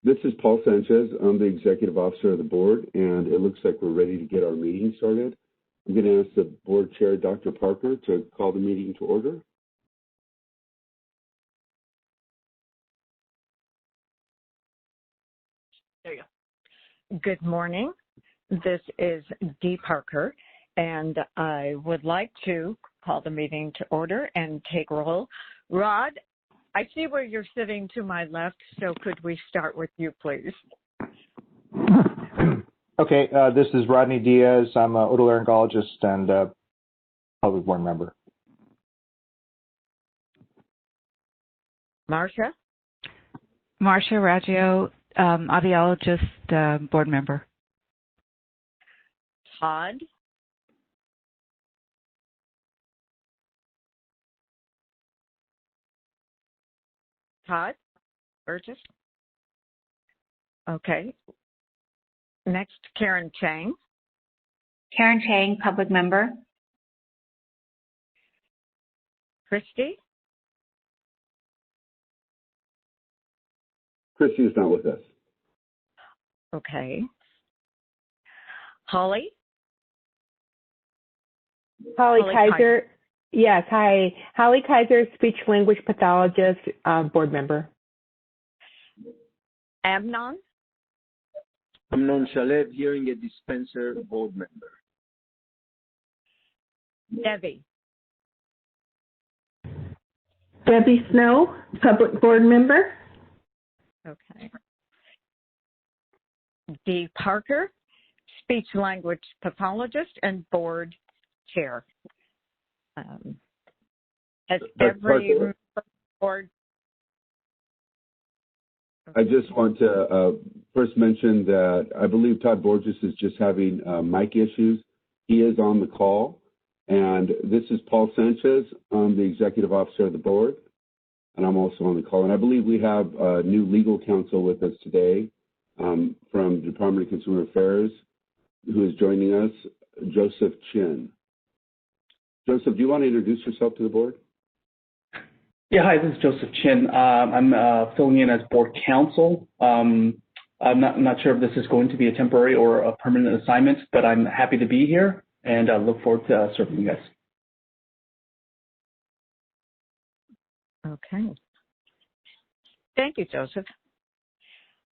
This is Paul Sanchez. I'm the Executive Officer of the Board, and it looks like we're ready to get our meeting started. I'm going to ask the Board Chair, Dr. Parker, to call the meeting to order. There you go. Good morning. This is Dee Parker, and I would like to call the meeting to order and take roll. Rod, I see where you're sitting to my left, so could we start with you, please? Okay, this is Rodney Diaz. I'm an otolaryngologist and public board member. Marcia? Marcia Raggio, audiologist, board member. Todd? Todd Burgess? Okay. Next, Karen Chang. Karen Chang, public member. Christy? Christy is not with us. Okay. Holly? Holly Kaiser. Yes, hi. Holly Kaiser, speech language pathologist, board member. Amnon? Amnon Shalev, hearing a dispenser, board member. Debbie? Debbie Snow, public board member. Okay. Dee Parker, speech language pathologist and board chair. Has every board? I just want to first mention that I believe Todd Borges is just having mic issues. He is on the call. And this is Paul Sanchez. I'm the Executive Officer of the Board, and I'm also on the call. And I believe we have a new legal counsel with us today from the Department of Consumer Affairs, who is joining us, Joseph Chin. Joseph, do you want to introduce yourself to the board? Yeah, hi, this is Joseph Chin. I'm filling in as board counsel. I'm not sure if this is going to be a temporary or a permanent assignment, but I'm happy to be here and look forward to serving you guys. Okay. Thank you, Joseph.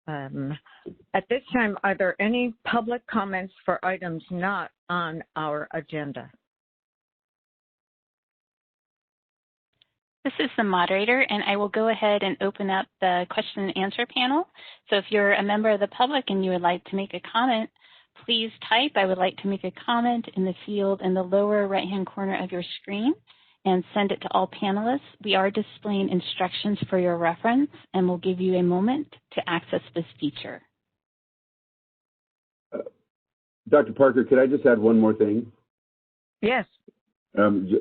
At this time, are there any public comments for items not on our agenda? This is the moderator, and I will go ahead and open up the question and answer panel. So if you're a member of the public and you would like to make a comment, please type, "I would like to make a comment" in the field in the lower right-hand corner of your screen and send it to all panelists. We are displaying instructions for your reference, and we'll give you a moment to access this feature. Dr. Parker, could I just add one more thing? Yes.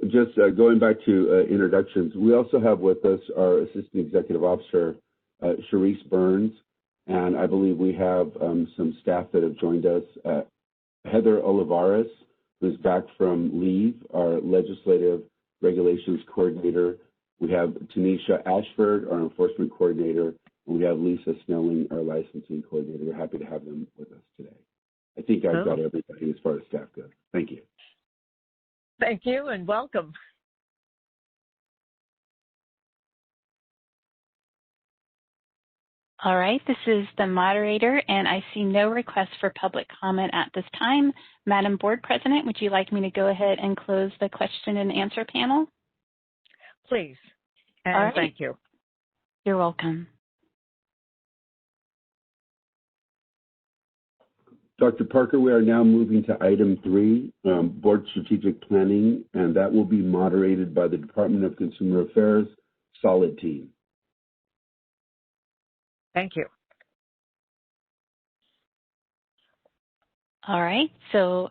Just going back to introductions, we also have with us our Assistant Executive Officer, Sharice Burns, and I believe we have some staff that have joined us. Heather Olivares, who's back from leave, our Legislative Regulations Coordinator. We have Tanisha Ashford, our Enforcement Coordinator, and we have Lisa Snelling, our Licensing Coordinator. We're happy to have them with us today. I think I've got everybody as far as staff goes. Thank you. Thank you and welcome. All right, this is the moderator, and I see no requests for public comment at this time. Madam Board President, would you like me to go ahead and close the question and answer panel? Please, and all right. Thank you. You're welcome. Dr. Parker, we are now moving to item 3, Board Strategic Planning, and that will be moderated by the Department of Consumer Affairs Solid Team. Thank you. All right, so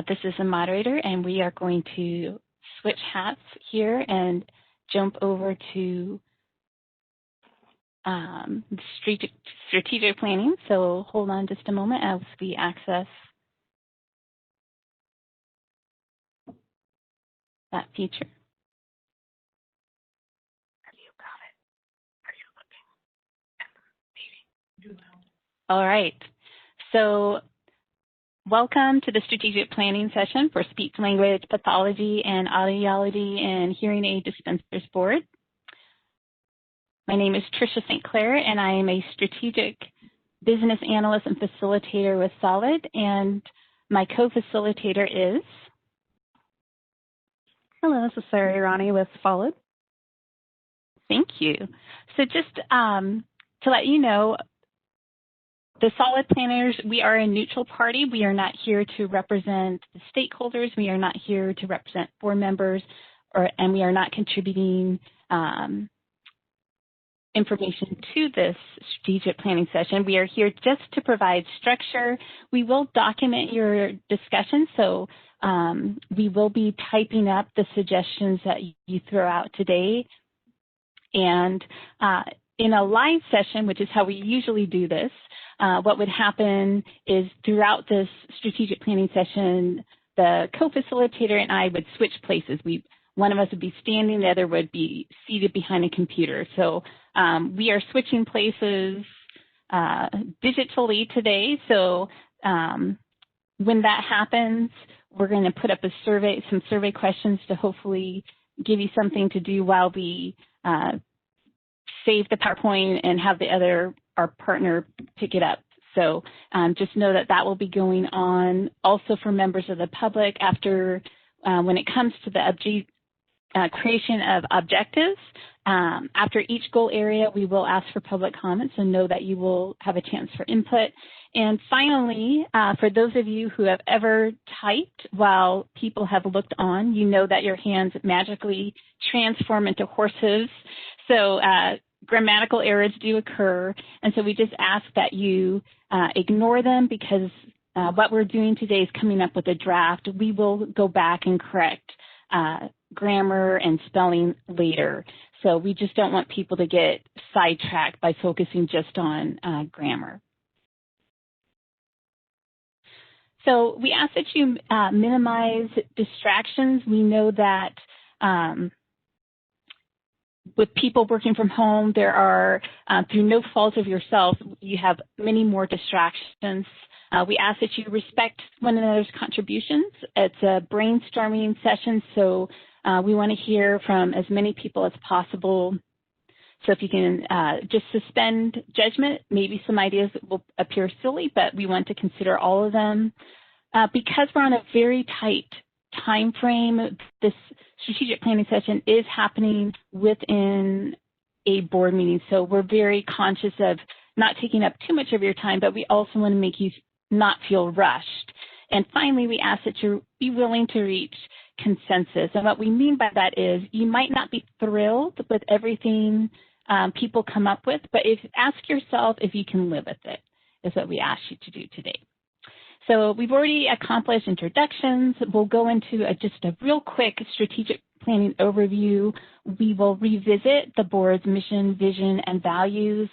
this is the moderator, and we are going to switch hats here and jump over to strategic planning. So hold on just a moment as we access that feature. Have you got it? Are you looking at the meeting? All right. So welcome to the strategic planning session for speech language pathology and audiology and hearing aid dispensers board. My name is Tricia St. Clair, and I am a strategic business analyst and facilitator with Solid, and my co-facilitator is... Hello, this is Sarah Irani with Solid. Thank you. So just to let you know, the Solid Planners, we are a neutral party. We are not here to represent the stakeholders. We are not here to represent board members, and we are not contributing information to this strategic planning session. We are here just to provide structure. We will document your discussion, so we will be typing up the suggestions that you throw out today. And in a live session, which is how we usually do this, what would happen is throughout this strategic planning session, the co-facilitator and I would switch places. One of us would be standing, the other would be seated behind a computer. So we are switching places digitally today. So when that happens, we're going to put up some survey questions to hopefully give you something to do while we save the PowerPoint and have our partner pick it up. So just know that will be going on also for members of the public after when it comes to the creation of objectives. After each goal area, we will ask for public comments and know that you will have a chance for input. And finally, for those of you who have ever typed while people have looked on, you know that your hands magically transform into horses. So grammatical errors do occur. And so we just ask that you ignore them because what we're doing today is coming up with a draft. We will go back and correct grammar and spelling later. So we just don't want people to get sidetracked by focusing just on grammar. So we ask that you minimize distractions. We know that with people working from home, there are, through no fault of yourself, you have many more distractions. We ask that you respect one another's contributions. It's a brainstorming session, so we want to hear from as many people as possible. So if you can just suspend judgment, maybe some ideas will appear silly, but we want to consider all of them. Because we're on a very tight time frame, this strategic planning session is happening within a board meeting. So we're very conscious of not taking up too much of your time, but we also want to make you not feel rushed. And finally, we ask that you be willing to reach consensus. And what we mean by that is you might not be thrilled with everything people come up with, but ask yourself if you can live with it, is what we ask you to do today. So we've already accomplished introductions. We'll go into just a real quick strategic planning overview. We will revisit the board's mission, vision, and values,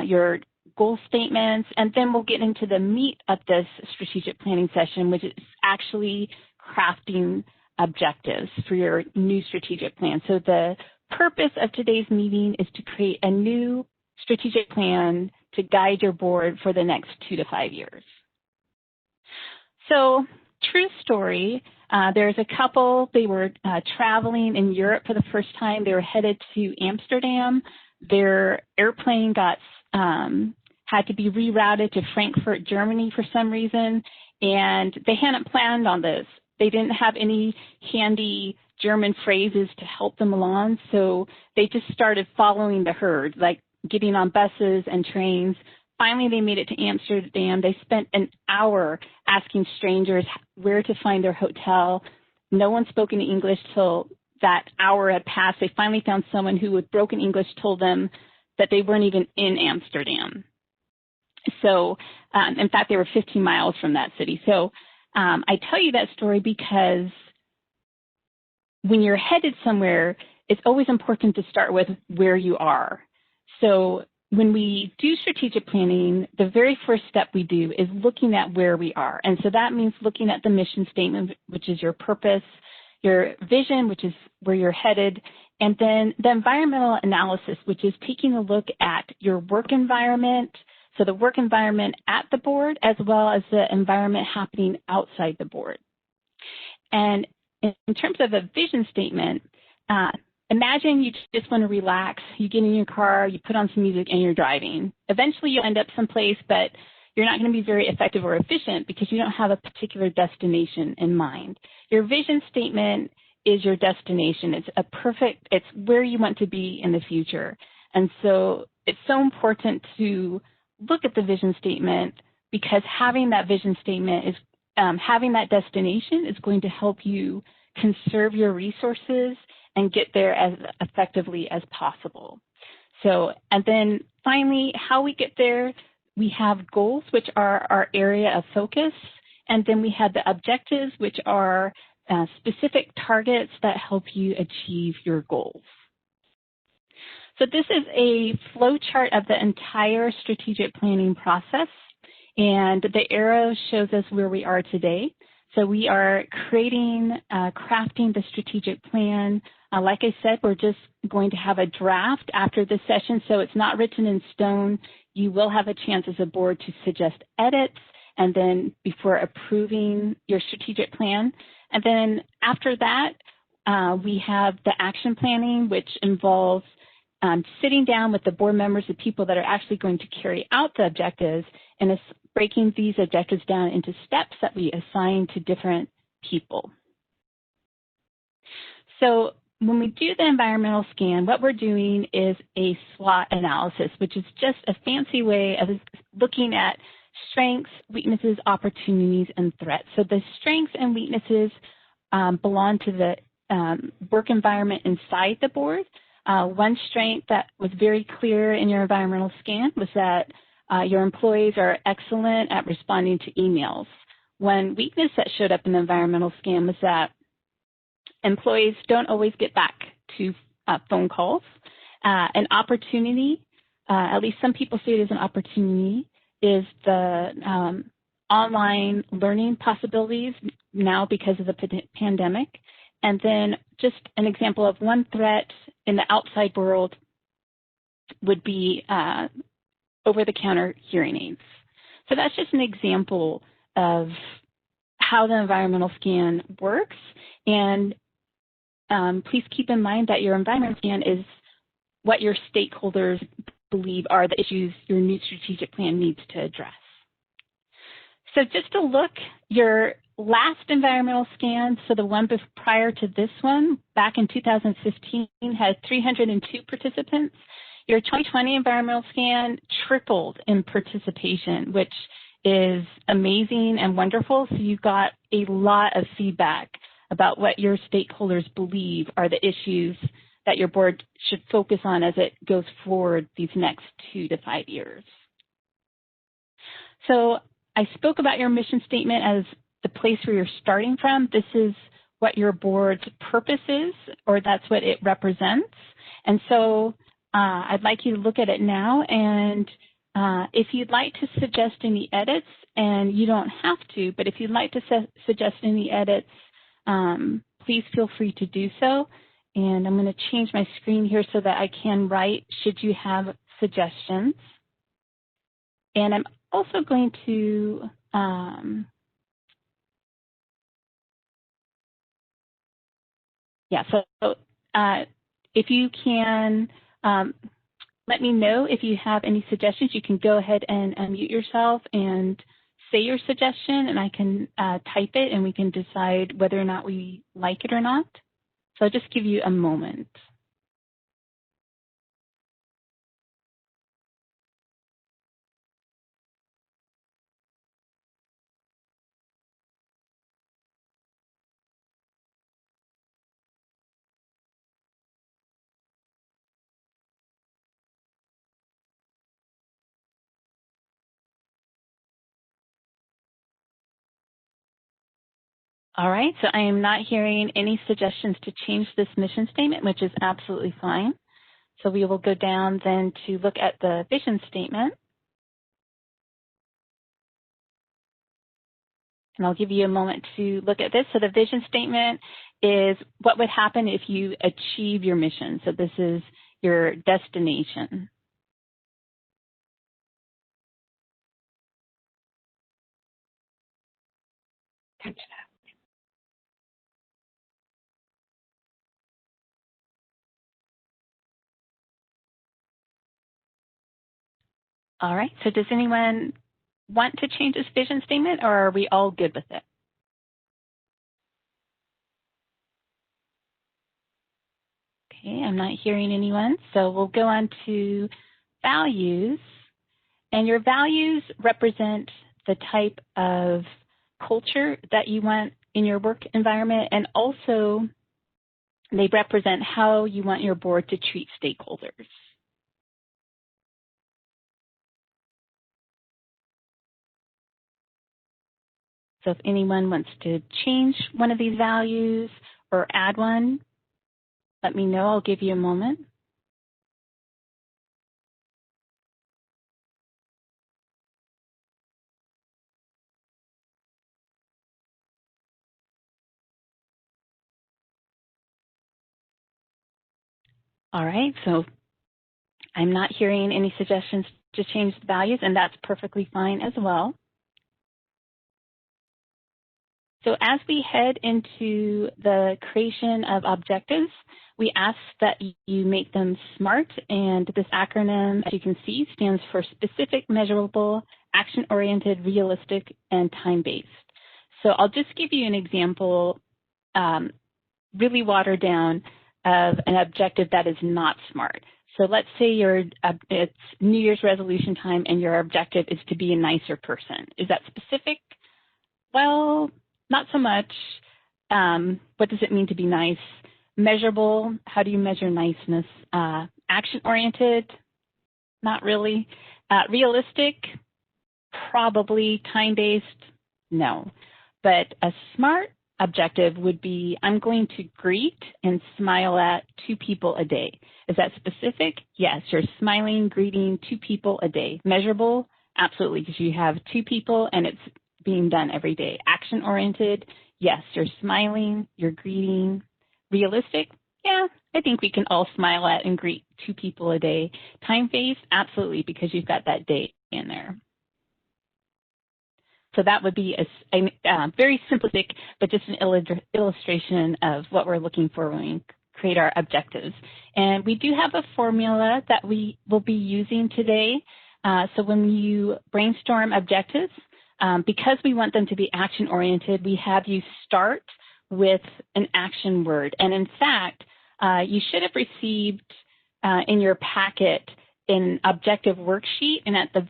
your goal statements, and then we'll get into the meat of this strategic planning session, which is actually crafting objectives for your new strategic plan. So the purpose of today's meeting is to create a new strategic plan to guide your board for the next 2 to 5 years. So, true story, there's a couple, they were traveling in Europe for the first time. They were headed to Amsterdam. Their airplane had to be rerouted to Frankfurt, Germany for some reason, and they hadn't planned on this. They didn't have any handy German phrases to help them along, so they just started following the herd, like getting on buses and trains. Finally, they made it to Amsterdam. They spent an hour asking strangers where to find their hotel. No one spoke any English till that hour had passed. They finally found someone who with broken English told them that they weren't even in Amsterdam. So, in fact, they were 15 miles from that city. So I tell you that story because when you're headed somewhere, it's always important to start with where you are. So when we do strategic planning, the very first step we do is looking at where we are. And so that means looking at the mission statement, which is your purpose, your vision, which is where you're headed, and then the environmental analysis, which is taking a look at your work environment. So the work environment at the board as well as the environment happening outside the board. And in terms of a vision statement, imagine you just want to relax. You get in your car, you put on some music, and you're driving. Eventually, you'll end up someplace, but you're not going to be very effective or efficient because you don't have a particular destination in mind. Your vision statement is your destination. It's where you want to be in the future. And so it's so important to look at the vision statement because having that vision statement is having that destination is going to help you conserve your resources and get there as effectively as possible. So, and then finally, how we get there, we have goals, which are our area of focus, and then we have the objectives, which are specific targets that help you achieve your goals. So this is a flow chart of the entire strategic planning process, and the arrow shows us where we are today. So we are creating, crafting the strategic plan. Like I said, we're just going to have a draft after this session, so it's not written in stone. You will have a chance as a board to suggest edits, and then before approving your strategic plan. And then after that, we have the action planning, which involves sitting down with the board members, the people that are actually going to carry out the objectives, and breaking these objectives down into steps that we assign to different people. So when we do the environmental scan, what we're doing is a SWOT analysis, which is just a fancy way of looking at strengths, weaknesses, opportunities, and threats. So the strengths and weaknesses belong to the work environment inside the board. One strength that was very clear in your environmental scan was that your employees are excellent at responding to emails. One weakness that showed up in the environmental scan was that employees don't always get back to phone calls. An opportunity, at least some people see it as an opportunity, is the online learning possibilities now because of the pandemic. And then just an example of one threat in the outside world would be over-the-counter hearing aids. So that's just an example of how the environmental scan works. And please keep in mind that your environmental scan is what your stakeholders believe are the issues your new strategic plan needs to address. So just to look, your last environmental scan, so the one prior to this one, back in 2015, had 302 participants. Your 2020 environmental scan tripled in participation, which is amazing and wonderful. So you got a lot of feedback about what your stakeholders believe are the issues that your board should focus on as it goes forward these next 2 to 5 years. So I spoke about your mission statement as the place where you're starting from. This is what your board's purpose is, or that's what it represents. And so I'd like you to look at it now, and if you'd like to suggest any edits, and you don't have to, but if you'd like to suggest any edits, please feel free to do so. And I'm going to change my screen here so that I can write should you have suggestions. And I'm also going to so if you can let me know if you have any suggestions. You can go ahead and unmute yourself and say your suggestion, and I can type it, and we can decide whether or not we like it or not. So I'll just give you a moment. All right, so I am not hearing any suggestions to change this mission statement, which is absolutely fine. So we will go down then to look at the vision statement. And I'll give you a moment to look at this. So the vision statement is what would happen if you achieve your mission. So this is your destination. touch that. All right, so does anyone want to change this vision statement, or are we all good with it? Okay, I'm not hearing anyone, so we'll go on to values. And your values represent the type of culture that you want in your work environment, and also they represent how you want your board to treat stakeholders. So if anyone wants to change one of these values or add one, let me know. I'll give you a moment. All right, so I'm not hearing any suggestions to change the values, and that's perfectly fine as well. So as we head into the creation of objectives, we ask that you make them SMART, and this acronym, as you can see, stands for specific, measurable, action-oriented, realistic, and time-based. So I'll just give you an example, really watered down, of an objective that is not SMART. So let's say it's New Year's resolution time and your objective is to be a nicer person. Is that specific? Well, not so much. What does it mean to be nice? Measurable, how do you measure niceness? Action-oriented, not really. Realistic, probably. Time-based, no. But a SMART objective would be, I'm going to greet and smile at 2 people a day. Is that specific? Yes, you're smiling, greeting 2 people a day. Measurable? Absolutely, because you have 2 people and it's being done every day. Action-oriented? Yes, you're smiling, you're greeting. Realistic? Yeah, I think we can all smile at and greet 2 people a day. Time-based? Absolutely, because you've got that day in there. So that would be a very simplistic, but just an illustration of what we're looking for when we create our objectives. And we do have a formula that we will be using today. So when you brainstorm objectives, because we want them to be action-oriented, we have you start with an action word. And in fact, you should have received in your packet an objective worksheet. And at the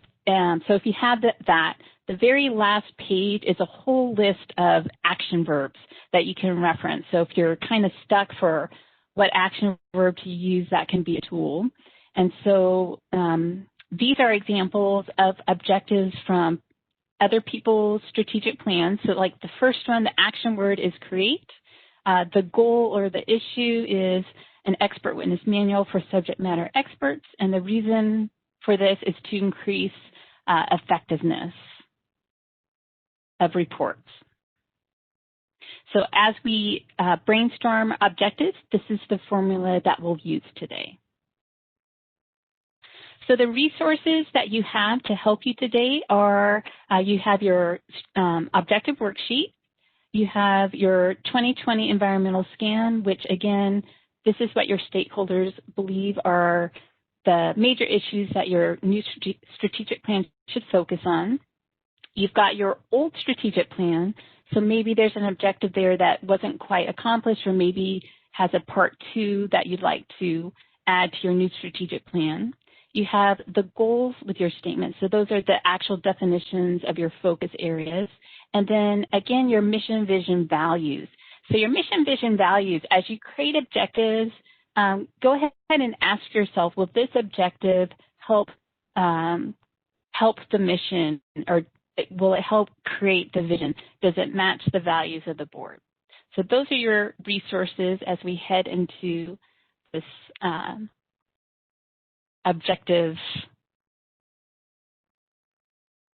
so if you have that, the very last page is a whole list of action verbs that you can reference. So if you're kind of stuck for what action verb to use, that can be a tool. And so these are examples of objectives from other people's strategic plans. So like the first one, the action word is create. The goal or the issue is an expert witness manual for subject matter experts. And the reason for this is to increase effectiveness of reports. So as we brainstorm objectives, this is the formula that we'll use today. So the resources that you have to help you today are, you have your objective worksheet, you have your 2020 environmental scan, which again, this is what your stakeholders believe are the major issues that your new strategic plan should focus on. You've got your old strategic plan, so maybe there's an objective there that wasn't quite accomplished or maybe has a part 2 that you'd like to add to your new strategic plan. You have the goals with your statement, so those are the actual definitions of your focus areas. And then again, your mission, vision, values. So your mission, vision, values, as you create objectives, go ahead and ask yourself, will this objective help the mission, or will it help create the vision? Does it match the values of the board? So those are your resources as we head into this objective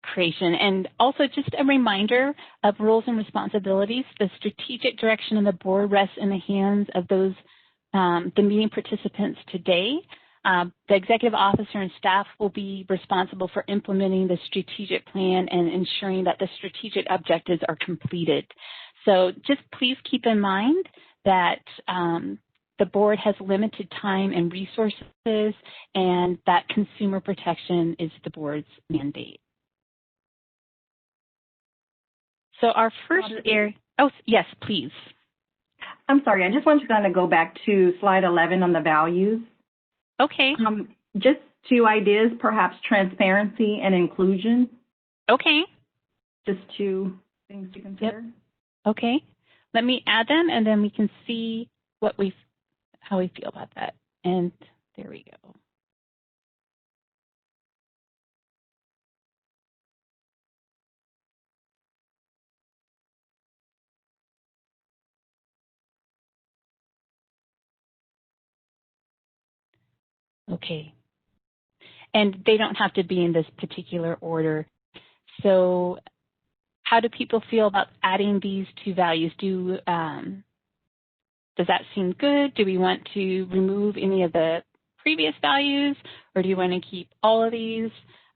creation. And also just a reminder of roles and responsibilities. The strategic direction of the board rests in the hands of those, the meeting participants today. The executive officer and staff will be responsible for implementing the strategic plan and ensuring that the strategic objectives are completed. So just please keep in mind that the board has limited time and resources, and that consumer protection is the board's mandate. So our first area, oh, yes, please. I'm sorry, I just wanted to kind of go back to slide 11 on the values. Okay. Just two ideas, perhaps transparency and inclusion. Okay. Just two things to consider. Yep. Okay. Let me add them, and then we can see how we feel about that. And there we go. Okay. And they don't have to be in this particular order. So how do people feel about adding these two values? Does that seem good? Do we want to remove any of the previous values, or do you want to keep all of these?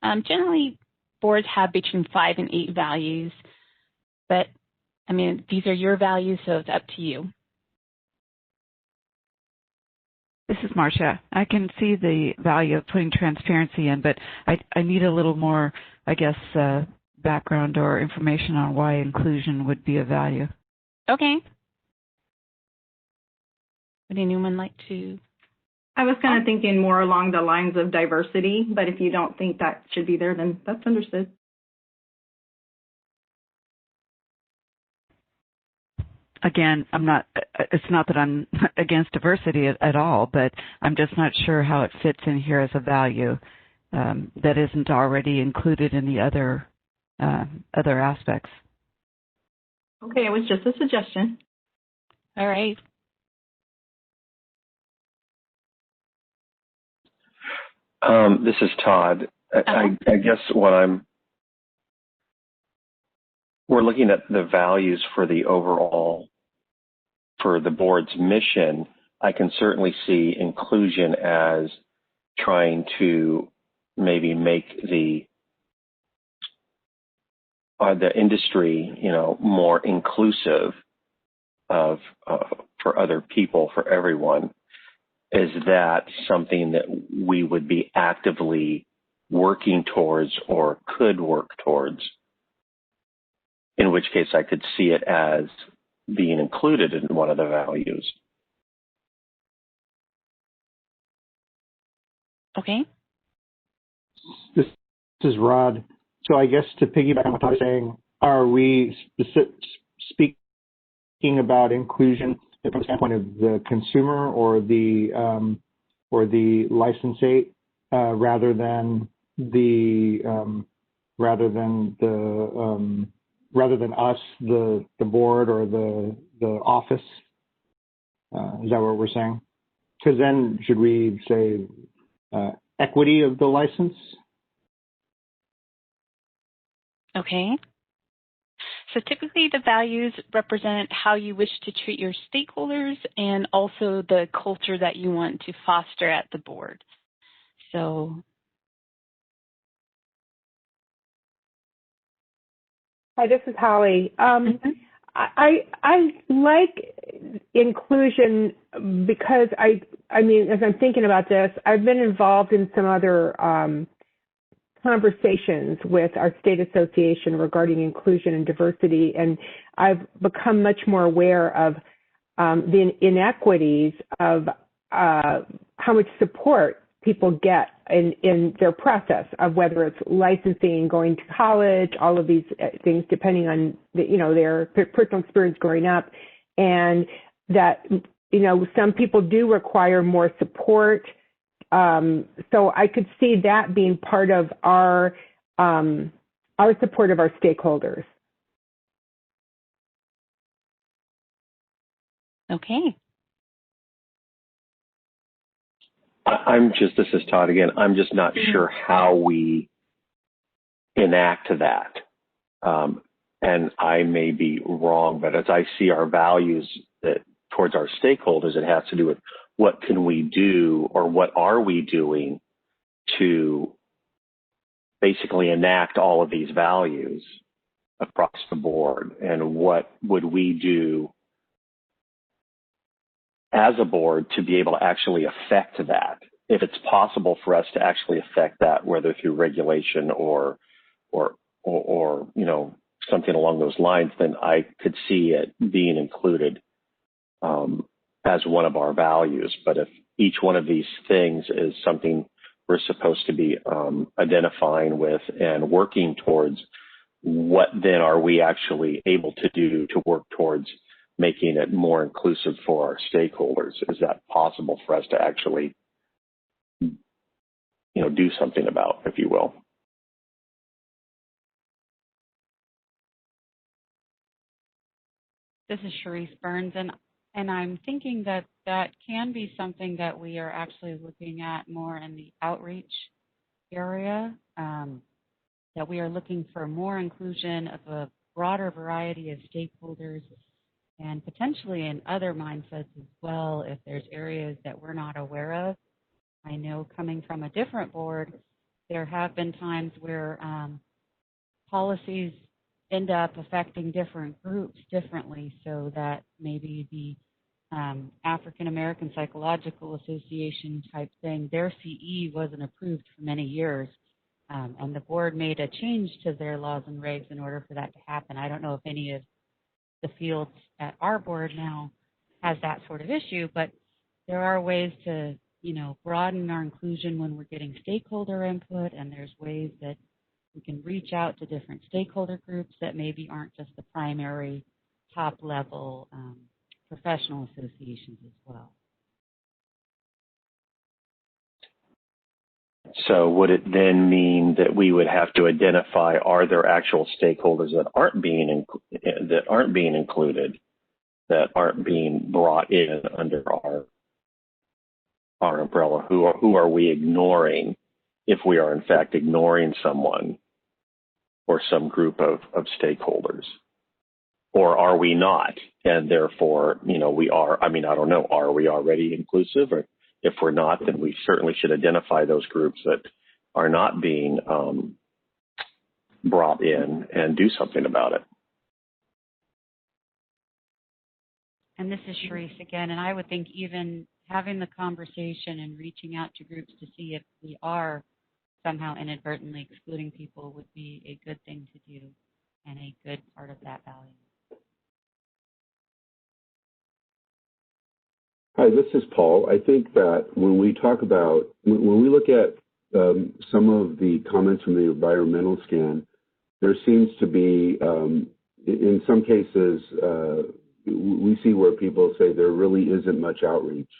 Generally, boards have between 5 and 8 values, but I mean, these are your values, so it's up to you. This is Marcia. I can see the value of putting transparency in, but I need a little more, I guess, background or information on why inclusion would be a value. Okay. Would anyone like to? I was kind of thinking more along the lines of diversity, but if you don't think that should be there, then that's understood. Again, it's not that I'm against diversity at all, but I'm just not sure how it fits in here as a value that isn't already included in the other aspects. Okay, it was just a suggestion. All right. This is Todd. I guess we're looking at the values for the overall, for the board's mission. I can certainly see inclusion as trying to maybe make the industry, more inclusive for other people, for everyone. Is that something that we would be actively working towards or could work towards? In which case I could see it as being included in one of the values. Okay. This is Rod. So I guess to piggyback on what I was saying, are we speaking about inclusion from the standpoint of the consumer or the licensee, rather than us, the board or the office? Is that what we're saying? Because then should we say equity of the license? Okay. So typically the values represent how you wish to treat your stakeholders and also the culture that you want to foster at the board. So. Hi, this is Holly. I like inclusion because I mean, as I'm thinking about this, I've been involved in some other conversations with our state association regarding inclusion and diversity, and I've become much more aware of the inequities of how much support people get in their process of whether it's licensing, going to college, all of these things, depending on their personal experience growing up, and that some people do require more support. So I could see that being part of our support of our stakeholders. Okay. This is Todd again. I'm just not sure how we enact that. And I may be wrong, but as I see our values towards our stakeholders, it has to do with what can we do, or what are we doing to basically enact all of these values across the board, and what would we do as a board to be able to actually affect that, if it's possible for us to actually affect that, whether through regulation or something along those lines. Then I could see it being included as one of our values. But if each one of these things is something we're supposed to be identifying with and working towards, what then are we actually able to do to work towards making it more inclusive for our stakeholders? Is that possible for us to actually, do something about, if you will? This is Sharice Burns, and I'm thinking that can be something that we are actually looking at more in the outreach area, that we are looking for more inclusion of a broader variety of stakeholders, and potentially in other mindsets as well, if there's areas that we're not aware of. I know, coming from a different board, there have been times where policies end up affecting different groups differently, so that maybe the African American Psychological Association type thing, their CE wasn't approved for many years, and the board made a change to their laws and regs in order for that to happen. I don't know if any of the fields at our board now has that sort of issue, but there are ways to, broaden our inclusion when we're getting stakeholder input, and there's ways that we can reach out to different stakeholder groups that maybe aren't just the primary top-level professional associations as well. So would it then mean that we would have to identify, are there actual stakeholders that aren't being included, that aren't being brought in under our umbrella? Who are we ignoring, if we are in fact ignoring someone or some group of stakeholders? Or are we not? And therefore, we are, I don't know, are we already inclusive? Or if we're not, then we certainly should identify those groups that are not being brought in and do something about it. And this is Sharice again, and I would think even having the conversation and reaching out to groups to see if we are somehow inadvertently excluding people would be a good thing to do and a good part of that value. Hi, this is Paul. I think that when we look at some of the comments from the environmental scan, there seems to be, in some cases, we see where people say there really isn't much outreach.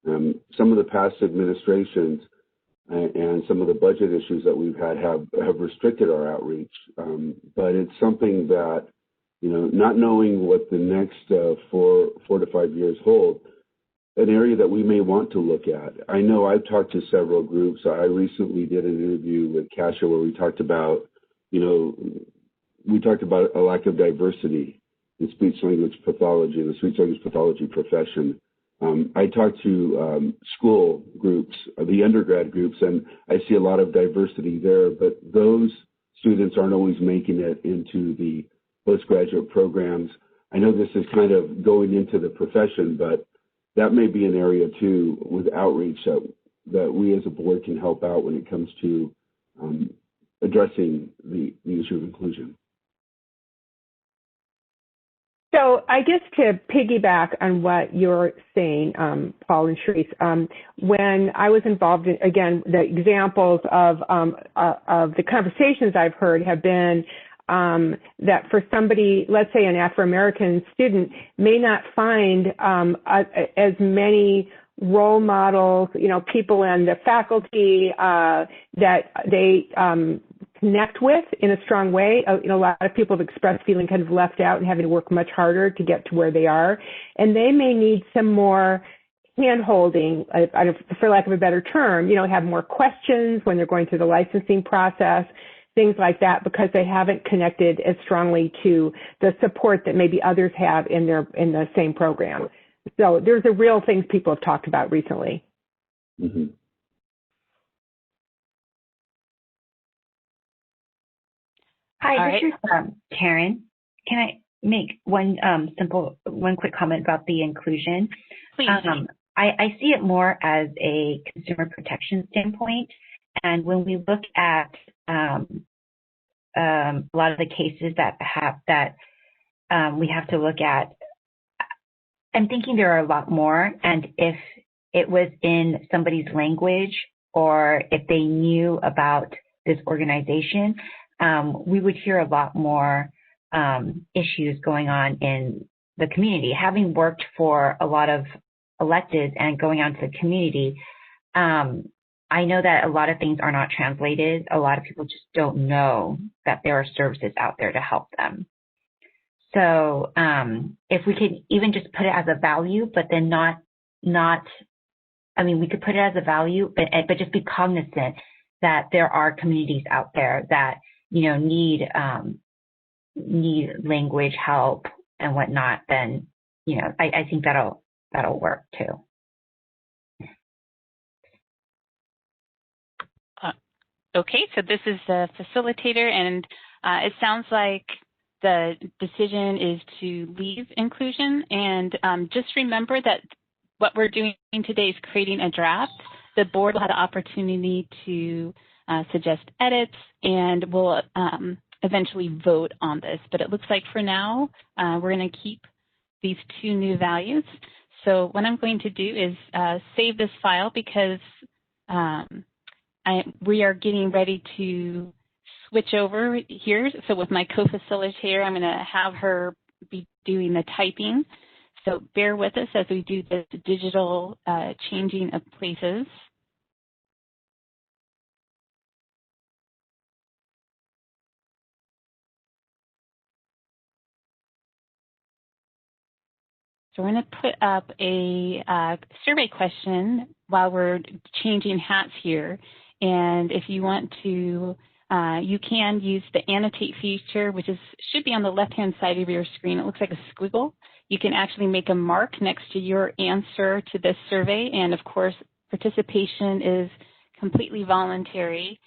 Some of the past administrations and some of the budget issues that we've had have restricted our outreach. But it's something that, not knowing what the next 4 to 5 years hold, an area that we may want to look at. I know I've talked to several groups. I recently did an interview with Kasia where we talked about, a lack of diversity in speech-language pathology, the speech-language pathology profession. I talked to school groups, the undergrad groups, and I see a lot of diversity there, but those students aren't always making it into the postgraduate programs. I know this is kind of going into the profession, but that may be an area too with outreach that we as a board can help out when it comes to addressing the issue of inclusion. So I guess to piggyback on what you're saying, Paul and Sharice, when I was involved in, again, the examples of the conversations I've heard have been that for somebody, let's say an Afro-American student, may not find as many role models, people in the faculty that they connect with in a strong way. A lot of people have expressed feeling kind of left out and having to work much harder to get to where they are. And they may need some more hand-holding, for lack of a better term, have more questions when they're going through the licensing process, things like that, because they haven't connected as strongly to the support that maybe others have in the same program. So there's a real things people have talked about recently. Mm-hmm. Hi, this is Karen. Can I make one quick comment about the inclusion? Please. I see it more as a consumer protection standpoint, and when we look at a lot of the cases that we have to look at, I'm thinking there are a lot more, and if it was in somebody's language or if they knew about this organization, we would hear a lot more issues going on in the community. Having worked for a lot of electeds and going out to the community, I know that a lot of things are not translated. A lot of people just don't know that there are services out there to help them. So if we could even just put it as a value, but then we could put it as a value, but just be cognizant that there are communities out there that, need language help and whatnot, then, I think that'll work too. Okay, so this is the facilitator, and it sounds like the decision is to leave inclusion. And just remember that what we're doing today is creating a draft. The board will have the opportunity to suggest edits, and we'll eventually vote on this. But it looks like for now, we're going to keep these two new values. So what I'm going to do is save this file because we are getting ready to switch over here. So with my co-facilitator, I'm going to have her be doing the typing. So bear with us as we do this digital changing of places. So we're going to put up a survey question while we're changing hats here. And if you want to, you can use the annotate feature, which should be on the left-hand side of your screen. It looks like a squiggle. You can actually make a mark next to your answer to this survey. And of course, participation is completely voluntary.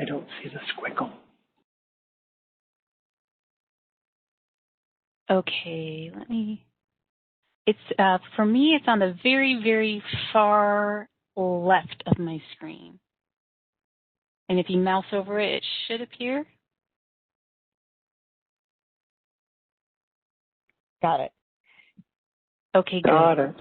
I don't see the squiggle. Okay, for me, it's on the very, very far left of my screen. And if you mouse over it, it should appear. Got it. Okay, good. Got it.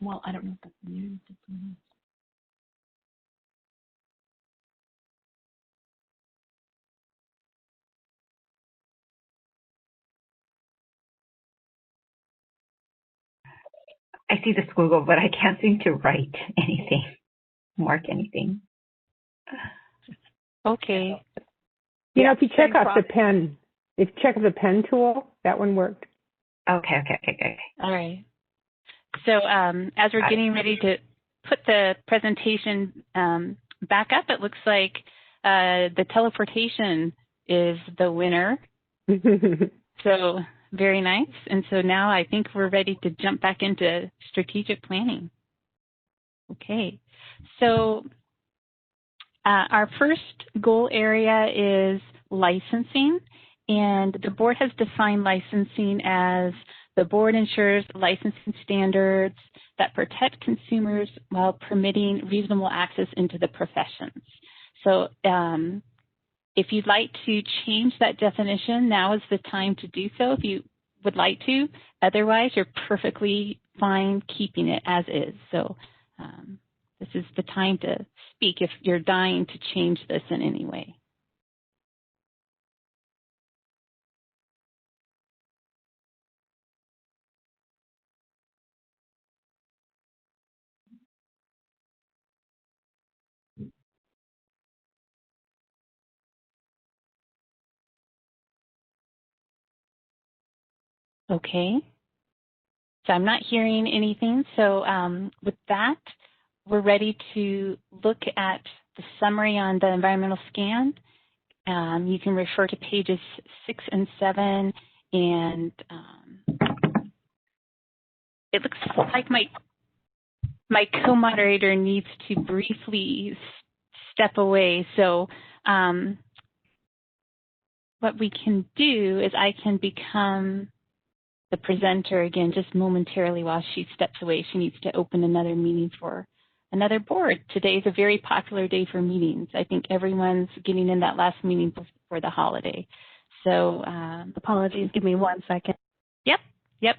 Well, I don't know if that's new. I see the squiggle, but I can't seem to write anything, mark anything. Okay. If you check off the pen, the pen tool, that one worked. Okay. All right. So as we're getting ready to put the presentation back up, it looks like the teleportation is the winner. So very nice. And so now I think we're ready to jump back into strategic planning. Okay. So our first goal area is licensing. And the board has defined licensing as the board ensures licensing standards that protect consumers while permitting reasonable access into the professions. So if you'd like to change that definition, now is the time to do so if you would like to. Otherwise, you're perfectly fine keeping it as is. So this is the time to speak if you're dying to change this in any way. Okay. So I'm not hearing anything. So with that, we're ready to look at the summary on the environmental scan. You can refer to pages 6 and 7, and it looks like my co-moderator needs to briefly step away. So what we can do is I can become the presenter again just momentarily while she steps away. She needs to open another meeting for another board. Today is a very popular day for meetings. I think everyone's getting in that last meeting before the holiday. So apologies, give me 1 second. Yep.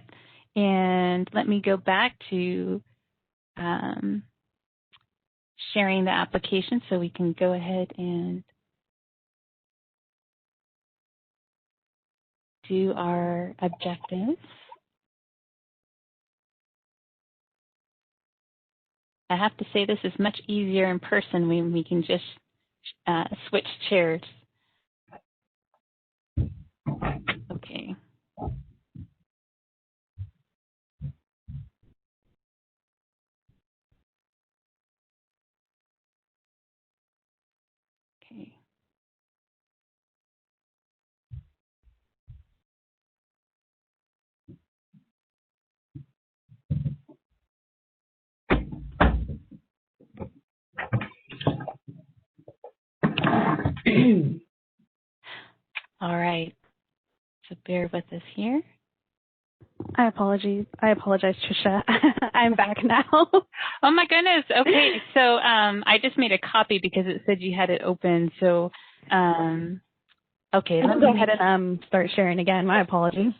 And let me go back to sharing the application so we can go ahead and do our objectives. I have to say this is much easier in person when we can just switch chairs. Okay. Okay. All right. So bear with us here. I apologize, Tricia. I'm back now. Oh my goodness. Okay. So I just made a copy because it said you had it open. So okay. I'll go ahead and start sharing again. My apologies.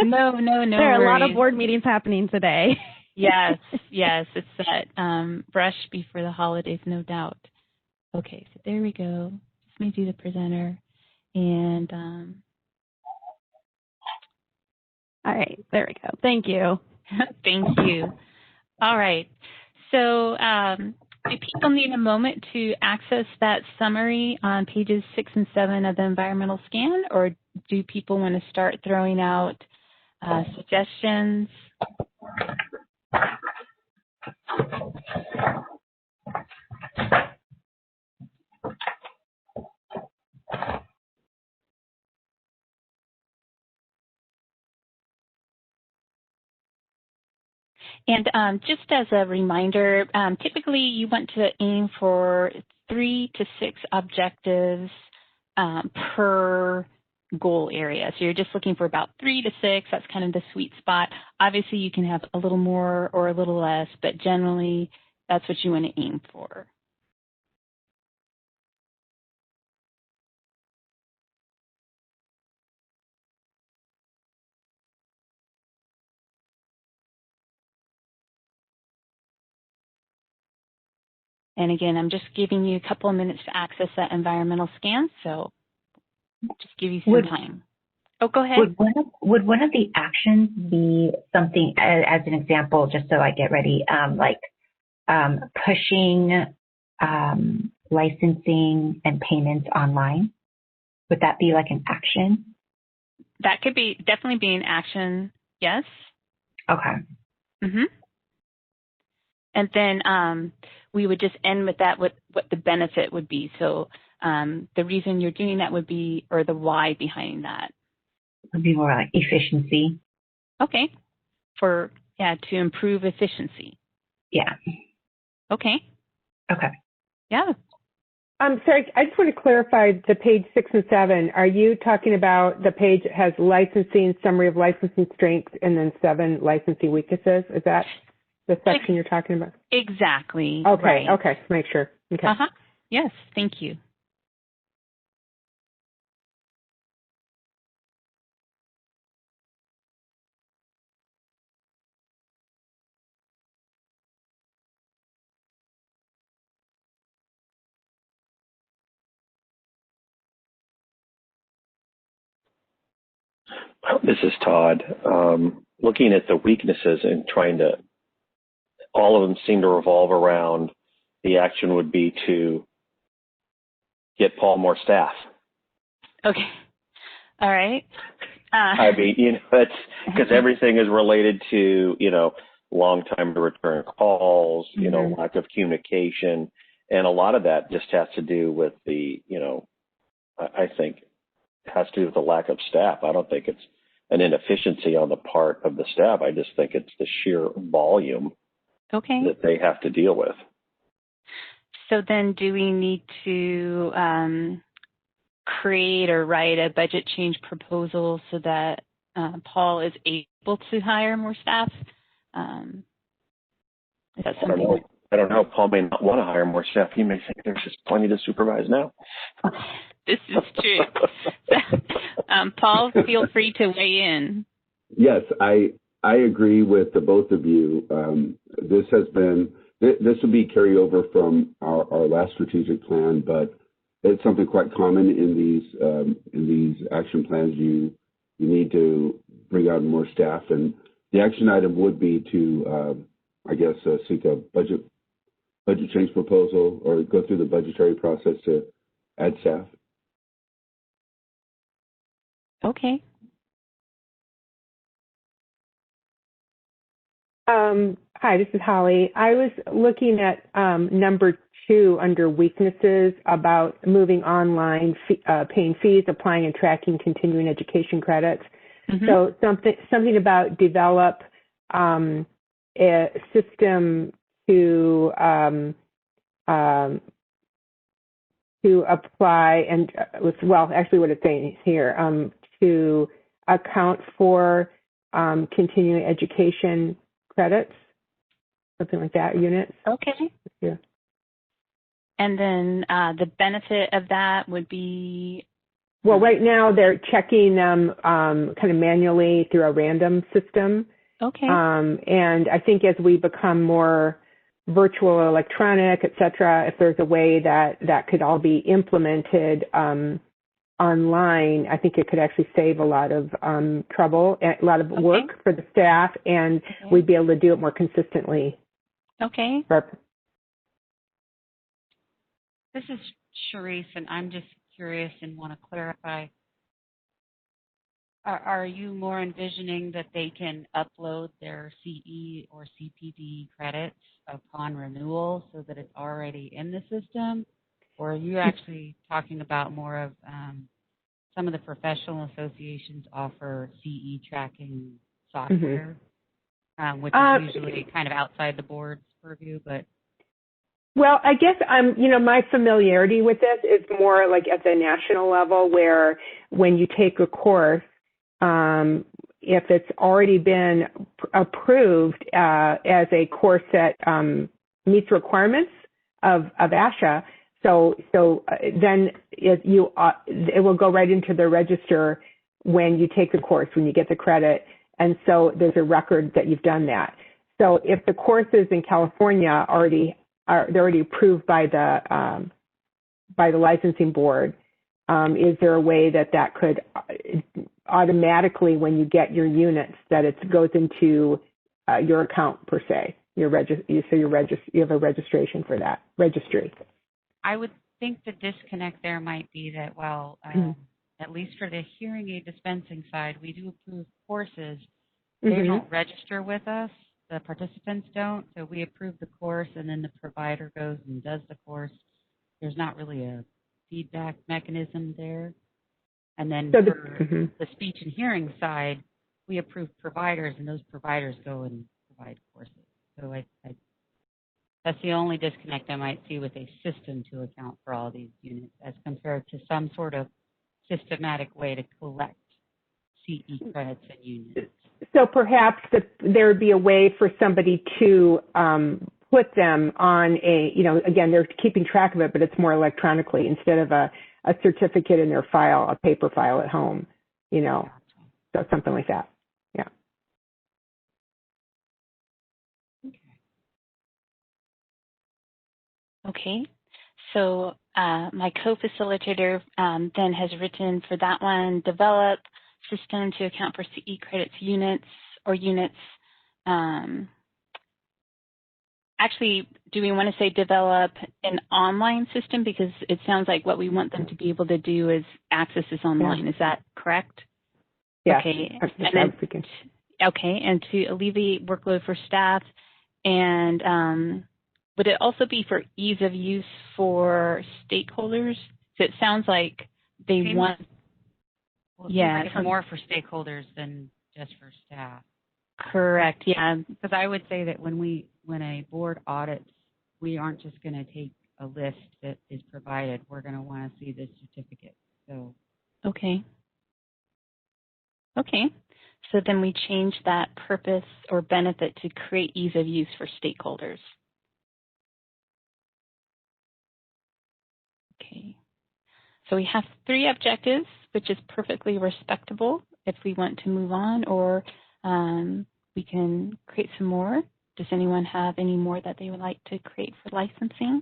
No. There are a lot of board meetings happening today. Yes. It's that rush before the holidays, no doubt. Okay. So there we go. Just me do the presenter. And all right, there we go. Thank you. Thank you. All right. So do people need a moment to access that summary on pages 6 and 7 of the environmental scan, or do people want to start throwing out suggestions? And just as a reminder, typically you want to aim for 3 to 6 objectives per goal area. So you're just looking for about 3 to 6. That's kind of the sweet spot. Obviously, you can have a little more or a little less, but generally that's what you want to aim for. And again, I'm just giving you a couple of minutes to access that environmental scan, so just give you some time. Oh, go ahead. Would one of the actions be something, as an example, just so I get ready, like pushing licensing and payments online? Would that be like an action? That could be definitely be an action, yes. Okay. Mm-hmm. And then we would just end with that, what the benefit would be. So the reason you're doing that would be, or the why behind that. Would be more like efficiency. Okay. To improve efficiency. Yeah. Okay. Okay. Yeah. Sorry, I just want to clarify the page 6 and 7. Are you talking about the page that has licensing, summary of licensing strengths, and then 7 licensing weaknesses? Is that the section you're talking about? Exactly. Okay. Right. Okay. Make sure. Okay. Yes. Thank you. This is Todd. Looking at the weaknesses and all of them seem to revolve around the action would be to get Paul more staff. Okay. All right. I mean, it's because everything is related to, long time to return calls, lack of communication. And a lot of that just has to do with the, I think has to do with the lack of staff. I don't think it's an inefficiency on the part of the staff. I just think it's the sheer volume that they have to deal with. So then do we need to create or write a budget change proposal so that Paul is able to hire more staff? Is that something? I don't know. Paul may not want to hire more staff. He may think there's just plenty to supervise now. This is true. Paul, feel free to weigh in. Yes, I agree with the both of you. This will be carryover from our last strategic plan, but it's something quite common in these action plans. You need to bring on more staff, and the action item would be to, seek a budget change proposal or go through the budgetary process to add staff. Okay. Hi, this is Holly. I was looking at number 2 under weaknesses about moving online, paying fees, applying and tracking continuing education credits. So something about develop a system to apply and actually what it's saying here, to account for continuing education credits, something like that, units. Okay. Yeah. And then the benefit of that would be? Well, right now they're checking them kind of manually through a random system. Okay. And I think as we become more virtual or electronic, et cetera, if there's a way that could all be implemented online, I think it could actually save a lot of trouble, a lot of work for the staff, and we'd be able to do it more consistently. Okay. This is Charisse, and I'm just curious and want to clarify. Are you more envisioning that they can upload their CE or CPD credits upon renewal so that it's already in the system? Or are you actually talking about more of some of the professional associations offer CE tracking software, which is usually kind of outside the board's purview, but... Well, I guess my familiarity with this is more like at the national level, where when you take a course, if it's already been approved as a course that meets requirements of ASHA, so then it will go right into the register when you take the course, when you get the credit, and so there's a record that you've done that. So if the courses in California they're already approved by the licensing board, is there a way that could automatically, when you get your units, that it goes into your account per se? You have a registration for that registry. I would think the disconnect there might be that at least for the hearing aid dispensing side, we do approve courses. They don't register with us. The participants don't, so we approve the course, and then the provider goes and does the course. There's not really a feedback mechanism there. And then for the speech and hearing side, we approve providers, and those providers go and provide courses. So that's the only disconnect I might see with a system to account for all these units as compared to some sort of systematic way to collect CE credits and units. So perhaps there would be a way for somebody to put them on again, they're keeping track of it, but it's more electronically instead of a certificate in their file, a paper file at home, so something like that. Yeah. Okay. So my co-facilitator then has written for that one, develop system to account for CE credits units. Actually, do we want to say develop an online system? Because it sounds like what we want them to be able to do is access this online. Is that correct? Yeah. Okay. And to alleviate workload for staff, and would it also be for ease of use for stakeholders? So it sounds like they want. Well, it seems like it's more for stakeholders than just for staff. Correct. Yeah. Because I would say that when a board audits, we aren't just going to take a list that is provided. We're going to want to see the certificate. So. Okay. Okay. So then we change that purpose or benefit to create ease of use for stakeholders. Okay. So we have 3 objectives, which is perfectly respectable if we want to move on, or we can create some more. Does anyone have any more that they would like to create for licensing?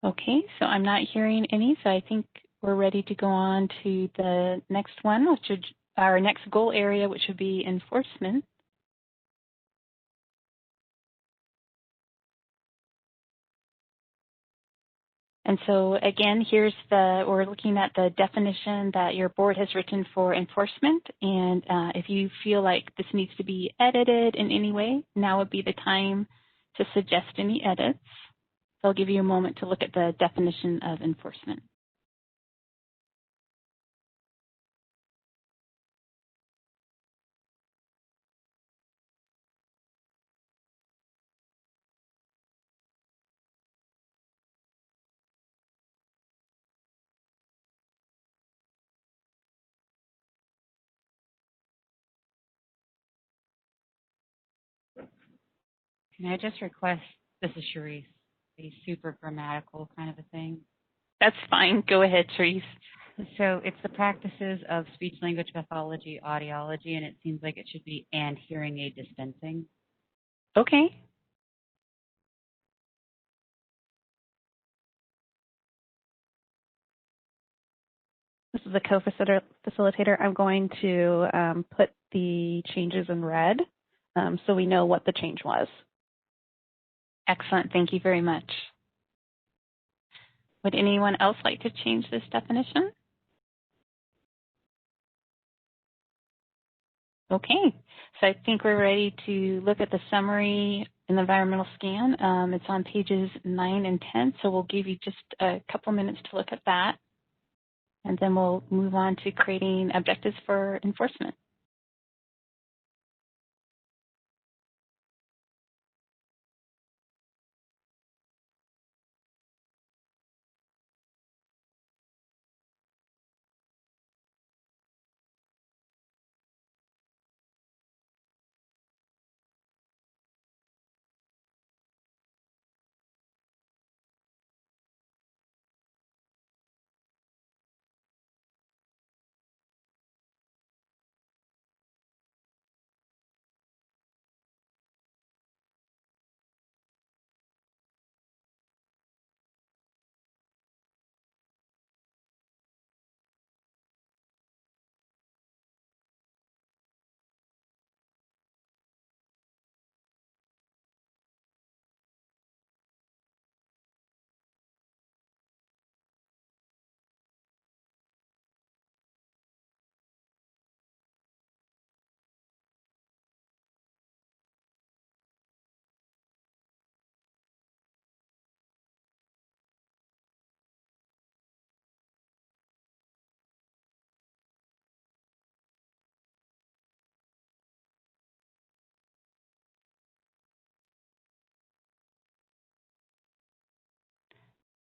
Okay, so I'm not hearing any, so I think we're ready to go on to the next one, which would our next goal area, which would be enforcement. And so again, we're looking at the definition that your board has written for enforcement. And if you feel like this needs to be edited in any way, now would be the time to suggest any edits. So I'll give you a moment to look at the definition of enforcement. Can I just request, this is Sharice, a super grammatical kind of a thing? That's fine. Go ahead, Therese. So it's the practices of speech language pathology, audiology, and it seems like it should be and hearing aid dispensing. Okay. This is the co-facilitator. I'm going to put the changes in red so we know what the change was. Excellent. Thank you very much. Would anyone else like to change this definition? Okay, so I think we're ready to look at the summary and environmental scan. It's on pages 9 and 10, so we'll give you just a couple minutes to look at that. And then we'll move on to creating objectives for enforcement.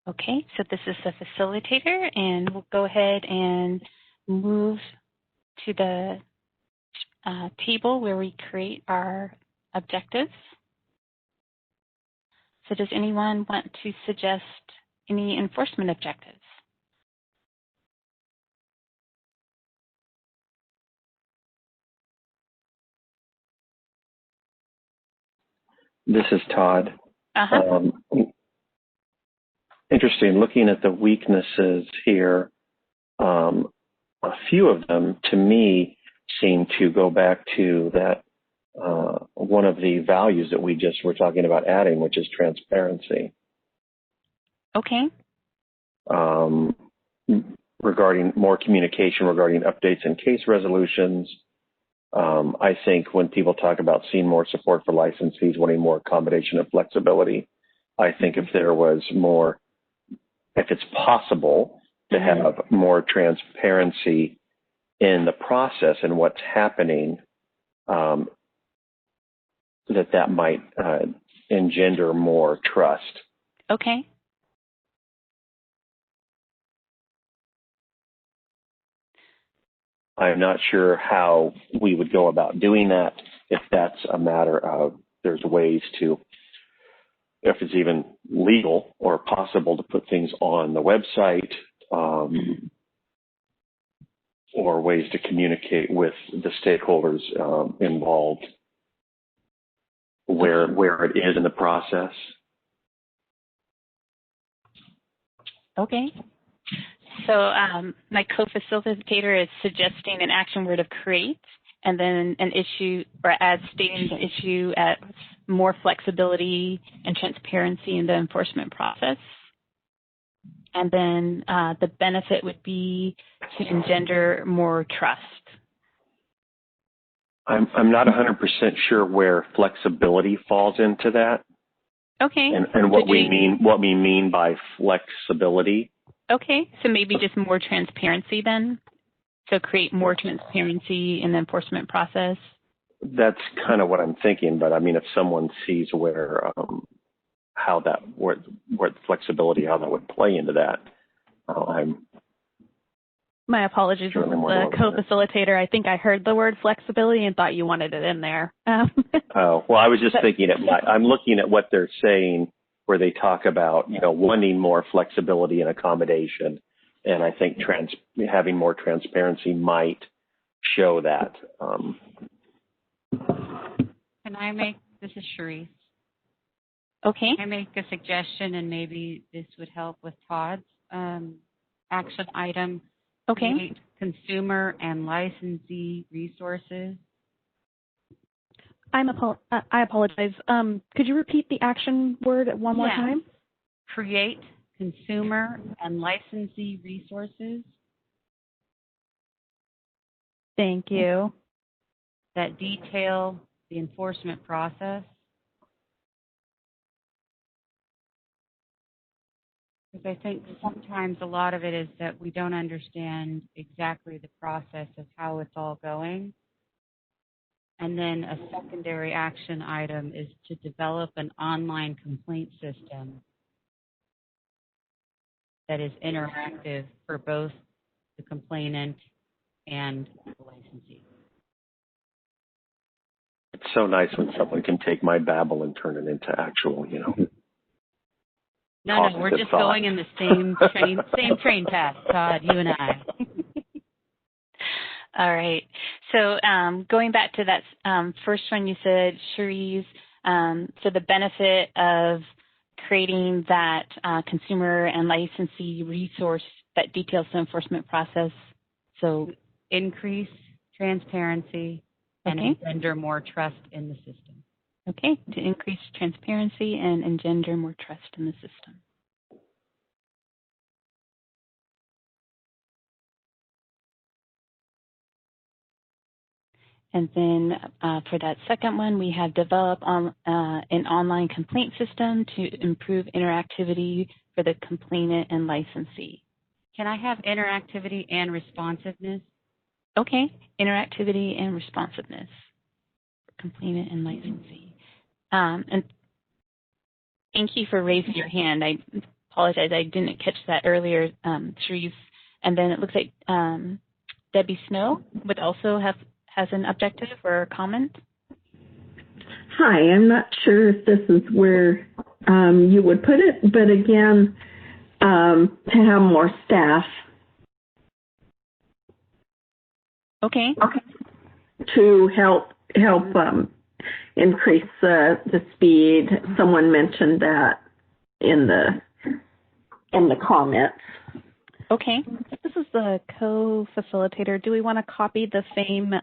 Okay, so this is the facilitator, and we'll go ahead and move to the table where we create our objectives. So does anyone want to suggest any enforcement objectives? This is Todd. Interesting. Looking at the weaknesses here, a few of them, to me, seem to go back to that one of the values that we just were talking about adding, which is transparency. Okay. Regarding more communication regarding updates and case resolutions. I think when people talk about seeing more support for licensees, wanting more accommodation and flexibility, I think if there was more, if it's possible to have more transparency in the process and what's happening, that might engender more trust. Okay. I'm not sure how we would go about doing that, if that's a matter of there's ways to, if it's even legal or possible to put things on the website, or ways to communicate with the stakeholders involved, where it is in the process. Okay. So my co-facilitator is suggesting an action word of create, and then an issue, or add stating the issue at more flexibility and transparency in the enforcement process. And then the benefit would be to engender more trust. I'm not 100% sure where flexibility falls into that. Okay. And what we mean by flexibility. Okay, so maybe just more transparency then? So create more transparency in the enforcement process? That's kind of what I'm thinking, but I mean, if someone sees where the flexibility, how that would play into that, My apologies, this is the co-facilitator. I think I heard the word flexibility and thought you wanted it in there. Oh, well, I was just thinking I'm looking at what they're saying, where they talk about, wanting more flexibility and accommodation. And I think having more transparency might show that. Can I make, this is Sharice. Okay. Can I make a suggestion, and maybe this would help with Todd's action item? Okay. Create consumer and licensee resources. I apologize. Could you repeat the action word one more time? Create consumer and licensee resources. Thank you. That detail the enforcement process. Because I think sometimes a lot of it is that we don't understand exactly the process of how it's all going. And then a secondary action item is to develop an online complaint system that is interactive for both the complainant and the licensee. It's so nice when someone can take my babble and turn it into actual, No, we're just going in the same train path, Todd, you and I. All right. So going back to that first one you said, Cherise, so the benefit of creating that consumer and licensee resource that details the enforcement process. So increase transparency and engender more trust in the system. Okay, to increase transparency and engender more trust in the system. And then for that second one, we have develop an online complaint system to improve interactivity for the complainant and licensee. Can I have interactivity and responsiveness? Okay, interactivity and responsiveness for complainant and licensee. And thank you for raising your hand. I apologize, I didn't catch that earlier, Sharice. And then it looks like Debbie Snow would also has an objective or a comment. Hi, I'm not sure if this is where you would put it, but again, to have more staff. Okay. To help increase the speed. Someone mentioned that in the comments. Okay. This is the co-facilitator. Do we want to copy the same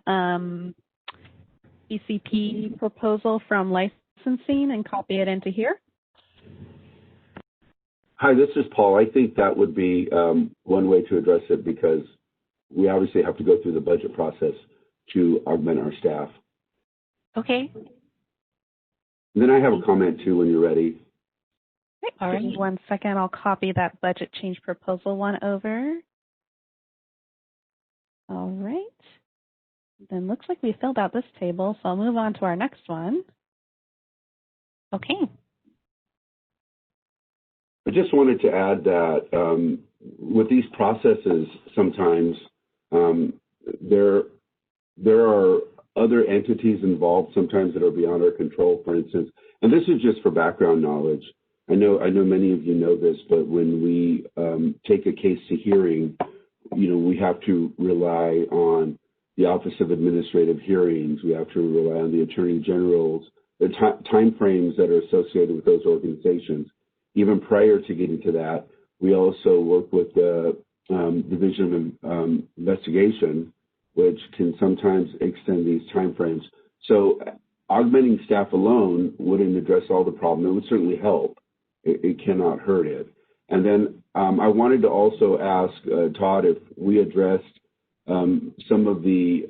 ECP proposal from licensing and copy it into here? Hi, this is Paul. I think that would be one way to address it, because we obviously have to go through the budget process to augment our staff. Okay. And then I have a comment too when you're ready. All right. Give me 1 second. I'll copy that budget change proposal one over. All right. Then looks like we filled out this table, so I'll move on to our next one. Okay. I just wanted to add that with these processes, sometimes there are other entities involved sometimes that are beyond our control, for instance. And this is just for background knowledge. I know many of you know this, but when we take a case to hearing, we have to rely on the Office of Administrative Hearings. We have to rely on the Attorney General's, the time frames that are associated with those organizations. Even prior to getting to that, we also work with the Division of Investigation, which can sometimes extend these time frames. So augmenting staff alone wouldn't address all the problem. It would certainly help. It cannot hurt it. And then I wanted to also ask Todd if we addressed some of the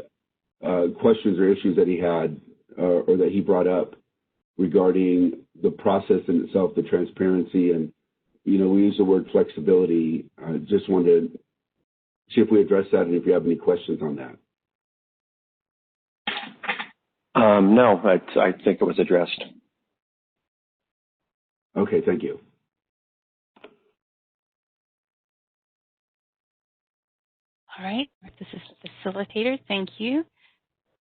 questions or issues that he had or that he brought up regarding the process in itself, the transparency, and, we use the word flexibility. I just wanted to see if we address that and if you have any questions on that. No, I think it was addressed. Okay, thank you. All right. This is the facilitator. Thank you.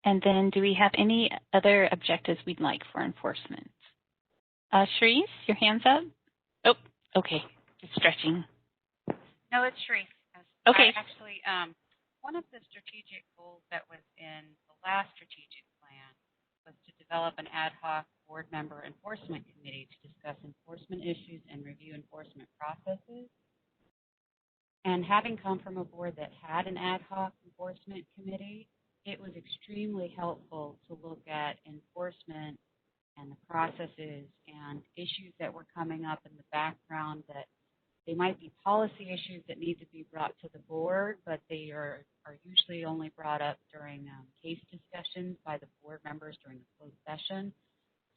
And then do we have any other objectives we'd like for enforcement? Cherise, your hand's up? Oh, okay. Just stretching. No, it's Cherise. Okay. Actually, one of the strategic goals that was in the last strategic plan was to develop an ad hoc board member enforcement committee to discuss enforcement issues and review enforcement processes. And having come from a board that had an ad hoc enforcement committee, it was extremely helpful to look at enforcement and the processes and issues that were coming up in the background that they might be policy issues that need to be brought to the board, but they are usually only brought up during case discussions by the board members during the closed session.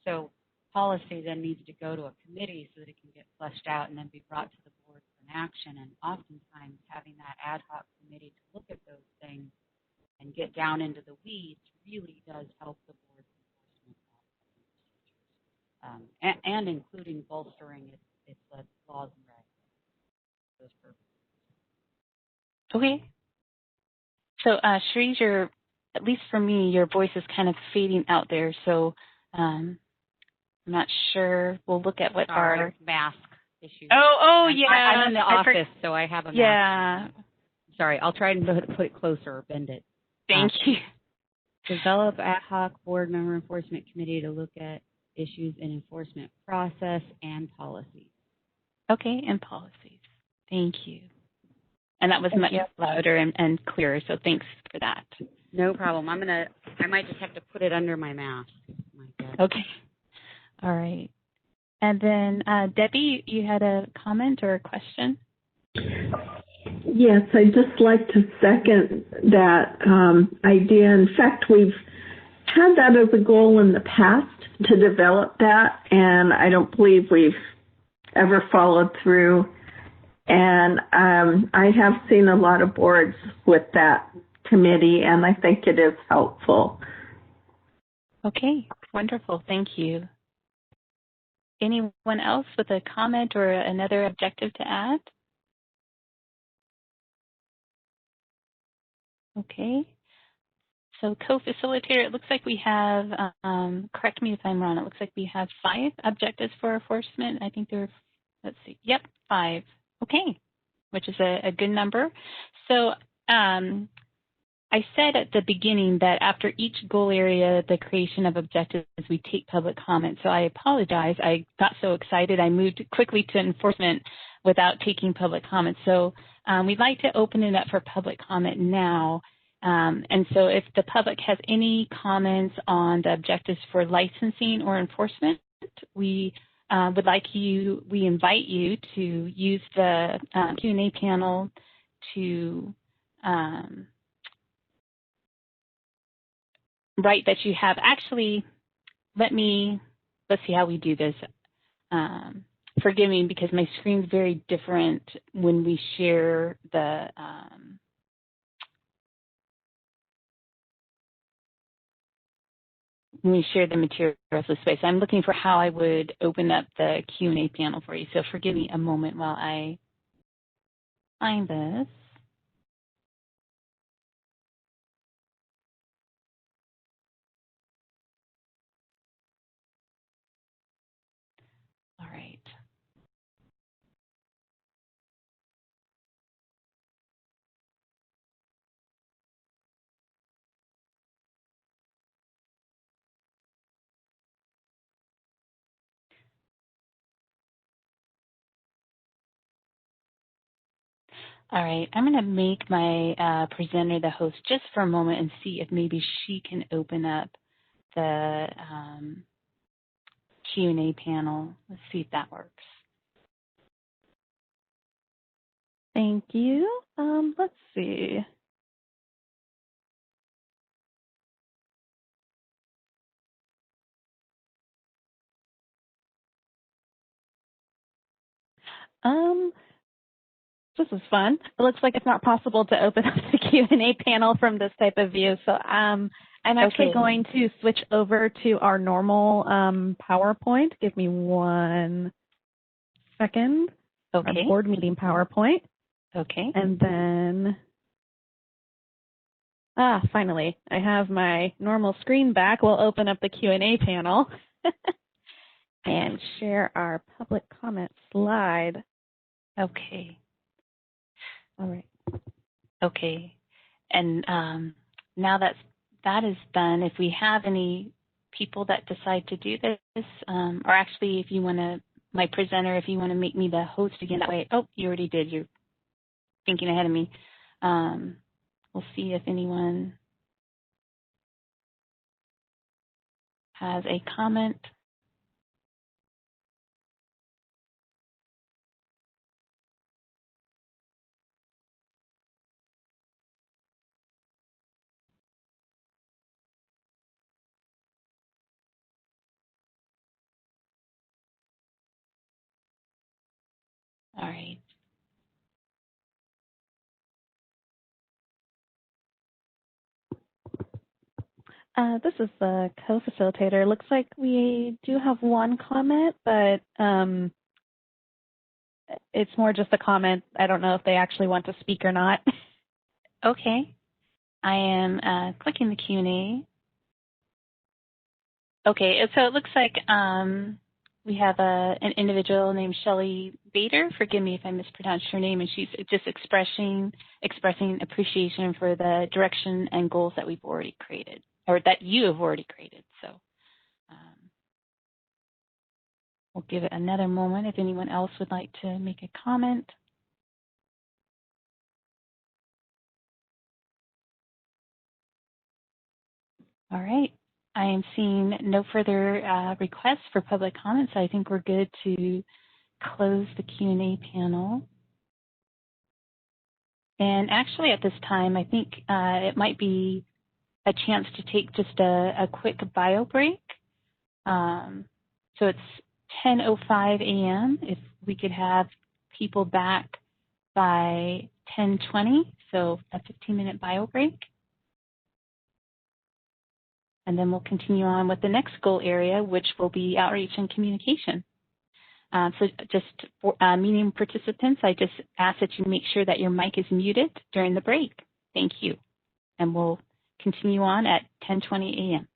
So policy then needs to go to a committee so that it can get fleshed out and then be brought to the board for an action. And oftentimes having that ad hoc committee to look at those things and get down into the weeds really does help the board's enforcement procedures, and including bolstering its laws and regs. Those purposes. Okay. So, Cherise, at least for me, your voice is kind of fading out there. So I'm not sure. We'll look at what our mask issues. Oh, yeah. I'm in the office, so I have a mask. Yeah. Sorry, I'll try and put it closer or bend it. Thank you. Develop ad hoc board member enforcement committee to look at issues in enforcement process and policies. Okay, and policies. Thank you. And that was much louder and clearer, so thanks for that. No problem. I might just have to put it under my mask. Okay. All right. And then, Debbie, you had a comment or a question? Yes, I'd just like to second that idea. In fact, we've had that as a goal in the past to develop that, and I don't believe we've ever followed through. And I have seen a lot of boards with that committee, and I think it is helpful. Okay, wonderful. Thank you. Anyone else with a comment or another objective to add? Okay. So co-facilitator, it looks like we have, correct me if I'm wrong, it looks like we have 5 objectives for enforcement. I think there are, let's see, yep, 5. Okay, which is a good number. So I said at the beginning that after each goal area, the creation of objectives, we take public comment. So I apologize. I got so excited. I moved quickly to enforcement without taking public comment. So we'd like to open it up for public comment now. And so if the public has any comments on the objectives for licensing or enforcement, we invite you to use the Q&A panel to write that you have. Actually, let's see how we do this. Forgive me because my screen's very different when we share the materials with space. I'm looking for how I would open up the Q&A panel for you. So forgive me a moment while I find this. All right. All right, I'm going to make my presenter the host just for a moment and see if maybe she can open up the Q&A panel. Let's see if that works. Thank you. Let's see. This is fun. It looks like it's not possible to open up the Q&A panel from this type of view. So I'm actually going to switch over to our normal PowerPoint. Give me 1 second. Okay. Our board meeting PowerPoint. Okay. And then, finally, I have my normal screen back. We'll open up the Q&A panel and share our public comment slide. Okay. All right. Okay. And now that is done, if we have any people that decide to do this, or actually if you want to, my presenter, if you want to make me the host again, that way, oh, you already did. You're thinking ahead of me. We'll see if anyone has a comment. All right. This is the co-facilitator. Looks like we do have one comment, but it's more just a comment. I don't know if they actually want to speak or not. Okay. I am clicking the Q&A. Okay, so it looks like we have an individual named Shelley Bader. Forgive me if I mispronounced her name, and she's just expressing appreciation for the direction and goals that we've already created, or that you have already created. So we'll give it another moment if anyone else would like to make a comment. All right. I am seeing no further requests for public comments. I think we're good to close the Q&A panel. And actually at this time, I think it might be a chance to take just a quick bio break. So it's 10:05 a.m. If we could have people back by 10:20, so a 15-minute bio break. And then we'll continue on with the next goal area, which will be outreach and communication. So just for meeting participants, I just ask that you make sure that your mic is muted during the break. Thank you. And we'll continue on at 10:20 a.m.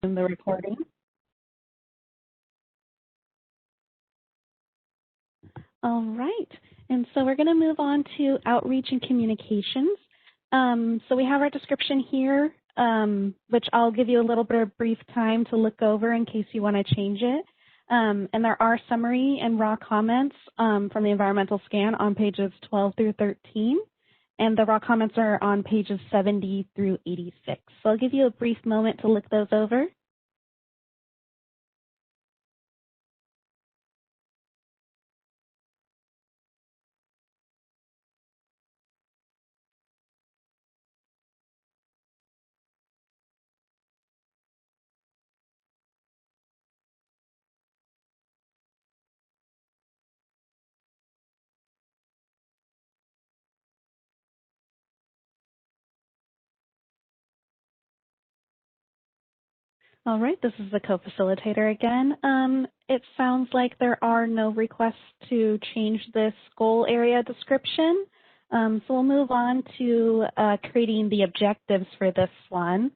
in the recording. All right, and so we're going to move on to outreach and communications. So we have our description here, which I'll give you a little bit of brief time to look over in case you want to change it. And there are summary and raw comments from the environmental scan on pages 12 through 13. And the raw comments are on pages 70 through 86. So I'll give you a brief moment to look those over. All right, this is the co-facilitator again. It sounds like there are no requests to change this goal area description. So we'll move on to creating the objectives for this one.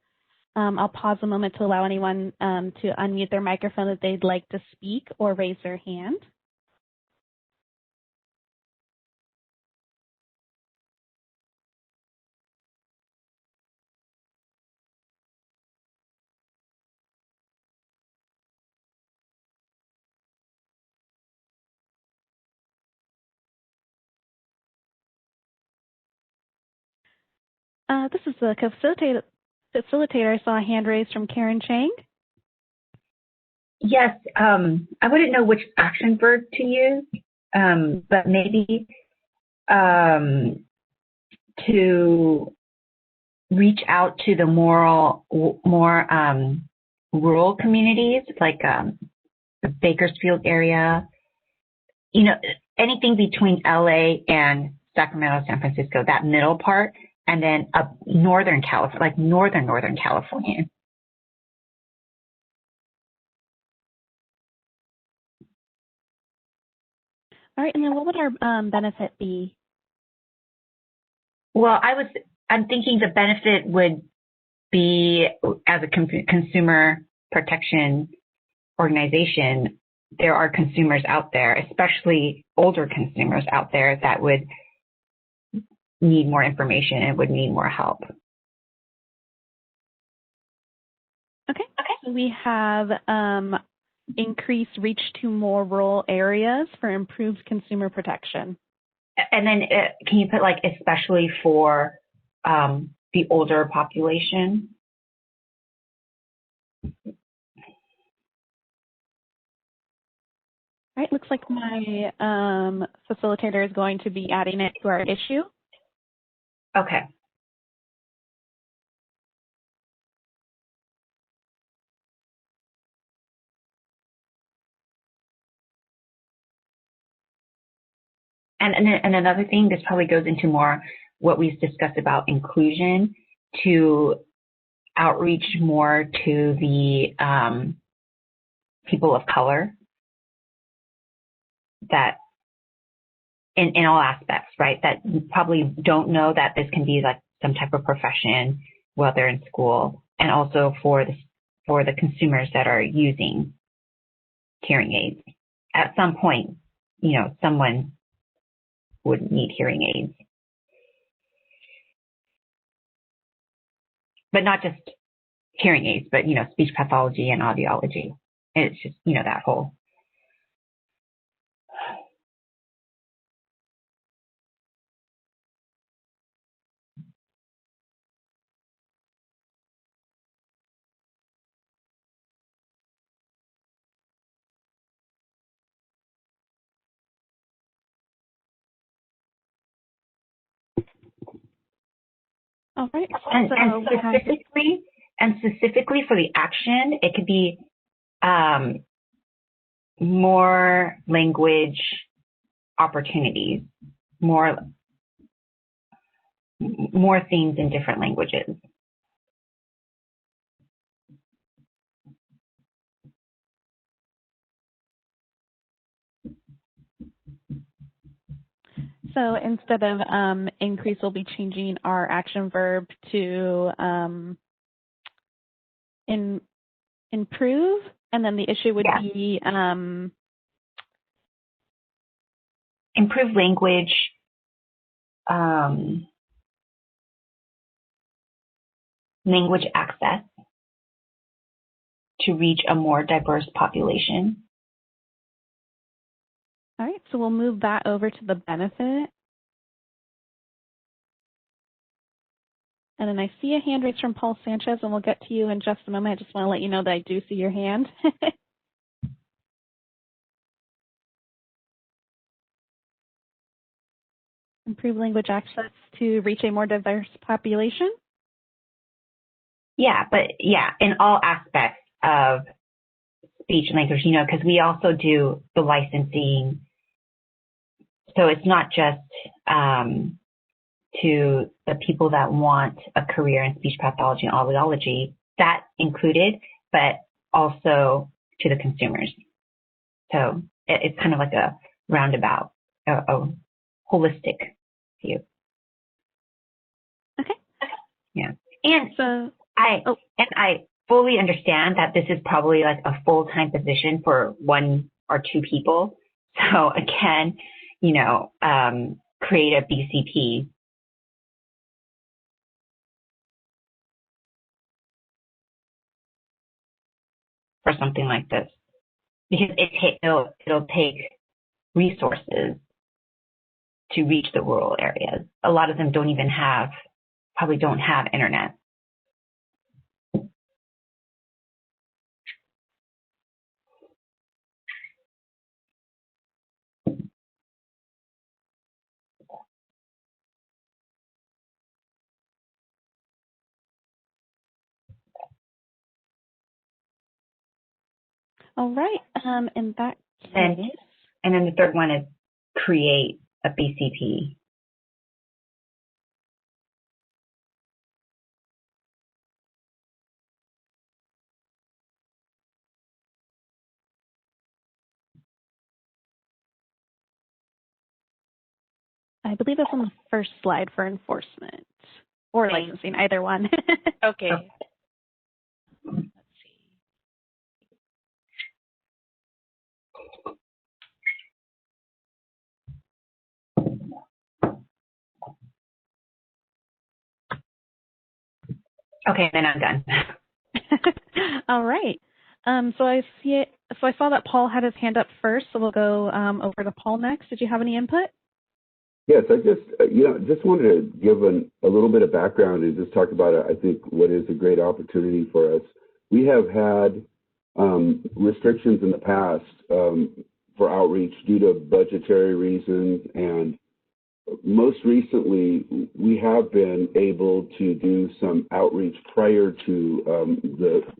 I'll pause a moment to allow anyone to unmute their microphone if they'd like to speak or raise their hand. This is the co-facilitator. I saw a hand raised from Karen Chang. Yes, I wouldn't know which action verb to use, but maybe to reach out to the more rural communities, like the Bakersfield area, you know, anything between LA and Sacramento, San Francisco, that middle part, and then up Northern California, like Northern California. All right, and then what would our benefit be? Well, I'm thinking the benefit would be, as a consumer protection organization, there are consumers out there, especially older consumers out there, that would need more information and would need more help. Okay. So we have increase reach to more rural areas for improved consumer protection. And then can you put like especially for the older population? All right, looks like my facilitator is going to be adding it to our issue. Okay. And another thing, this probably goes into more what we've discussed about inclusion, to outreach more to the people of color, that in all aspects, right, that probably don't know that this can be like some type of profession while they're in school, and also for the consumers that are using hearing aids. At some point, you know, someone would need hearing aids. But not just hearing aids, but, you know, speech pathology and audiology. And it's just, you know, that whole. All right. And specifically for the action, it could be more language opportunities, more things in different languages. So instead of increase, we'll be changing our action verb to improve, and then the issue would be improve language, language access to reach a more diverse population. All right, so we'll move that over to the benefit. And then I see a hand raised from Paul Sanchez, and we'll get to you in just a moment. I just want to let you know that I do see your hand. Improve language access to reach a more diverse population? Yeah, but in all aspects of speech and language, because we also do the licensing. So it's not just to the people that want a career in speech pathology and audiology, that included, but also to the consumers. So it's kind of like a roundabout, a holistic view. Okay. Yeah. And so I fully understand that this is probably like a full-time position for 1 or 2 people. So again, create a BCP. For something like this, because it'll take resources to reach the rural areas. A lot of them probably don't have internet. All right. In that case. And then the third one is create a BCP. I believe that's on the first slide for enforcement or licensing, either one. Okay. Let's see. Okay, then I'm done. All right. So I see it. So I saw that Paul had his hand up first, so we'll go over to Paul next. Did you have any input? Yes, I just wanted to give a little bit of background and just talk about, I think, what is a great opportunity for us. We have had restrictions in the past for outreach due to budgetary reasons, and most recently, we have been able to do some outreach prior to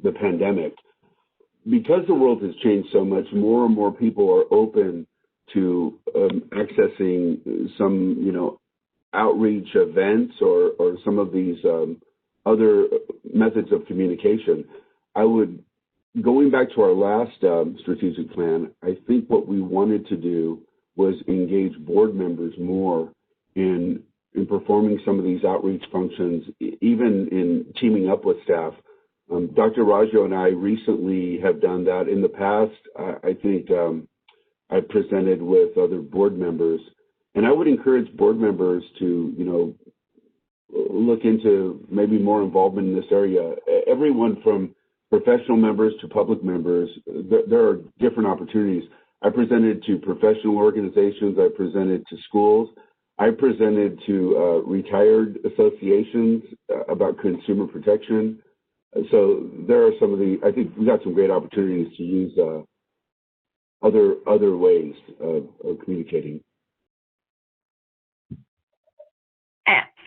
the pandemic. Because the world has changed so much, more and more people are open to accessing some, outreach events or some of these other methods of communication. Going back to our last strategic plan, I think what we wanted to do was engage board members more in performing some of these outreach functions, even in teaming up with staff. Dr. Rajo and I recently have done that. In the past, I think I presented with other board members, and I would encourage board members to, look into maybe more involvement in this area. Everyone from professional members to public members, there are different opportunities. I presented to professional organizations. I presented to schools. I presented to retired associations about consumer protection. So there are I think we've got some great opportunities to use other ways of communicating.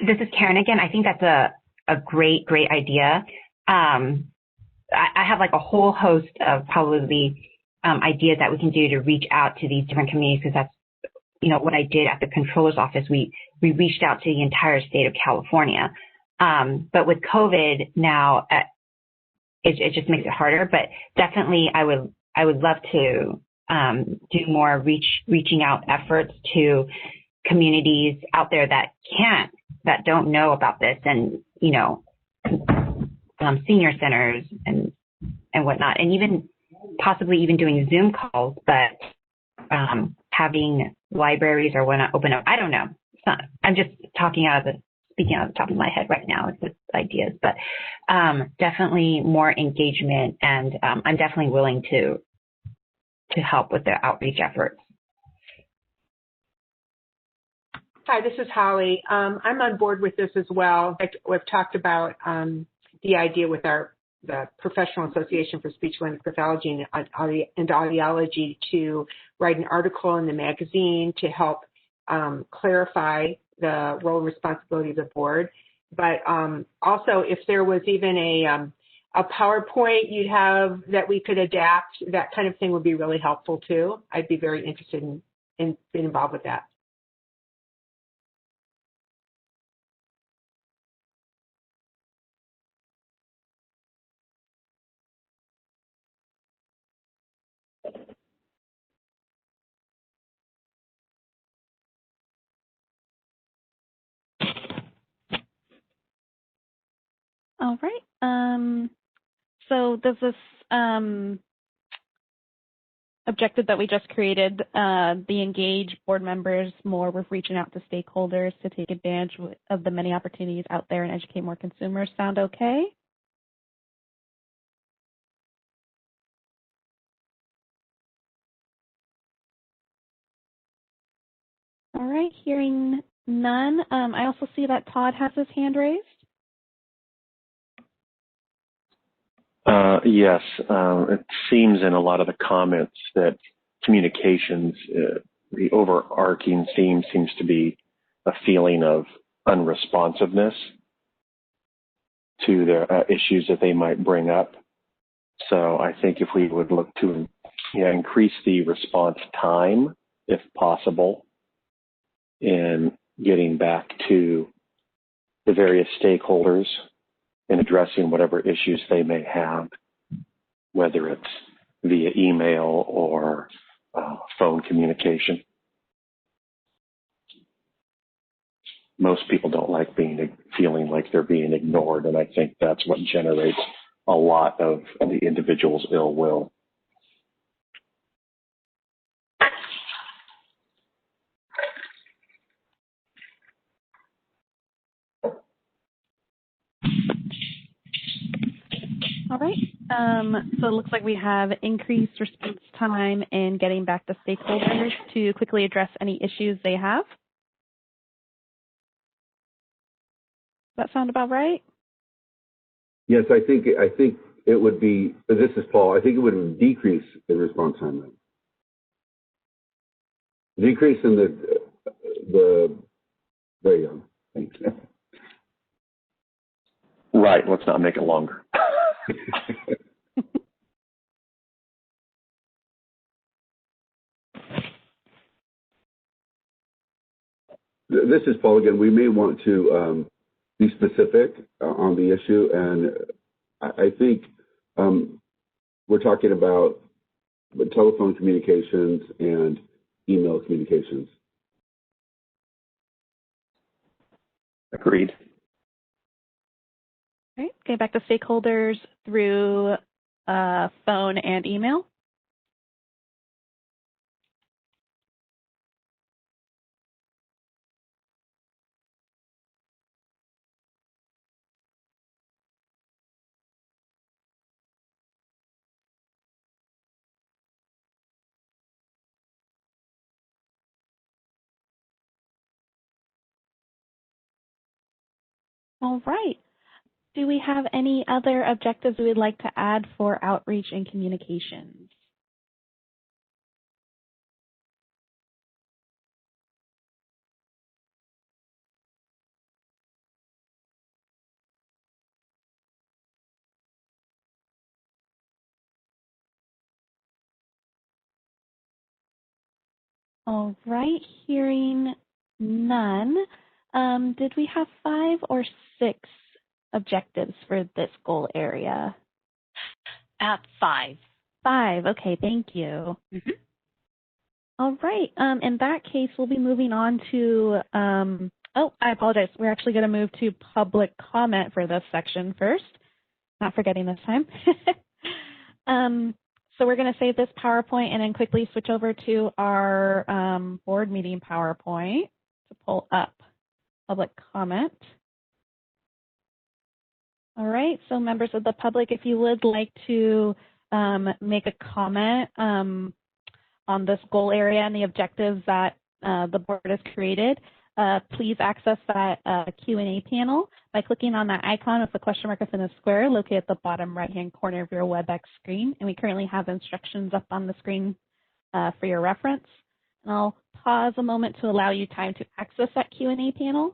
This is Karen again. I think that's a great idea. I have like a whole host of probably ideas that we can do to reach out to these different communities, because that's what I did at the controller's office. We reached out to the entire state of California. But with COVID now, it just makes it harder. But definitely, I would love to do more reaching out efforts to communities out there that don't know about this, and senior centers and and whatnot, and even possibly even doing Zoom calls, but having libraries or whatnot open up. I don't know. It's not, I'm just speaking out of the top of my head right now. It's just ideas, but definitely more engagement, and I'm definitely willing to help with the outreach efforts. Hi, this is Holly. I'm on board with this as well. We've talked about the idea with the Professional Association for Speech Language Pathology and Audiology to write an article in the magazine to help clarify the role and responsibility of the board. But also, if there was even a PowerPoint you'd have that we could adapt, that kind of thing would be really helpful too. I'd be very interested in being involved with that. All right. So does this objective that we just created, the engage board members more with reaching out to stakeholders to take advantage of the many opportunities out there and educate more consumers, sound okay? All right, hearing none. I also see that Todd has his hand raised. Yes, it seems in a lot of the comments that communications, the overarching theme seems to be a feeling of unresponsiveness to the issues that they might bring up. So I think if we would look to increase the response time, if possible, in getting back to the various stakeholders and addressing whatever issues they may have, whether it's via email or phone communication. Most people don't like feeling like they're being ignored, and I think that's what generates a lot of the individual's ill will. All right. So it looks like we have increased response time in getting back to stakeholders to quickly address any issues they have. Does that sound about right? Yes, I think it would be. This is Paul. I think it would decrease the response time. Decrease in the. There you go. Thank you. Right. Let's not make it longer. This is Paul again. We may want to be specific on the issue, and I think we're talking about telephone communications and email communications. Agreed. All right. Get back to stakeholders through phone and email. All right. Do we have any other objectives we would like to add for outreach and communications? All right, hearing none. Did we have 5 or 6 objectives for this goal area? 5. 5, okay, thank you. Mm-hmm. All right, in that case, we'll be moving on to, oh, I apologize. We're actually going to move to public comment for this section first. Not forgetting this time. So we're going to save this PowerPoint and then quickly switch over to our board meeting PowerPoint to pull up public comment. All right, so members of the public, if you would like to make a comment on this goal area and the objectives that the board has created, please access that Q&A panel by clicking on that icon with the question mark within a square located at the bottom right-hand corner of your WebEx screen. And we currently have instructions up on the screen for your reference. And I'll pause a moment to allow you time to access that Q&A panel.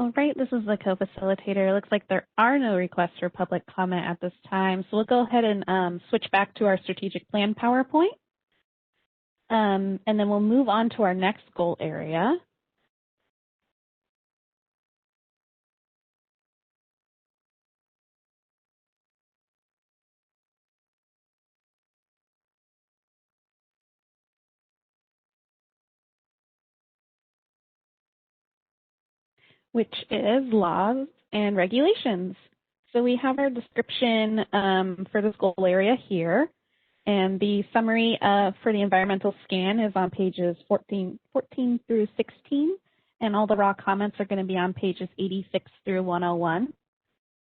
All right, this is the co-facilitator. It looks like there are no requests for public comment at this time. So we'll go ahead and switch back to our strategic plan PowerPoint. And then we'll move on to our next goal area. Which is laws and regulations. So we have our description for this goal area here, and the summary for the environmental scan is on pages 14 through 16, and all the raw comments are going to be on pages 86 through 101.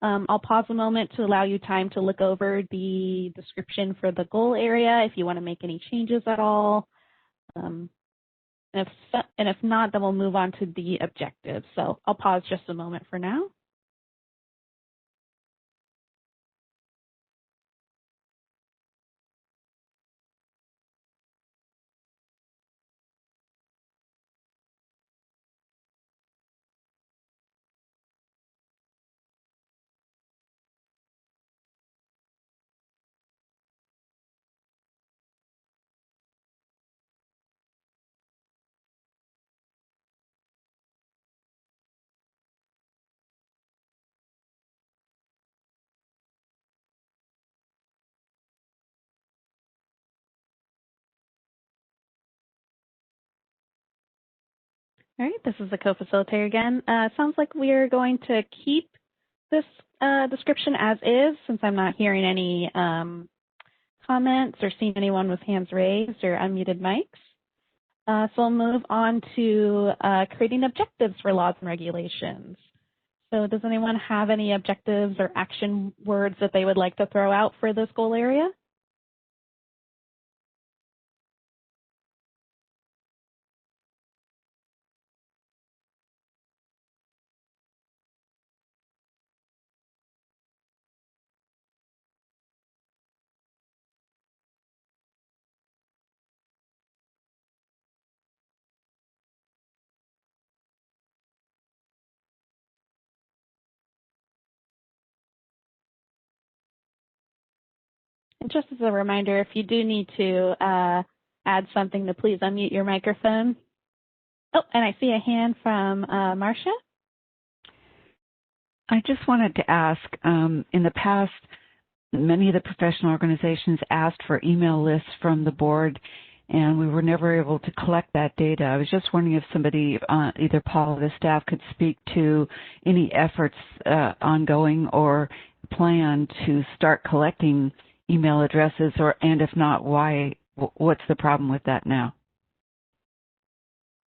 I'll pause a moment to allow you time to look over the description for the goal area if you want to make any changes at all. And if not, then we'll move on to the objectives. So I'll pause just a moment for now. All right, this is the co-facilitator again. Sounds like we are going to keep this description as is, since I'm not hearing any comments or seeing anyone with hands raised or unmuted mics. So I'll move on to creating objectives for laws and regulations. So does anyone have any objectives or action words that they would like to throw out for this goal area? And just as a reminder, if you do need to add something, to please unmute your microphone. Oh, and I see a hand from Marcia. I just wanted to ask, in the past, many of the professional organizations asked for email lists from the board, and we were never able to collect that data. I was just wondering if somebody, either Paul or the staff, could speak to any efforts ongoing or plan to start collecting email addresses, and if not, why? What's the problem with that now?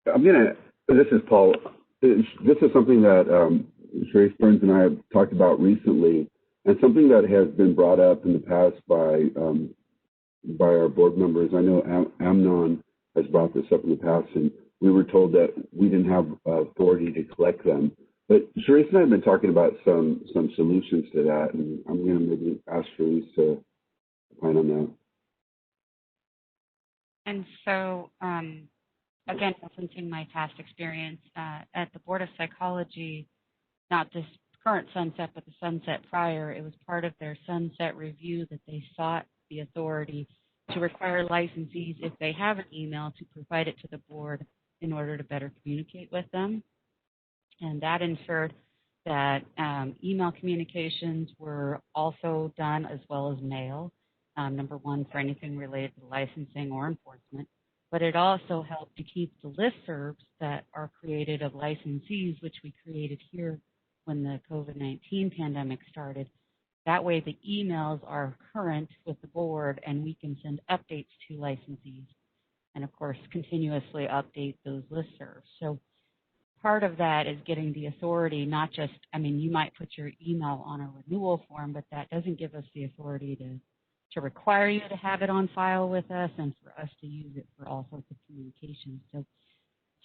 This is Paul. This is something that Sharice Burns and I have talked about recently, and something that has been brought up in the past by our board members. I know Amnon has brought this up in the past, and we were told that we didn't have authority to collect them. But Sharice and I have been talking about some solutions to that, and I'm going to maybe ask Sharice to plan on that. And so, again, referencing my past experience at the Board of Psychology, not this current sunset, but the sunset prior, it was part of their sunset review that they sought the authority to require licensees, if they have an email, to provide it to the board in order to better communicate with them. and that ensured that email communications were also done as well as mail, number one, for anything related to licensing or enforcement. But it also helped to keep the listservs that are created of licensees, which we created here when the COVID-19 pandemic started. That way the emails are current with the board and we can send updates to licensees and, of course, continuously update those listservs. So part of that is getting the authority, not just, I mean, you might put your email on a renewal form, but that doesn't give us the authority to require you to have it on file with us and for us to use it for all sorts of communications. So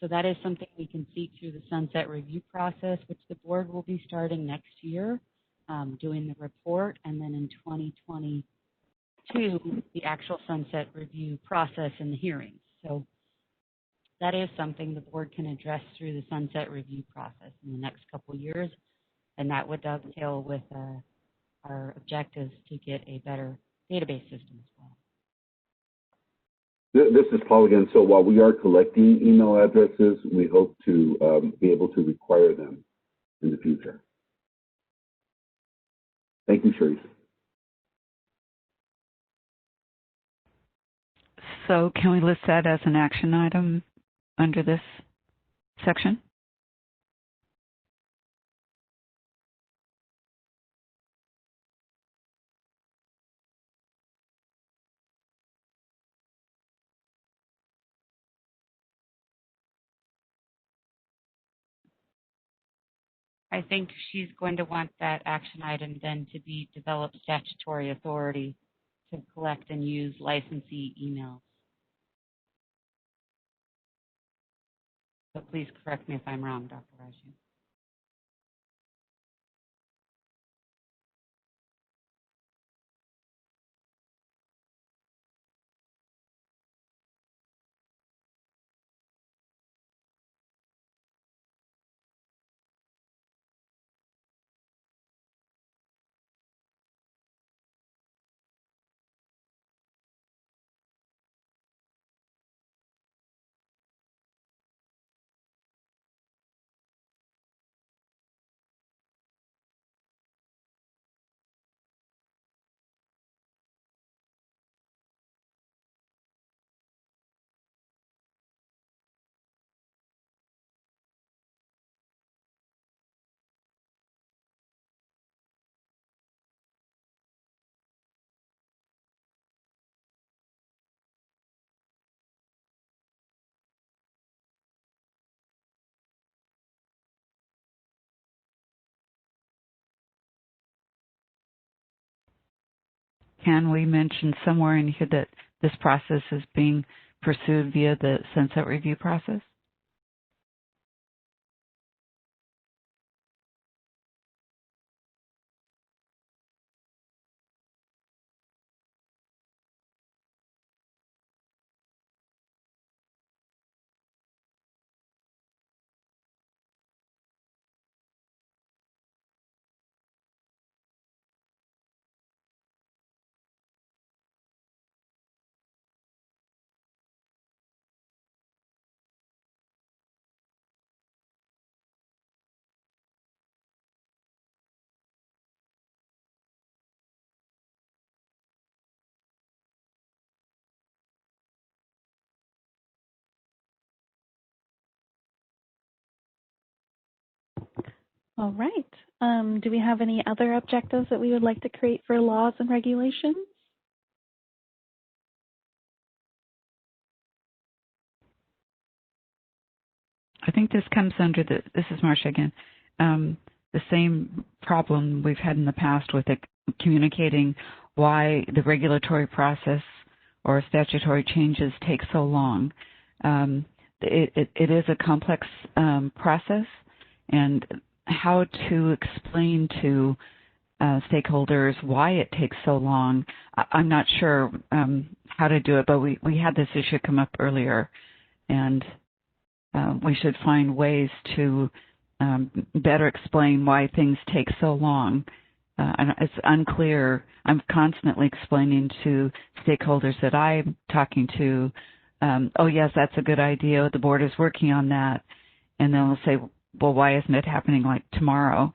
that is something we can seek through the sunset review process, which the board will be starting next year, doing the report, and then in 2022, the actual sunset review process and the hearings. So that is something the board can address through the sunset review process in the next couple of years, and that would dovetail with our objectives to get a better database system as well. This is Paul again. So while we are collecting email addresses, we hope to be able to require them in the future. Thank you, Sharice. So can we list that as an action item under this section? I think she's going to want that action item then to be develop statutory authority to collect and use licensee emails. So please correct me if I'm wrong, Dr. Raju. Can we mention somewhere in here that this process is being pursued via the sunset review process? All right. Do we have any other objectives that we would like to create for laws and regulations? I think this comes under this is Marcia again, the same problem we've had in the past with communicating why the regulatory process or statutory changes take so long. It is a complex process, and how to explain to stakeholders why it takes so long, I'm not sure how to do it, but we had this issue come up earlier, and we should find ways to better explain why things take so long. And it's unclear. I'm constantly explaining to stakeholders that I'm talking to, oh, yes, that's a good idea. The board is working on that. And then we'll say, well, why isn't it happening like tomorrow?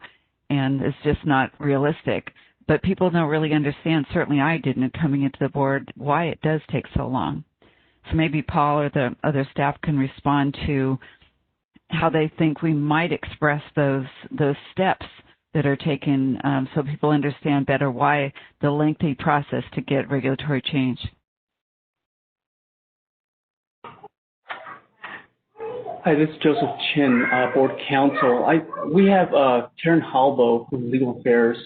And it's just not realistic. But people don't really understand, certainly I didn't coming into the board, why it does take so long. So maybe Paul or the other staff can respond to how they think we might express those steps that are taken so people understand better why the lengthy process to get regulatory change. Hi, this is Joseph Chin, Board Counsel. We have Karen Halbo from Legal Affairs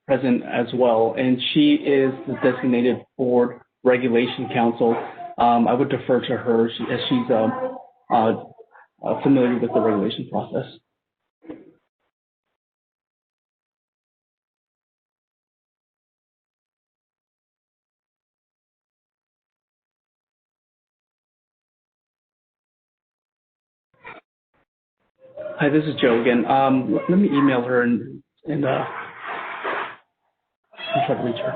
present as well, and she is the designated Board Regulation Counsel. I would defer to her as she's familiar with the regulation process. Hi, this is Joe again. Let me email her and try to reach her.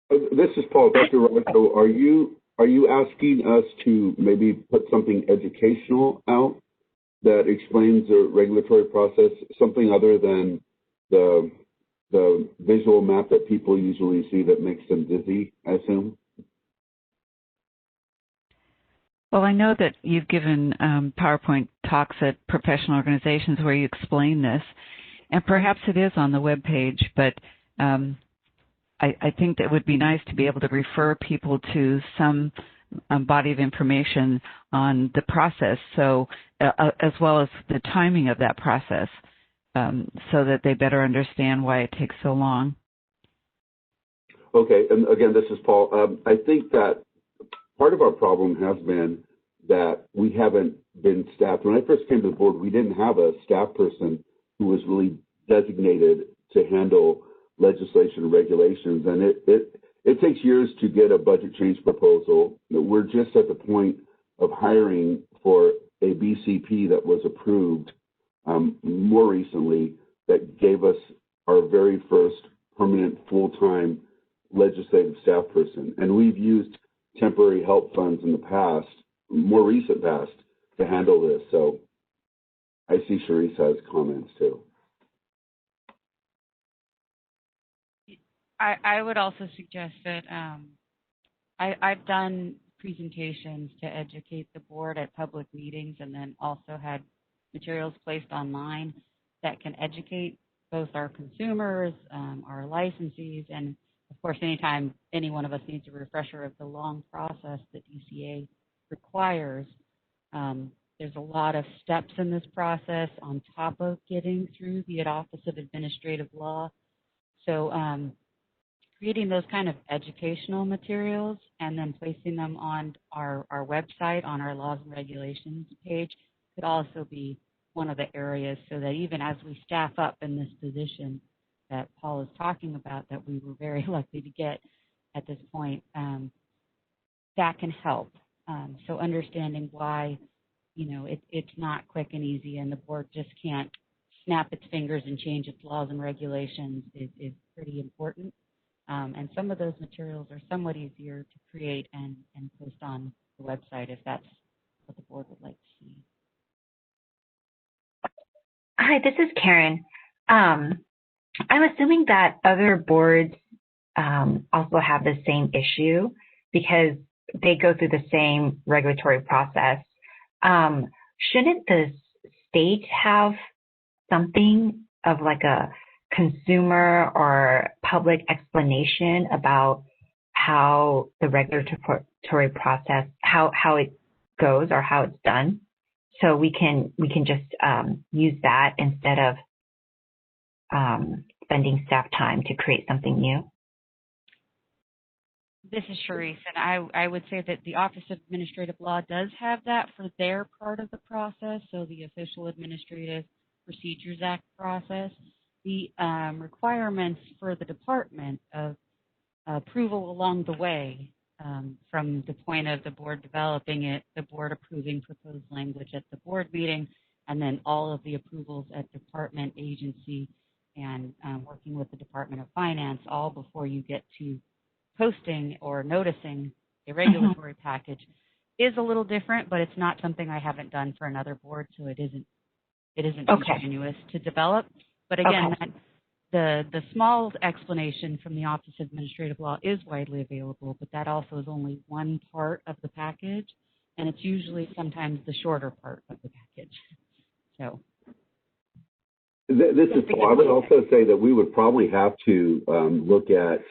This is Paul. Dr. Rosso, are you asking us to maybe put something educational out that explains the regulatory process, something other than the visual map that people usually see that makes them dizzy, I assume? Well, I know that you've given PowerPoint talks at professional organizations where you explain this, and perhaps it is on the web page, but I think that it would be nice to be able to refer people to some body of information on the process, so as well as the timing of that process, so that they better understand why it takes so long. Okay, and again, this is Paul. I think that part of our problem has been that we haven't been staffed. When I first came to the board, we didn't have a staff person who was really designated to handle legislation and regulations, and it takes years to get a budget change proposal. We're just at the point of hiring for a BCP that was approved more recently that gave us our very first permanent full-time legislative staff person. And we've used temporary help funds in the past, more recent past, to handle this. So I see Sharice has comments too. I would also suggest that I've done presentations to educate the board at public meetings, and then also had materials placed online that can educate both our consumers, our licensees, and of course, anytime any one of us needs a refresher of the long process that DCA requires. There's a lot of steps in this process on top of getting through the Office of Administrative Law. So creating those kind of educational materials and then placing them on our website, on our laws and regulations page, could also be one of the areas, so that even as we staff up in this position that Paul is talking about, that we were very lucky to get at this point, that can help. So understanding why, it's not quick and easy, and the board just can't snap its fingers and change its laws and regulations is pretty important. And some of those materials are somewhat easier to create and post on the website if that's what the board would like to see. Hi, this is Karen. I'm assuming that other boards also have the same issue because they go through the same regulatory process. Shouldn't the state have something of like a consumer or public explanation about how the regulatory process, how it goes or how it's done? So we can just use that instead of spending staff time to create something new. This is Sharice, and I would say that the Office of Administrative Law does have that for their part of the process, so the Official Administrative Procedures Act process. The requirements for the department of approval along the way, from the point of the board developing it, the board approving proposed language at the board meeting, and then all of the approvals at department, agency, and working with the Department of Finance, all before you get to posting or noticing a regulatory package. is a little different, but it's not something I haven't done for another board, so it isn't Okay. ingenuous to develop. But again, the small explanation from the Office of Administrative Law is widely available, but that also is only one part of the package, and it's usually sometimes the shorter part of the package. So. This is Paul. I would also say that we would probably have to look at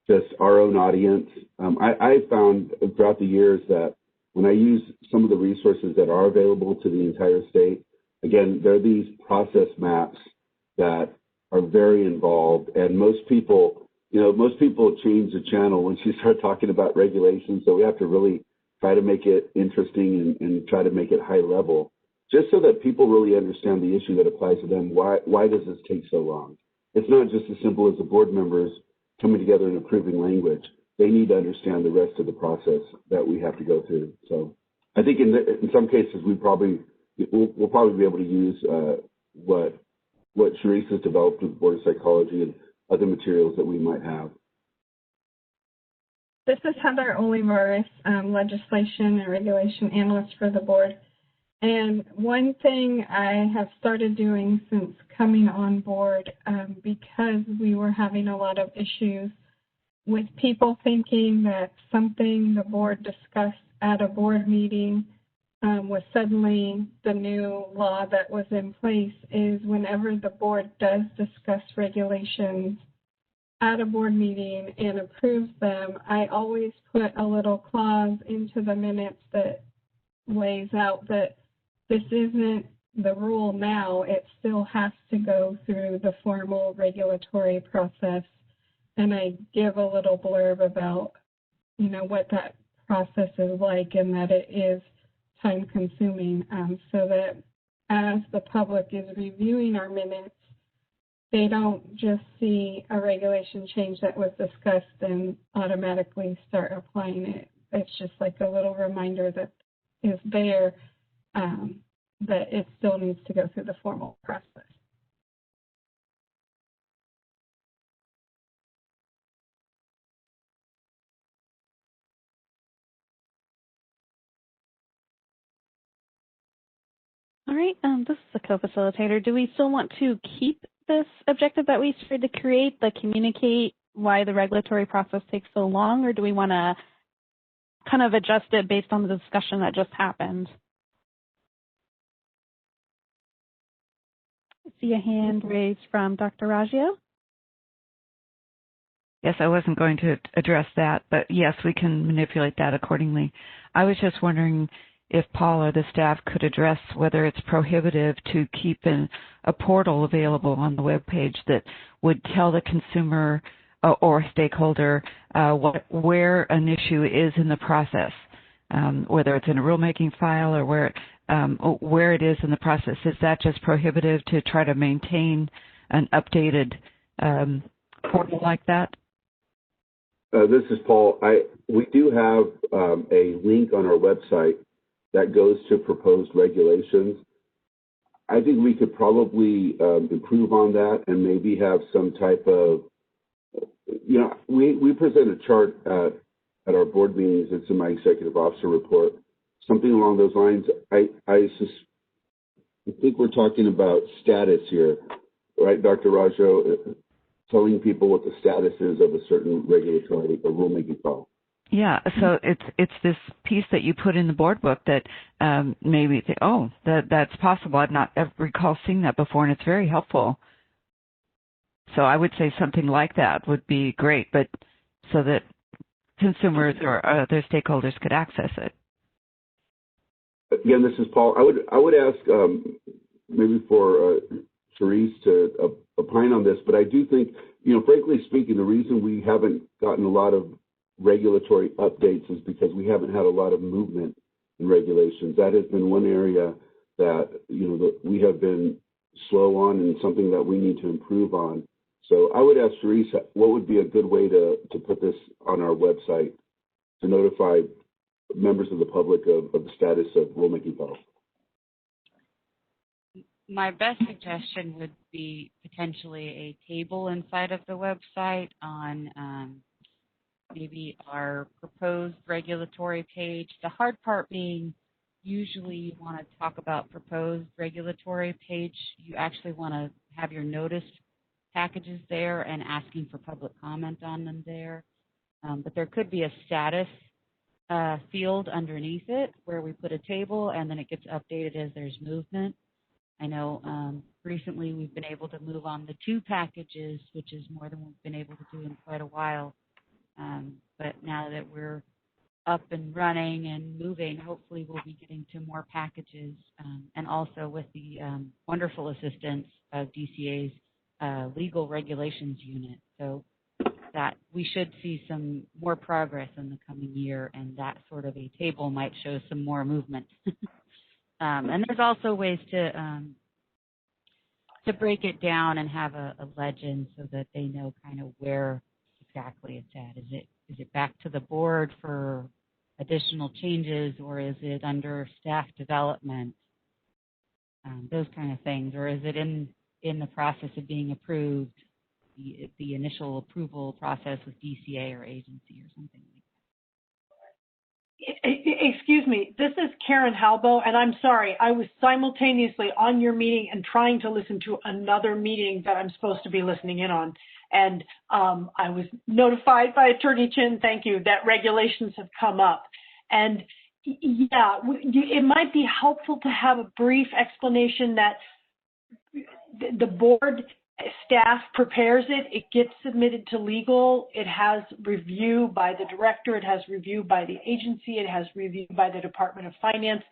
just our own audience. I found throughout the years that when I use some of the resources that are available to the entire state, again, there are these process maps that are very involved, and most people change the channel once you start talking about regulations, so we have to really try to make it interesting and try to make it high level, just so that people really understand the issue that applies to them. Why does this take so long? It's not just as simple as the board members coming together and approving language. They need to understand the rest of the process that we have to go through. So I think in some cases we'll probably be able to use what Sharice has developed with the Board of Psychology and other materials that we might have. This is Heather Olivares, Legislation and Regulation Analyst for the board. And one thing I have started doing since coming on board, because we were having a lot of issues with people thinking that something the board discussed at a board meeting was suddenly the new law that was in place, is whenever the board does discuss regulations at a board meeting and approves them, I always put a little clause into the minutes that lays out that this isn't the rule now. It still has to go through the formal regulatory process. And I give a little blurb about, what that process is like, and that it is time consuming, so that as the public is reviewing our minutes, they don't just see a regulation change that was discussed and automatically start applying it. It's just like a little reminder that is there, that it still needs to go through the formal process. All right, this is the co-facilitator. Do we still want to keep this objective that we started to create, the communicate why the regulatory process takes so long, or do we want to kind of adjust it based on the discussion that just happened? I see a hand raised from Dr. Raggio. Yes, I wasn't going to address that, but yes, we can manipulate that accordingly. I was just wondering if Paul or the staff could address whether it's prohibitive to keep a portal available on the web page that would tell the consumer or stakeholder where an issue is in the process, whether it's in a rulemaking file or where it is in the process. Is that just prohibitive to try to maintain an updated portal like that? This is Paul. We do have a link on our website that goes to proposed regulations. I think we could probably improve on that and maybe have some type of, we present a chart at our board meetings. It's in my executive officer report, something along those lines. I think we're talking about status here, right, Dr. Raggio? Telling people what the status is of a certain regulatory or rulemaking file. Yeah, so it's this piece that you put in the board book that maybe think, that's possible. I've not ever recall seeing that before, and it's very helpful. So I would say something like that would be great, but so that consumers or other stakeholders could access it. Again, this is Paul. I would ask maybe for Sharice to opine on this, but I do think, frankly speaking, the reason we haven't gotten a lot of regulatory updates is because we haven't had a lot of movement in regulations. That has been one area that, that we have been slow on and something that we need to improve on. So I would ask Sharice, what would be a good way to put this on our website to notify members of the public of the status of rulemaking files? My best suggestion would be potentially a table inside of the website on maybe our proposed regulatory page. The hard part being usually you want to talk about proposed regulatory page. You actually want to have your notice packages there and asking for public comment on them there. But there could be a status field underneath it where we put a table and then it gets updated as there's movement. I know recently we've been able to move on the 2 packages, which is more than we've been able to do in quite a while. But now that we're up and running and moving, hopefully we'll be getting to more packages, and also with the wonderful assistance of DCA's legal regulations unit. So that we should see some more progress in the coming year, and that sort of a table might show some more movement. And there's also ways to break it down and have a legend so that they know kind of where exactly it's at. Is it back to the board for additional changes, or is it under staff development? Those kind of things, or is it in the process of being approved, the initial approval process with DCA or agency or something like that? Excuse me, this is Karen Halbo, and I'm sorry, I was simultaneously on your meeting and trying to listen to another meeting that I'm supposed to be listening in on. And I was notified by Attorney Chin, thank you, that regulations have come up. And yeah, it might be helpful to have a brief explanation that the board staff prepares it, it gets submitted to legal, it has review by the director, it has review by the agency, it has review by the Department of Finance.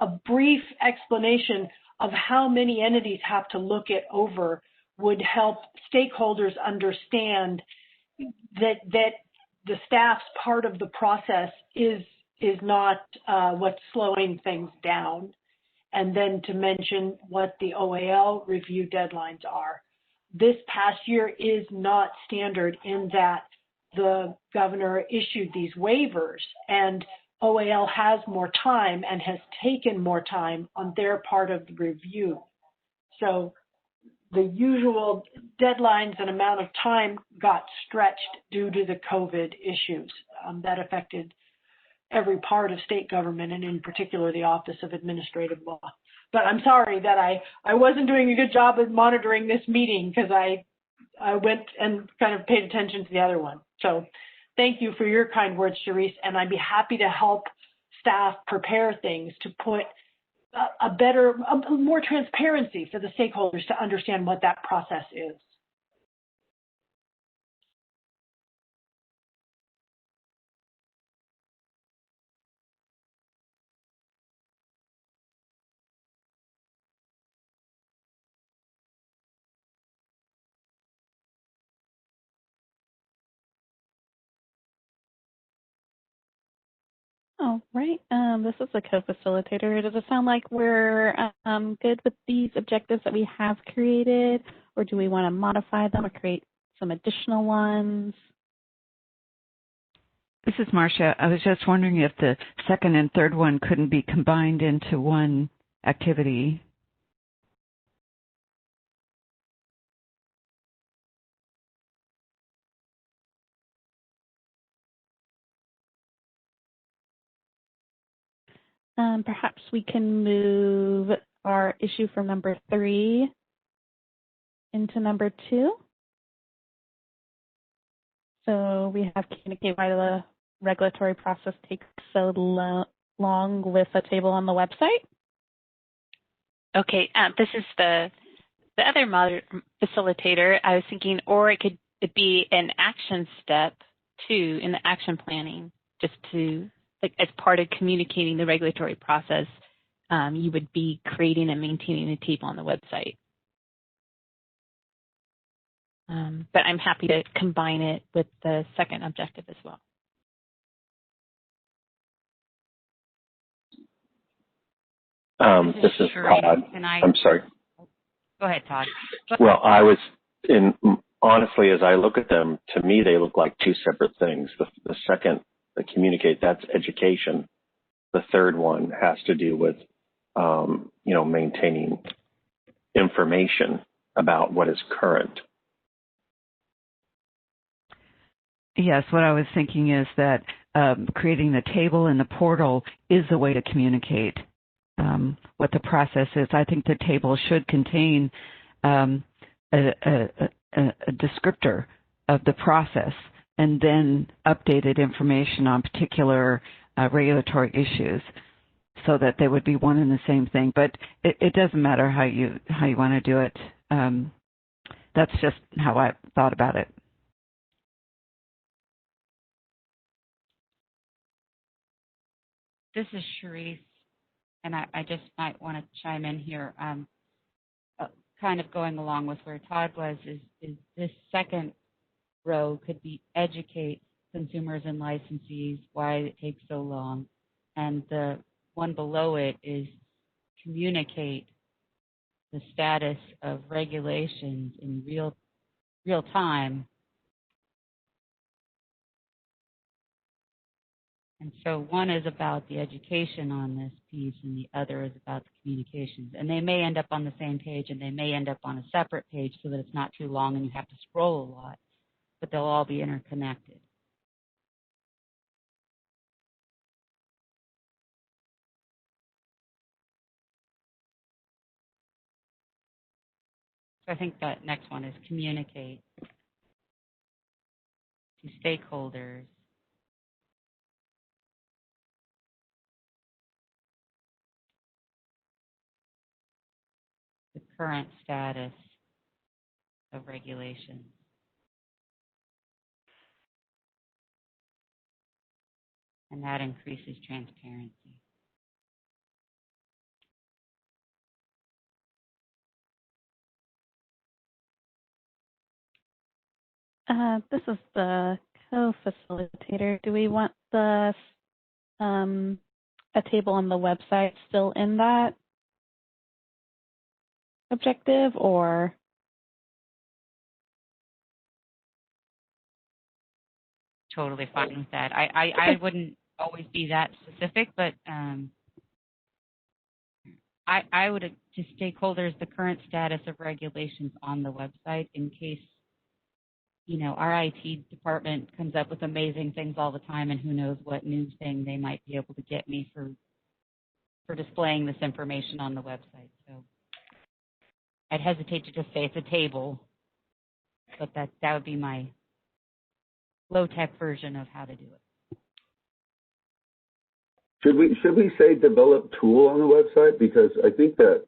A brief explanation of how many entities have to look it over would help stakeholders understand that the staff's part of the process is not what's slowing things down. And then to mention what the OAL review deadlines are. This past year is not standard in that the governor issued these waivers, and OAL has more time and has taken more time on their part of the review. So the usual deadlines and amount of time got stretched due to the COVID issues that affected every part of state government, and in particular the Office of Administrative Law. But I'm sorry that I wasn't doing a good job of monitoring this meeting because I went and kind of paid attention to the other one. So thank you for your kind words, Sharice, and I'd be happy to help staff prepare things to put more transparency for the stakeholders to understand what that process is. All right. This is a co-facilitator. Does it sound like we're good with these objectives that we have created, or do we want to modify them or create some additional ones? This is Marcia. I was just wondering if the second and third one couldn't be combined into one activity. Perhaps we can move our issue from number 3 into number 2. So we have communicate why the regulatory process takes so long with a table on the website. Okay, this is the other facilitator. I was thinking, or it could be an action step too in the action planning, just to, like, as part of communicating the regulatory process, you would be creating and maintaining a table on the website. But I'm happy to combine it with the second objective as well. This is Todd. I'm sorry. Go ahead, Todd. Well, honestly, as I look at them, to me, they look like two separate things. The second, the communicate, that's education. The third one has to do with, maintaining information about what is current. Yes, what I was thinking is that creating the table in the portal is a way to communicate what the process is. I think the table should contain a descriptor of the process and then updated information on particular regulatory issues so that they would be one and the same thing. But it doesn't matter how you want to do it. That's just how I thought about it. This is Cherise, and I just might want to chime in here. Kind of going along with where Todd was, is this second row could be educate consumers and licensees why it takes so long, and the one below it is communicate the status of regulations in real time. And so one is about the education on this piece and the other is about the communications. And they may end up on the same page and they may end up on a separate page so that it's not too long and you have to scroll a lot, but they'll all be interconnected. So I think that next one is communicate to stakeholders. The current status of regulations. And that increases transparency. This is the co-facilitator. Do we want the a table on the website still in that objective, or? Totally fine with that. I wouldn't always be that specific, but I would, to stakeholders, the current status of regulations on the website in case, you know, our IT department comes up with amazing things all the time, and who knows what new thing they might be able to get me for displaying this information on the website. So I'd hesitate to just say it's a table, but that would be my low-tech version of how to do it. Should we say develop tool on the website? Because I think that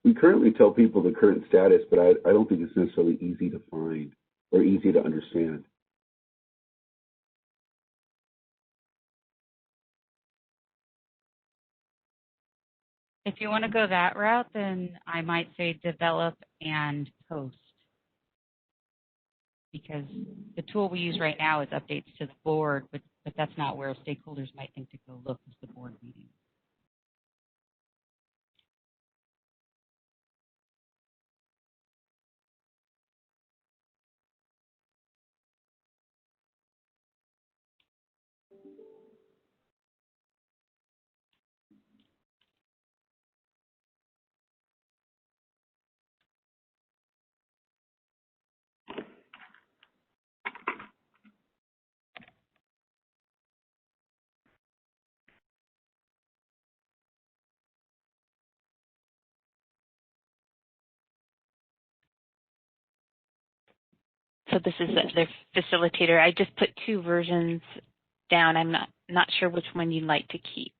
we currently tell people the current status, but I don't think it's necessarily easy to find or easy to understand. If you want to go that route, then I might say develop and post. Because the tool we use right now is updates to the board, but that's not where stakeholders might think to go look, is the board meeting. So this is the facilitator. I just put two versions down. I'm not sure which one you'd like to keep.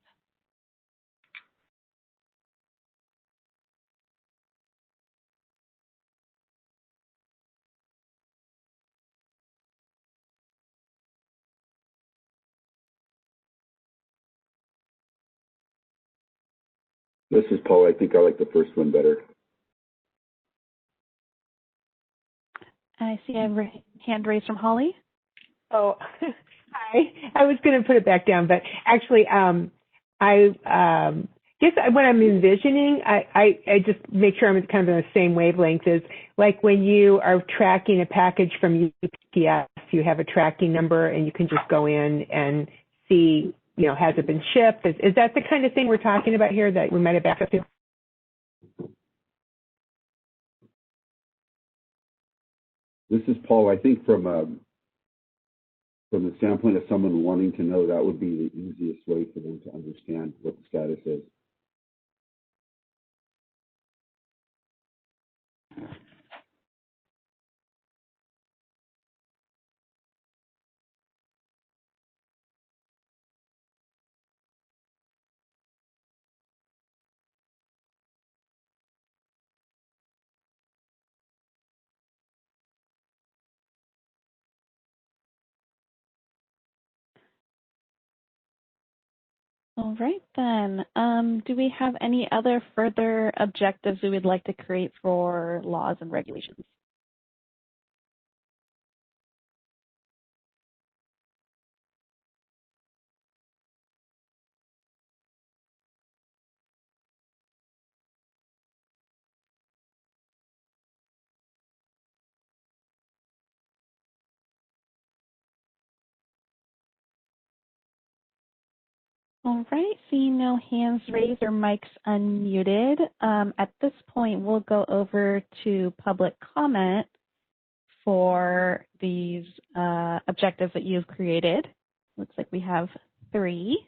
This is Paul. I think I like the first one better. I see a hand raised from Holly. Oh, hi. I was going to put it back down, but actually, I guess what I'm envisioning, I just make sure I'm kind of on the same wavelength, is like when you are tracking a package from UPS, you have a tracking number and you can just go in and see, you know, has it been shipped? Is that the kind of thing we're talking about here that we might have back up to? This is Paul. I think from from the standpoint of someone wanting to know, that would be the easiest way for them to understand what the status is. All right, then. Do we have any other further objectives we would like to create for laws and regulations? All right, seeing no hands raised or mics unmuted, at this point, we'll go over to public comment for these objectives that you've created. Looks like we have 3.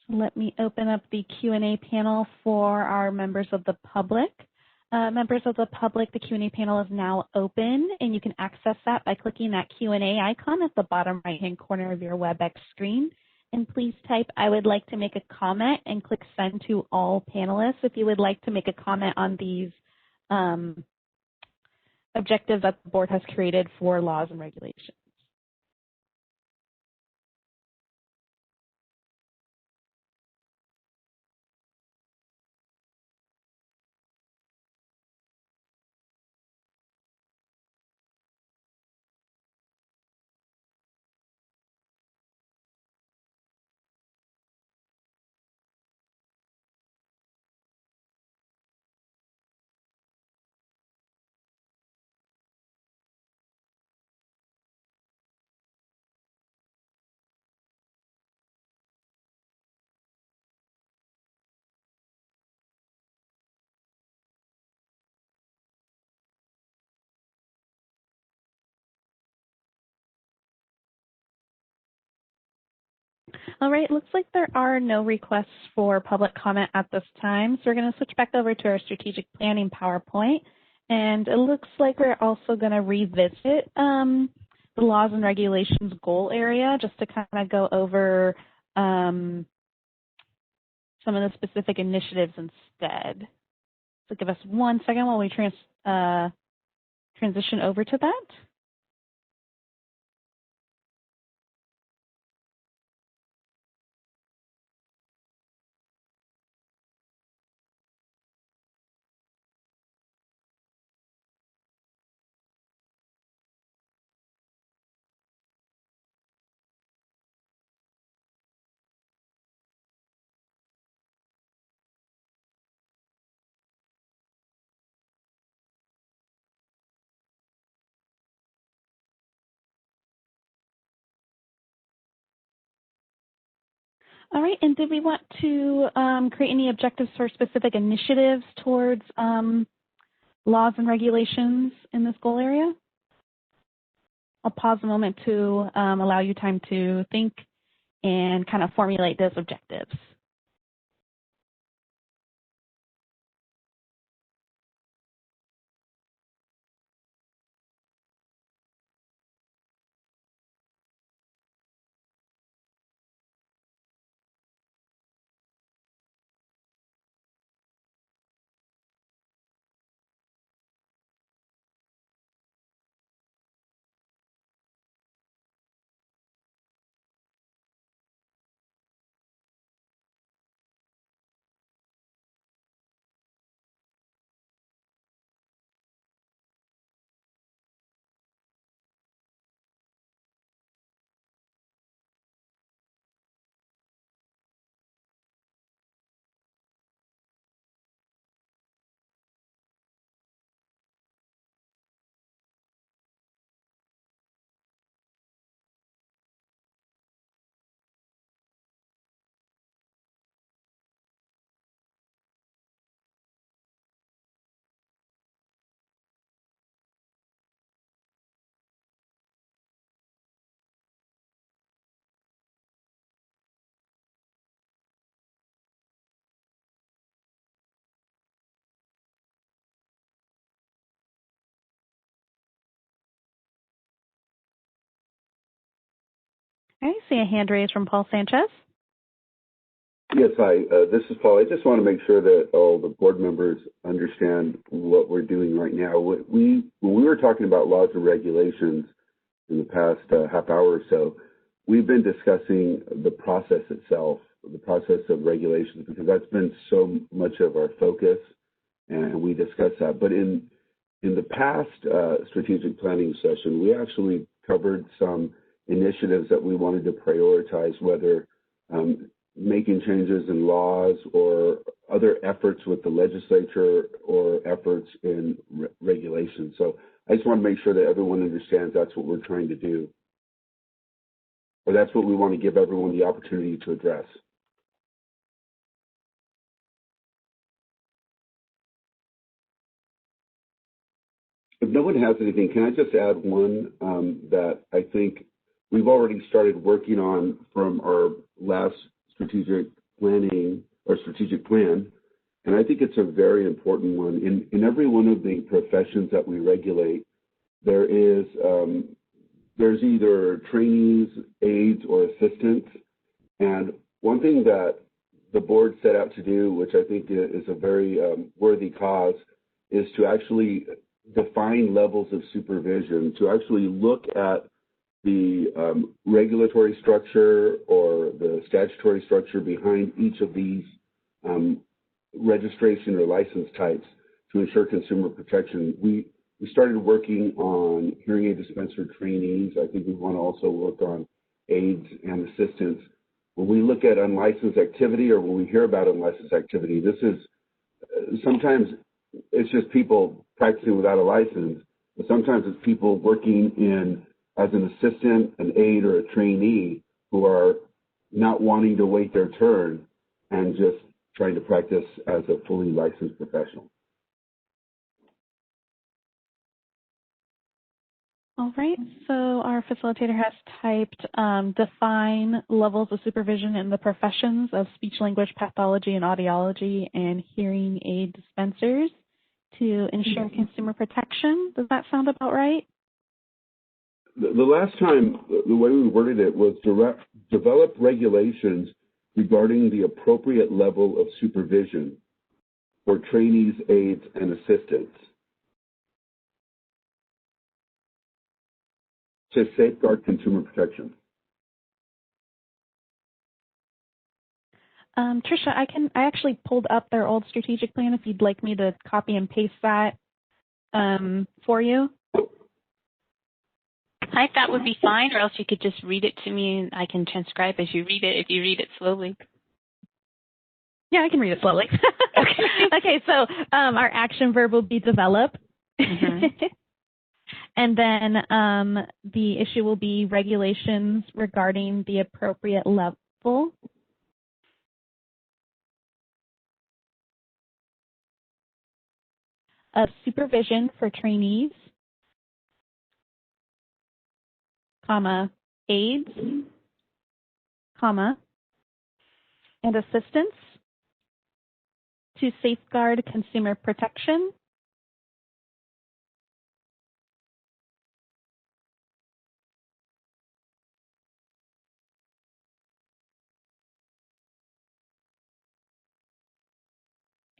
So let me open up the Q&A panel for our members of the public. Members of the public, the Q&A panel is now open, and you can access that by clicking that Q&A icon at the bottom right-hand corner of your WebEx screen. And please type, "I would like to make a comment," and click Send to all panelists if you would like to make a comment on these objectives that the board has created for laws and regulations. All right, looks like there are no requests for public comment at this time. So we're going to switch back over to our strategic planning PowerPoint. And it looks like we're also going to revisit the laws and regulations goal area just to kind of go over some of the specific initiatives instead. So give us 1 second while we transition over to that. All right, and did we want to create any objectives for specific initiatives towards laws and regulations in this goal area? I'll pause a moment to allow you time to think and kind of formulate those objectives. I see a hand raised from Paul Sanchez. Yes, hi. This is Paul. I just want to make sure that all the board members understand what we're doing right now. When we were talking about laws and regulations in the past half hour or so, we've been discussing the process itself, the process of regulations, because that's been so much of our focus, and we discussed that. But in the past strategic planning session, we actually covered some initiatives that we wanted to prioritize, whether making changes in laws or other efforts with the legislature or efforts in regulation. So I just want to make sure that everyone understands that's what we're trying to do, or that's what we want to give everyone the opportunity to address. If no one has anything, can I just add one that I think we've already started working on from our last strategic planning or strategic plan, and I think it's a very important one. In every one of the professions that we regulate, there's either trainees, aides, or assistants. And one thing that the board set out to do, which I think is a very worthy cause, is to actually define levels of supervision, to actually look at the regulatory structure or the statutory structure behind each of these registration or license types to ensure consumer protection. We started working on hearing aid dispenser trainees. I think we want to also work on aides and assistants. When we look at unlicensed activity, or when we hear about unlicensed activity, this is sometimes it's just people practicing without a license, but sometimes it's people working in as an assistant, an aide, or a trainee who are not wanting to wait their turn and just trying to practice as a fully licensed professional. All right, so our facilitator has typed define levels of supervision in the professions of speech-language pathology and audiology and hearing aid dispensers to ensure consumer protection. Does that sound about right? The last time, the way we worded it was develop regulations regarding the appropriate level of supervision for trainees, aides, and assistants to safeguard consumer protection. Tricia, I actually pulled up their old strategic plan if you'd like me to copy and paste that for you. Hi, that would be fine, or else you could just read it to me and I can transcribe as you read it if you read it slowly. Yeah, I can read it slowly. Okay, so our action verb will be develop. Mm-hmm. And then the issue will be regulations regarding the appropriate level of supervision for trainees, comma, aides, comma, and assistants to safeguard consumer protection,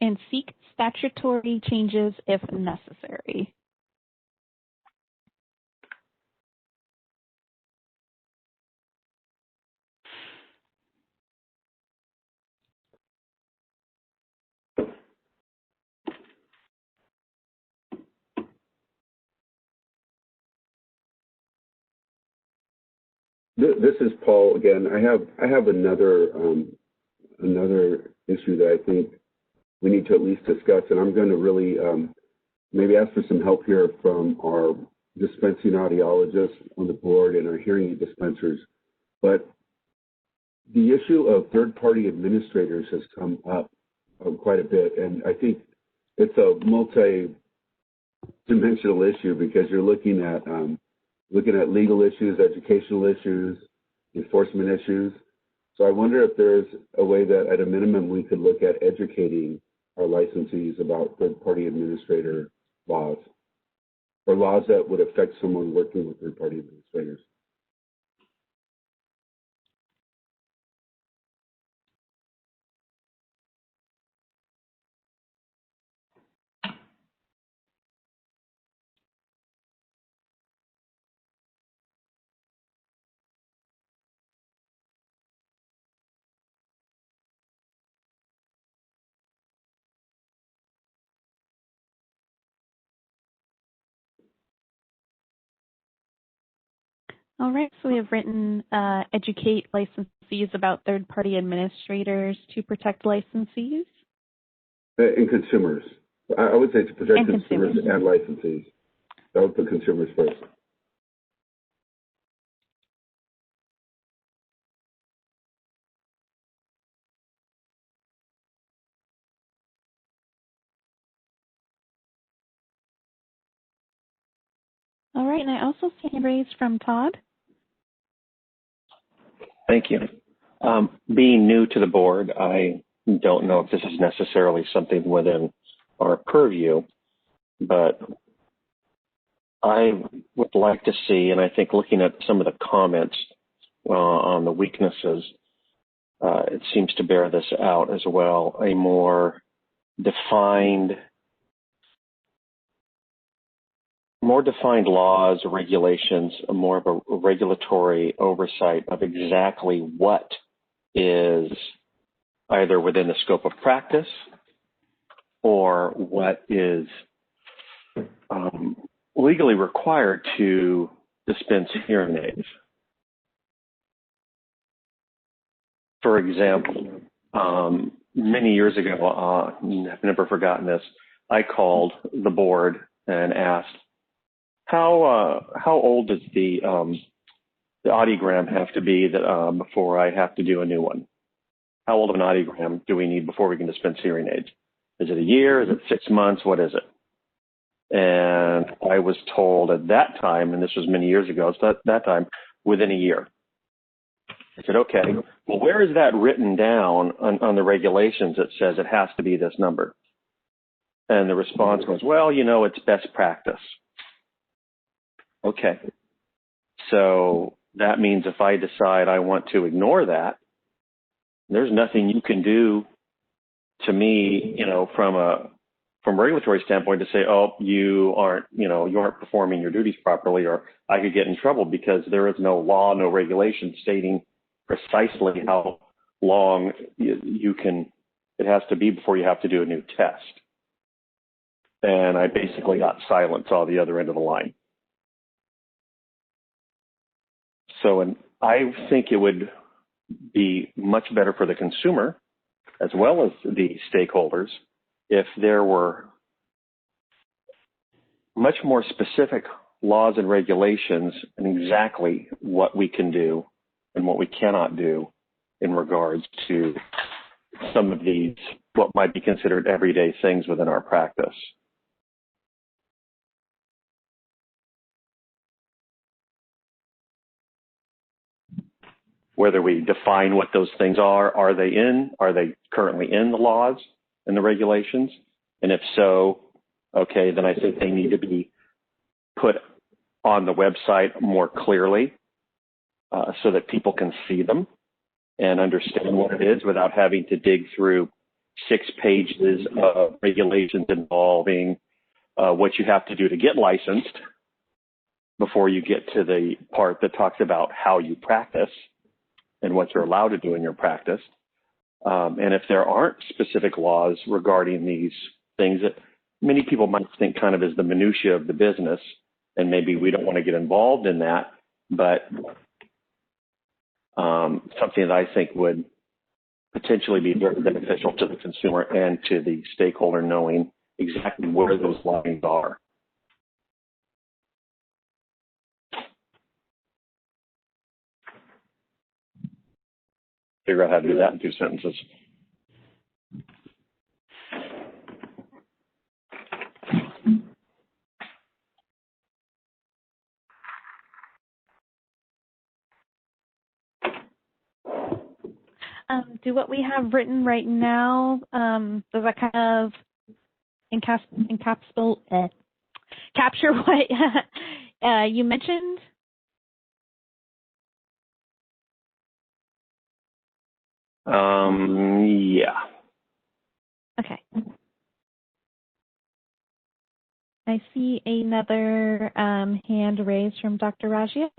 and seek statutory changes if necessary. This is Paul again. I have another issue that I think we need to at least discuss, and I'm going to really maybe ask for some help here from our dispensing audiologists on the board and our hearing aid dispensers. But the issue of third-party administrators has come up quite a bit, and I think it's a multi-dimensional issue because you're looking at legal issues, educational issues, enforcement issues. So I wonder if there's a way that at a minimum we could look at educating our licensees about third-party administrator laws or laws that would affect someone working with third-party administrators. All right, so we have written educate licensees about third-party administrators to protect licensees. And consumers. I would say to protect consumers and licensees. I would put consumers first. All right, and I also see a hand raised from Todd. Thank you. Being new to the board, I don't know if this is necessarily something within our purview, but I would like to see, and I think looking at some of the comments on the weaknesses, it seems to bear this out as well, a more defined laws, regulations, more of a regulatory oversight of exactly what is either within the scope of practice or what is legally required to dispense hearing aids. For example, many years ago, I've never forgotten this, I called the board and asked, how old does the audiogram have to be that before I have to do a new one? How old of an audiogram do we need before we can dispense hearing aids? Is it a year? Is it 6 months? What is it? And I was told at that time, and this was many years ago, so at that time, within a year. I said, okay, well, where is that written down on the regulations that says it has to be this number? And the response was, well, you know, it's best practice. Okay. So that means if I decide I want to ignore that, there's nothing you can do to me, you know, from a regulatory standpoint to say, oh, you aren't performing your duties properly, or I could get in trouble because there is no law, no regulation stating precisely how long it has to be before you have to do a new test. And I basically got silence on the other end of the line. So, and I think it would be much better for the consumer as well as the stakeholders if there were much more specific laws and regulations and exactly what we can do and what we cannot do in regards to some of these, what might be considered everyday things within our practice. Whether we define what those things are they currently in the laws and the regulations? And if so, okay, then I think they need to be put on the website more clearly so that people can see them and understand what it is without having to dig through 6 pages of regulations involving what you have to do to get licensed before you get to the part that talks about how you practice and what you're allowed to do in your practice. And if there aren't specific laws regarding these things that many people might think kind of is the minutia of the business, and maybe we don't want to get involved in that, but something that I think would potentially be very beneficial to the consumer and to the stakeholder knowing exactly where those lines are. Figure out how to do that in 2 sentences. Do what we have written right now, does that kind of capture what you mentioned? Yeah. Okay. I see another hand raised from Dr. Raggio.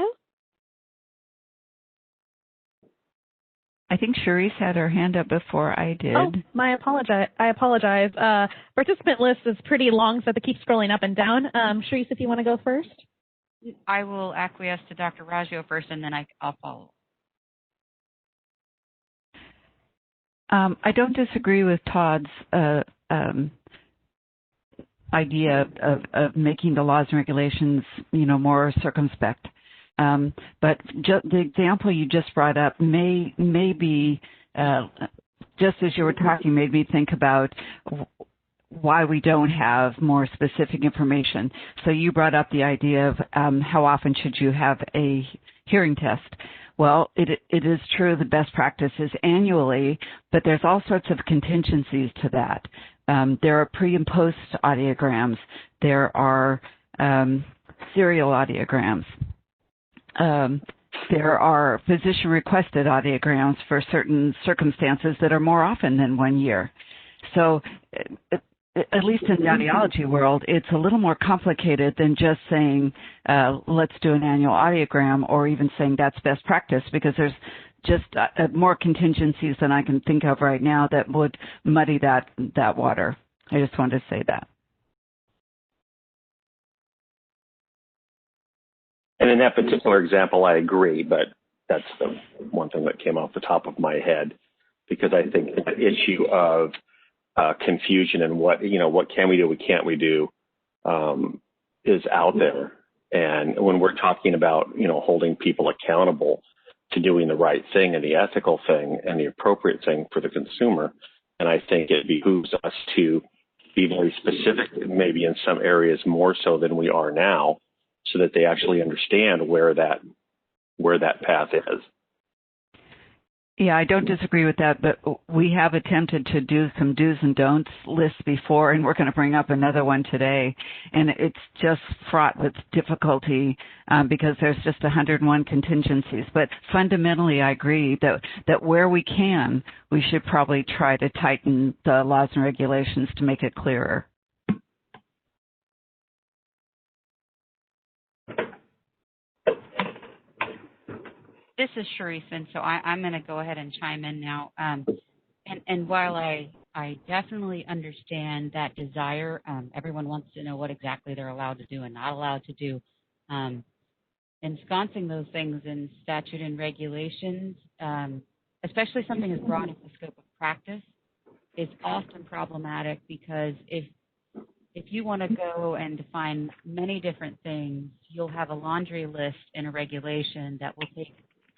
I think Cherise had her hand up before I did. Oh, I apologize. Participant list is pretty long, so I have to keep scrolling up and down. Cherise, if you want to go first. I will acquiesce to Dr. Raggio first, and then I'll follow. I don't disagree with Todd's idea of making the laws and regulations, more circumspect. But the example you just brought up may be, just as you were talking, made me think about why we don't have more specific information. So you brought up the idea of how often should you have a hearing test. Well, it is true the best practice is annually, but there's all sorts of contingencies to that. There are pre and post audiograms. There are serial audiograms. There are physician-requested audiograms for certain circumstances that are more often than 1 year. So at least in the audiology world, it's a little more complicated than just saying, let's do an annual audiogram, or even saying that's best practice, because there's just more contingencies than I can think of right now that would muddy that water. I just wanted to say that. And in that particular example, I agree, but that's the one thing that came off the top of my head, because I think the issue of confusion and what can we do, what can't we do, is out there. And when we're talking about, holding people accountable to doing the right thing and the ethical thing and the appropriate thing for the consumer, and I think it behooves us to be very specific, maybe in some areas more so than we are now, so that they actually understand where that path is. Yeah, I don't disagree with that, but we have attempted to do some do's and don'ts lists before, and we're going to bring up another one today. And it's just fraught with difficulty because there's just 101 contingencies. But fundamentally, I agree that where we can, we should probably try to tighten the laws and regulations to make it clearer. This is Sharice, and so I'm going to go ahead and chime in now. And while I definitely understand that desire, everyone wants to know what exactly they're allowed to do and not allowed to do. Ensconcing those things in statute and regulations, especially something as broad as the scope of practice, is often problematic, because if you want to go and define many different things, you'll have a laundry list in a regulation that will take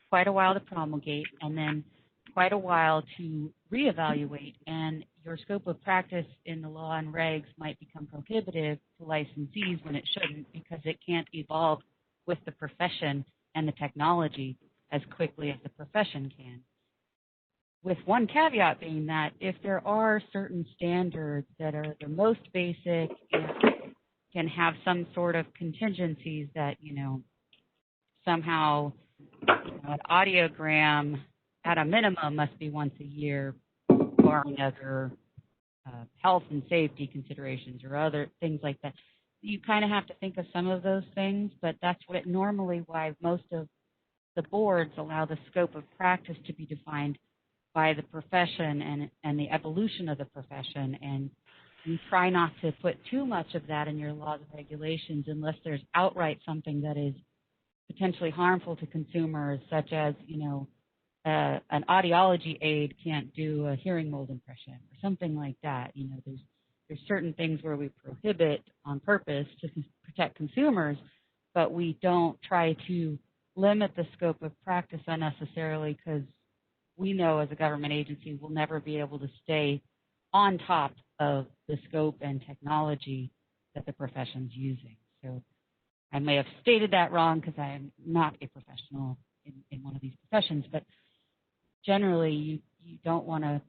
quite a while to promulgate, and then quite a while to reevaluate, and your scope of practice in the law and regs might become prohibitive to licensees when it shouldn't, because it can't evolve with the profession and the technology as quickly as the profession can. With one caveat being that if there are certain standards that are the most basic and can have some sort of contingencies that, somehow an audiogram at a minimum must be once a year, barring other health and safety considerations or other things like that. You kind of have to think of some of those things, but that's why most of the boards allow the scope of practice to be defined by the profession and the evolution of the profession. And you try not to put too much of that in your laws and regulations unless there's outright something that is potentially harmful to consumers, such as, an audiology aid can't do a hearing mold impression or something like that. There's certain things where we prohibit on purpose to protect consumers, but we don't try to limit the scope of practice unnecessarily, because we know as a government agency we'll never be able to stay on top of the scope and technology that the profession's using. So I may have stated that wrong because I am not a professional in one of these professions, but generally you don't want a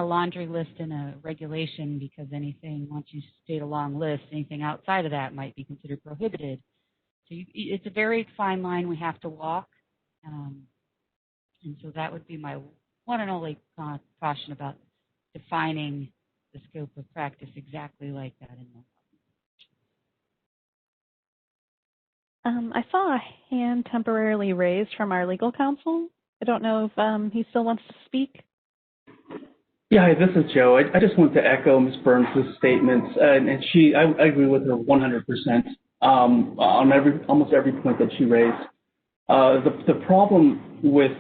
laundry list in a regulation, because once you state a long list, anything outside of that might be considered prohibited. So it's a very fine line we have to walk, and so that would be my one and only caution about defining the scope of practice exactly like that in the I saw a hand temporarily raised from our legal counsel. I don't know if he still wants to speak. Yeah, hi, this is Joe. I just want to echo Ms. Burns' statements, and I agree with her 100%. on almost every point that she raised. The problem with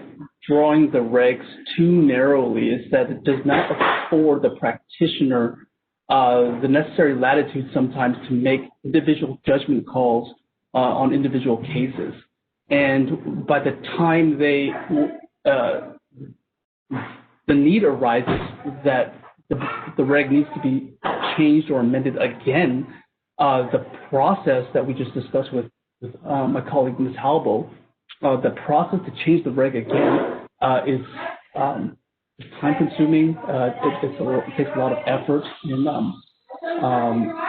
drawing the regs too narrowly is that it does not afford the practitioner the necessary latitude sometimes to make individual judgment calls on individual cases. And by the time the need arises that the reg needs to be changed or amended again, the process that we just discussed with my colleague, Ms. Halbo, the process to change the reg again is time-consuming. It takes a lot of effort, and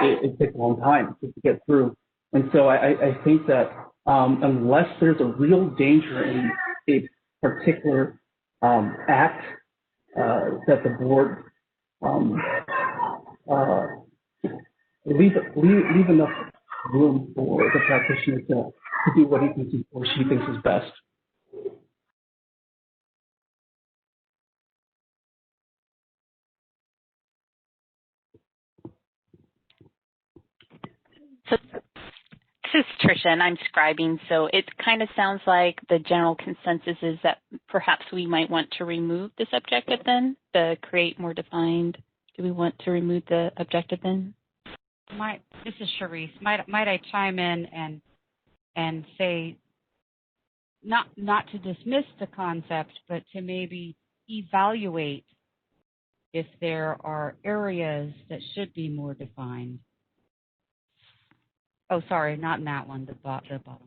it takes a long time to get through. And so I think that unless there's a real danger in a particular act, that the board leave enough room for the practitioner to do what he thinks or she thinks is best. So this is Tricia, and I'm scribing, so it kind of sounds like the general consensus is that perhaps we might want to remove this objective then, to create more defined. Do we want to remove the objective then? This is Charisse. Might I chime in and say not to dismiss the concept, but to maybe evaluate if there are areas that should be more defined. Oh, sorry, not in that one, the bottom one.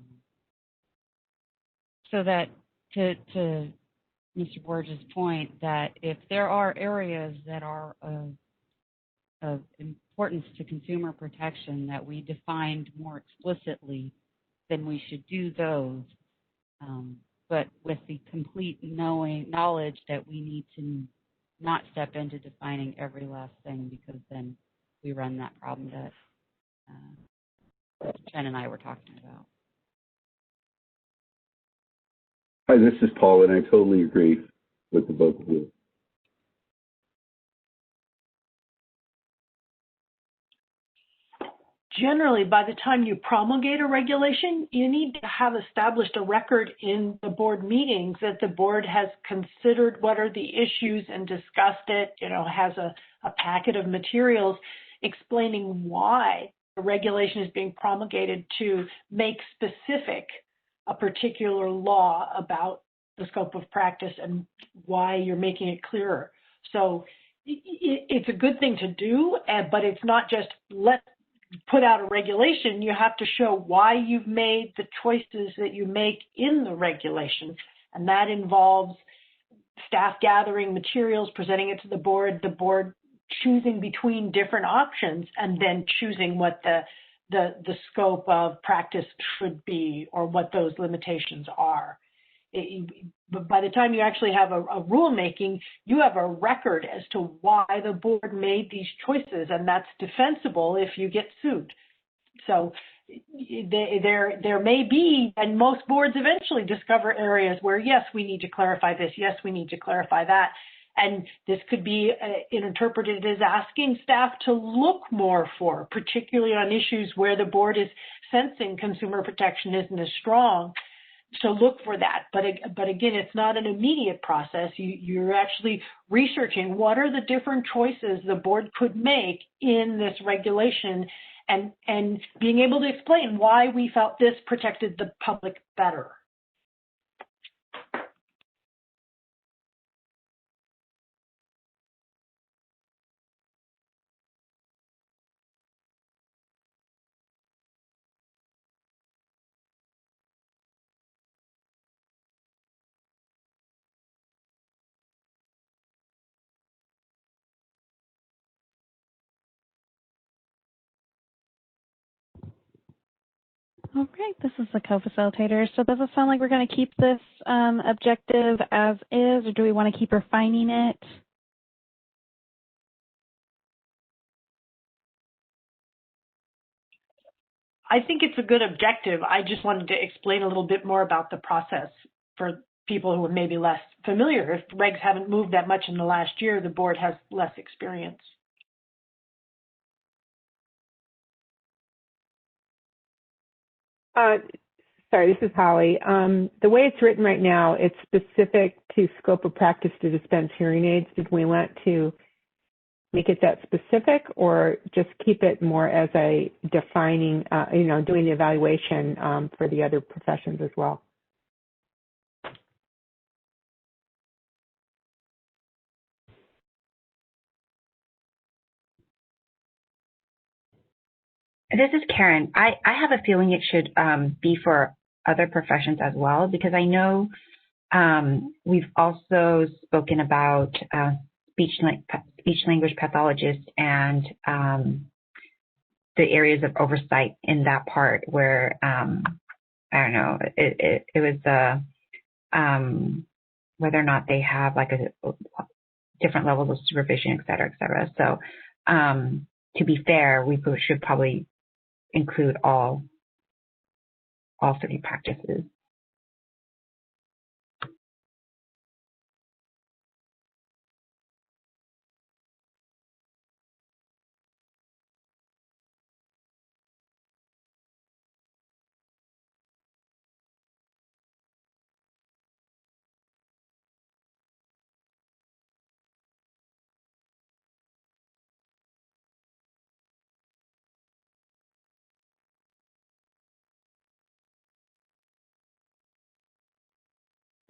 So that to Mr. Borges' point, that if there are areas that are of importance to consumer protection that we defined more explicitly, then we should do those. But with the complete knowledge that we need to not step into defining every last thing, because then we run that problem that Jen and I were talking about. Hi, this is Paul, and I totally agree with the both of you. Generally, by the time you promulgate a regulation, you need to have established a record in the board meetings that the board has considered what are the issues and discussed it, has a packet of materials explaining why a regulation is being promulgated to make specific a particular law about the scope of practice and why you're making it clearer. So it's a good thing to do, but it's not just let's put out a regulation. You have to show why you've made the choices that you make in the regulation. And that involves staff gathering materials, presenting it to the board choosing between different options, and then choosing what the scope of practice should be or what those limitations are. But by the time you actually have a rulemaking, you have a record as to why the board made these choices, and that's defensible if you get sued. So there may be, and most boards eventually discover areas where, yes, we need to clarify this, yes, we need to clarify that. And this could be interpreted as asking staff to look more for, particularly on issues where the board is sensing consumer protection isn't as strong, to look for that. But again, it's not an immediate process. You're actually researching what are the different choices the board could make in this regulation, and being able to explain why we felt this protected the public better. All right, this is the co-facilitator. So does it sound like we're going to keep this objective as is, or do we want to keep refining it? I think it's a good objective. I just wanted to explain a little bit more about the process for people who are maybe less familiar. If regs haven't moved that much in the last year, the board has less experience. Sorry, this is Holly. The way it's written right now, it's specific to scope of practice to dispense hearing aids. Did we want to make it that specific, or just keep it more as a defining, doing the evaluation for the other professions as well? This is Karen. I have a feeling it should be for other professions as well, because I know we've also spoken about speech-language pathologists and the areas of oversight in that part where, I don't know, it was whether or not they have like different levels of supervision, et cetera, et cetera. So to be fair, we should probably include all 30 practices.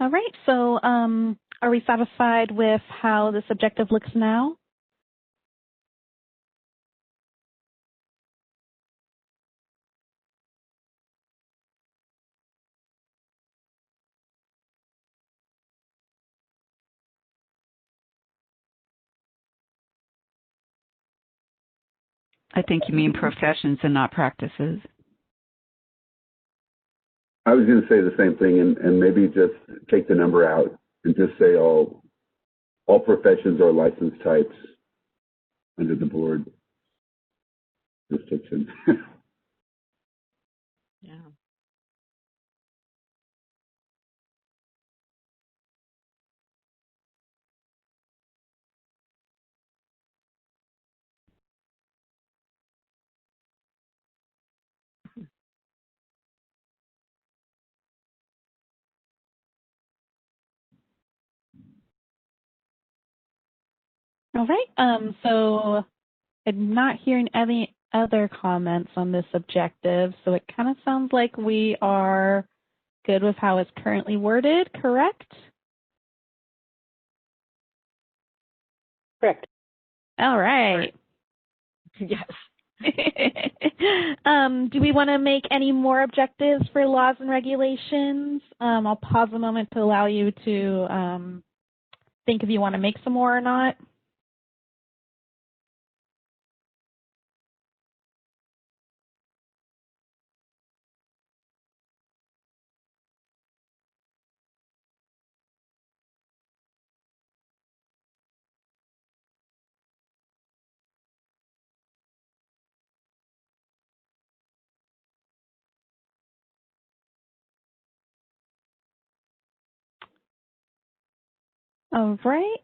All right, so are we satisfied with how this objective looks now? I think you mean professions and not practices. I was going to say the same thing, and maybe just take the number out and just say all professions or license types under the board jurisdiction. Yeah. All right, so I'm not hearing any other comments on this objective, so it kind of sounds like we are good with how it's currently worded, correct? Correct. All right. Yes. Do we want to make any more objectives for laws and regulations? I'll pause a moment to allow you to think if you want to make some more or not. All right.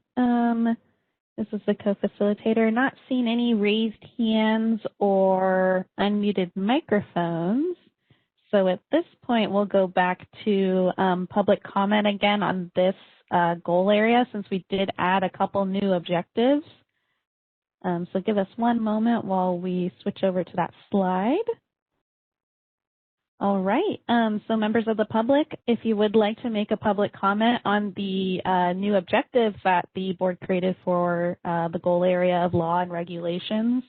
This is the co-facilitator. Not seeing any raised hands or unmuted microphones. So at this point, we'll go back to public comment again on this goal area, since we did add a couple new objectives. So give us one moment while we switch over to that slide. All right, so members of the public, if you would like to make a public comment on the new objectives that the board created for the goal area of law and regulations,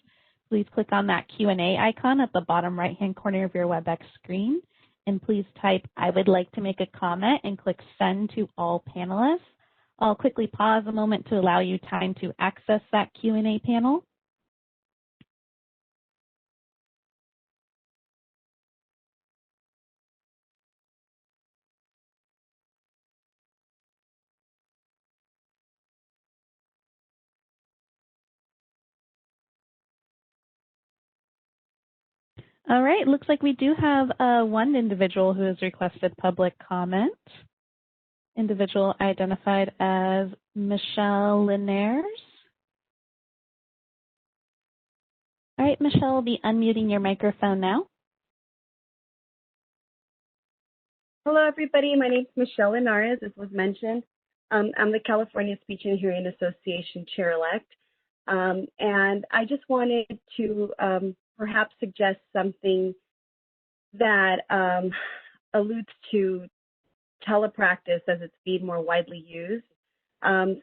please click on that Q&A icon at the bottom right-hand corner of your WebEx screen, and please type, "I would like to make a comment," and click Send to all panelists. I'll quickly pause a moment to allow you time to access that Q&A panel. All right, looks like we do have one individual who has requested public comment. Individual identified as Michelle Linares. All right, Michelle will be unmuting your microphone now. Hello, everybody. My name is Michelle Linares, as was mentioned. I'm the California Speech and Hearing Association Chair-elect. And I just wanted to perhaps suggest something that alludes to telepractice as it's being more widely used.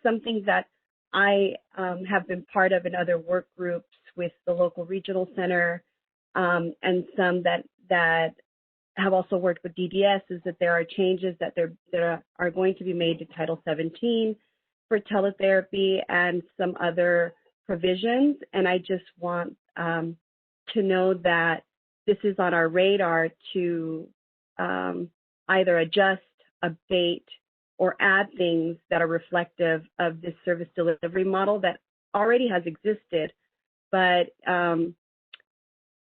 Something that I have been part of in other work groups with the local regional center, and some that have also worked with DDS, is that there are changes that are going to be made to Title 17 for teletherapy and some other provisions. And I just want to know that this is on our radar to either adjust, abate, or add things that are reflective of this service delivery model that already has existed, but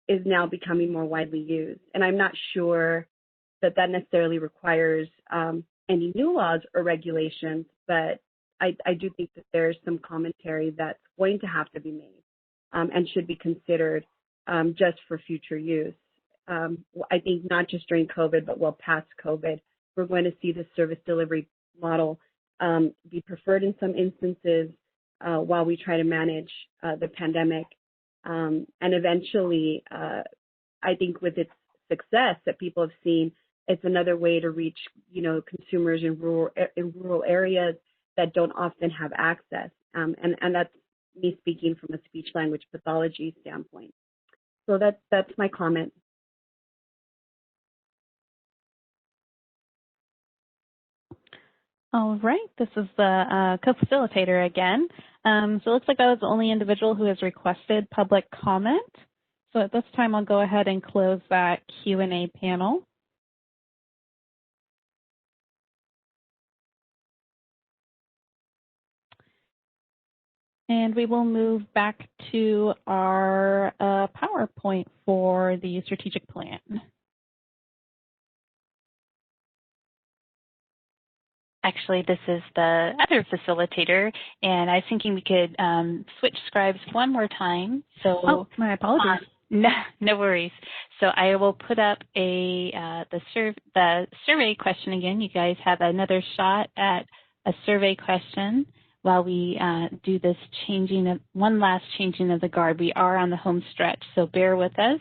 is now becoming more widely used. And I'm not sure that that necessarily requires any new laws or regulations, but I do think that there's some commentary that's going to have to be made and should be considered just for future use. I think not just during COVID, but well past COVID, we're going to see the service delivery model be preferred in some instances while we try to manage the pandemic. And eventually, I think with its success that people have seen, it's another way to reach, consumers in rural areas that don't often have access. And that's me speaking from a speech language pathology standpoint. So that's my comment. All right, this is the co-facilitator again. So it looks like I was the only individual who has requested public comment. So at this time, I'll go ahead and close that Q&A panel. And we will move back to our PowerPoint for the strategic plan. Actually, this is the other facilitator, and I was thinking we could switch scribes one more time. So, my apologies. No worries. So I will put up the survey question again. You guys have another shot at a survey question while we do this one last changing of the guard. We are on the home stretch, so bear with us.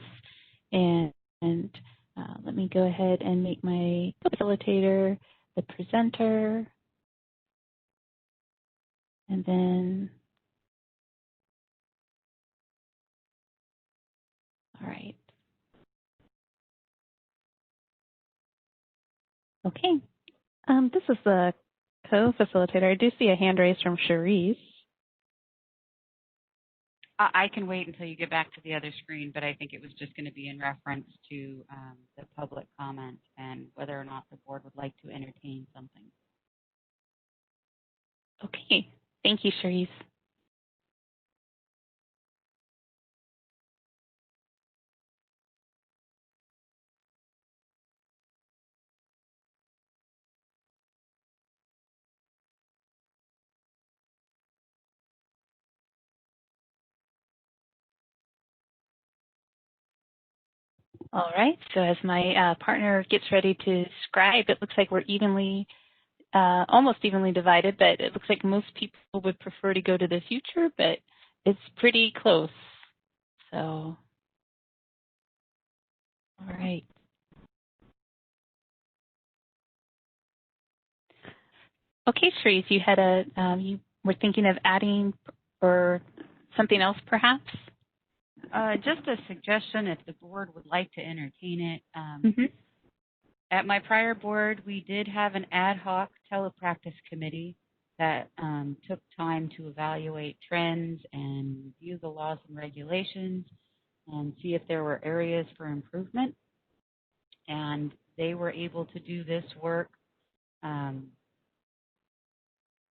And let me go ahead and make my facilitator the presenter, and then, all right. Okay, this is the co-facilitator. I do see a hand raised from Cherise. I can wait until you get back to the other screen, but I think it was just going to be in reference to the public comment and whether or not the board would like to entertain something. Okay, thank you, Cherise. All right, so as my partner gets ready to scribe, it looks like we're almost evenly divided, but it looks like most people would prefer to go to the future, but it's pretty close. So, all right. Okay, Cherise, you were thinking of adding or something else perhaps? Just a suggestion if the board would like to entertain it. At my prior board, we did have an ad hoc telepractice committee that took time to evaluate trends and review the laws and regulations and see if there were areas for improvement. And they were able to do this work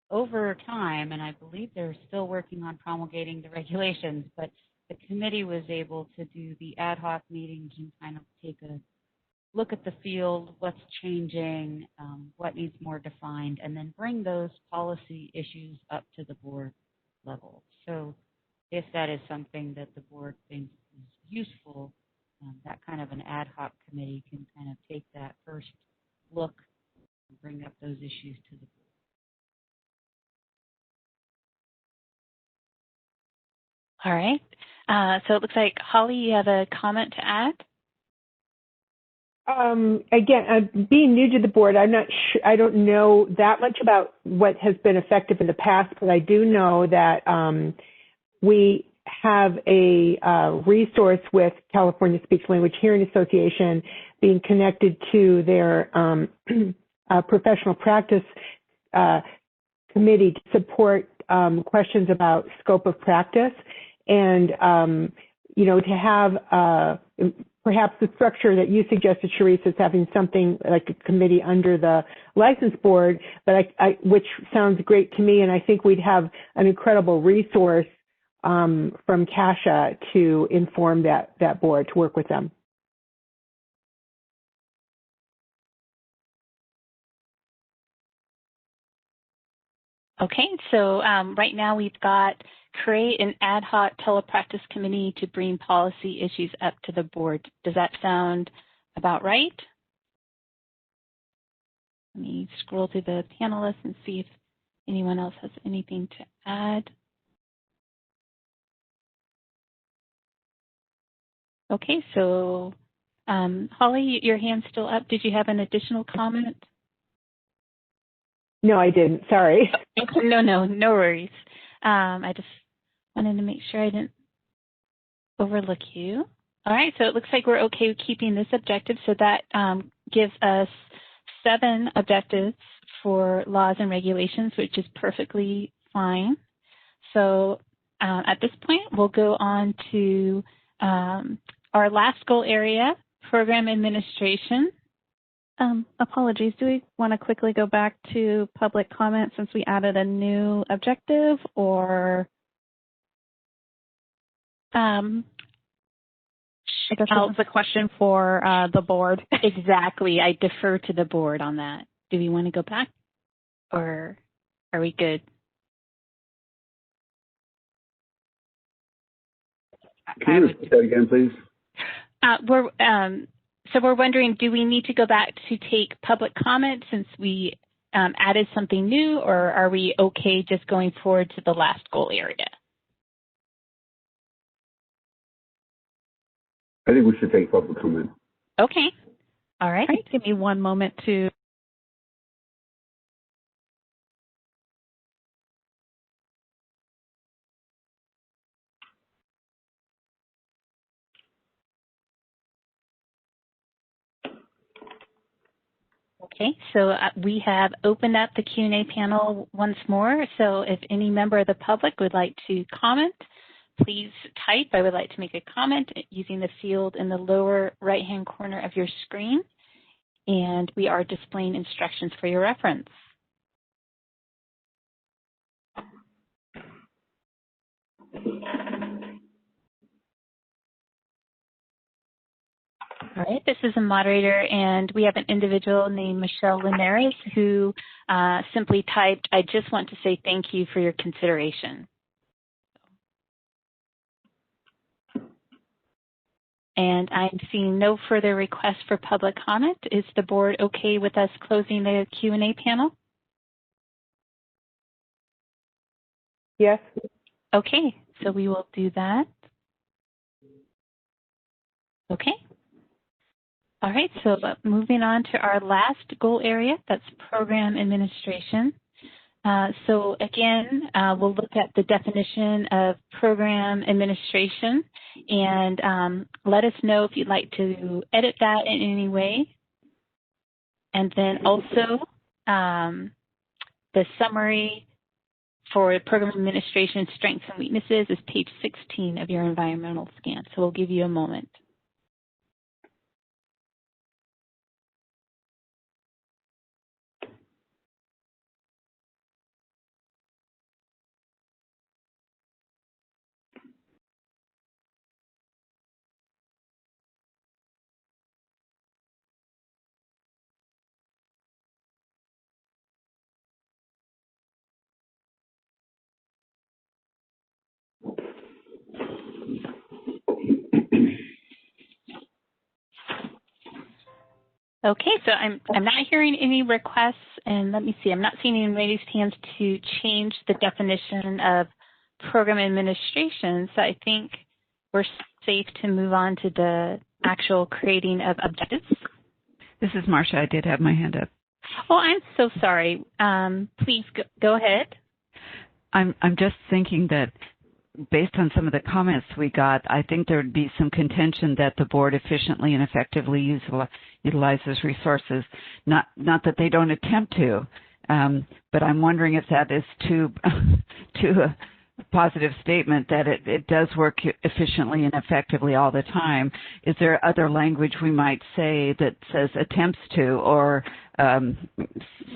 over time, and I believe they're still working on promulgating the regulations, but the committee was able to do the ad hoc meetings and kind of take a look at the field, what's changing, what needs more defined, and then bring those policy issues up to the board level. So if that is something that the board thinks is useful, that kind of an ad hoc committee can kind of take that first look and bring up those issues to the board. All right. So it looks like, Holly, you have a comment to add? Again, being new to the board, I'm not sure, I don't know that much about what has been effective in the past, but I do know that we have a resource with California Speech Language Hearing Association being connected to their professional practice committee to support questions about scope of practice. And, you know, to have perhaps the structure that you suggested, Sharice, is having something like a committee under the license board, but which sounds great to me, and I think we'd have an incredible resource from CASHA to inform that board, to work with them. Okay, so right now we've got create an ad hoc telepractice committee to bring policy issues up to the board. Does that sound about right? Let me scroll through the panelists and see if anyone else has anything to add. Okay, so Holly, your hand's still up. Did you have an additional comment? No, I didn't. Sorry. No worries. I just wanted to make sure I didn't overlook you. All right, so it looks like we're okay with keeping this objective. So that gives us 7 objectives for laws and regulations, which is perfectly fine. So at this point, we'll go on to our last goal area, program administration. Apologies, do we want to quickly go back to public comment since we added a new objective, or? I guess that's a question for the board. Exactly. I defer to the board on that. Do we want to go back, or are we good? Can you repeat that again, please? So we're wondering, do we need to go back to take public comment since we added something new, or are we okay just going forward to the last goal area? I think we should take public comment. Okay. All right. Give me one moment to. Okay, so we have opened up the Q&A panel once more. So if any member of the public would like to comment, please type, I would like to make a comment, using the field in the lower right-hand corner of your screen. And we are displaying instructions for your reference. All right, this is a moderator, and we have an individual named Michelle Linares who simply typed, I just want to say thank you for your consideration. And I'm seeing no further requests for public comment. Is the board okay with us closing the Q&A panel? Yes. Okay, so we will do that. Okay. All right, so moving on to our last goal area, that's program administration. So again, we'll look at the definition of program administration, and let us know if you'd like to edit that in any way. And then also the summary for program administration strengths and weaknesses is page 16 of your environmental scan. So we'll give you a moment. Okay, so I'm not hearing any requests, and let me see. I'm not seeing any raised hands to change the definition of program administration. So I think we're safe to move on to the actual creating of objectives. This is Marcia. I did have my hand up. Oh, I'm so sorry. Please go ahead. I'm just thinking that based on some of the comments we got, I think there would be some contention that the board efficiently and effectively utilizes resources. Not that they don't attempt to, but I'm wondering if that is too a positive statement that it does work efficiently and effectively all the time. Is there other language we might say that says attempts to, or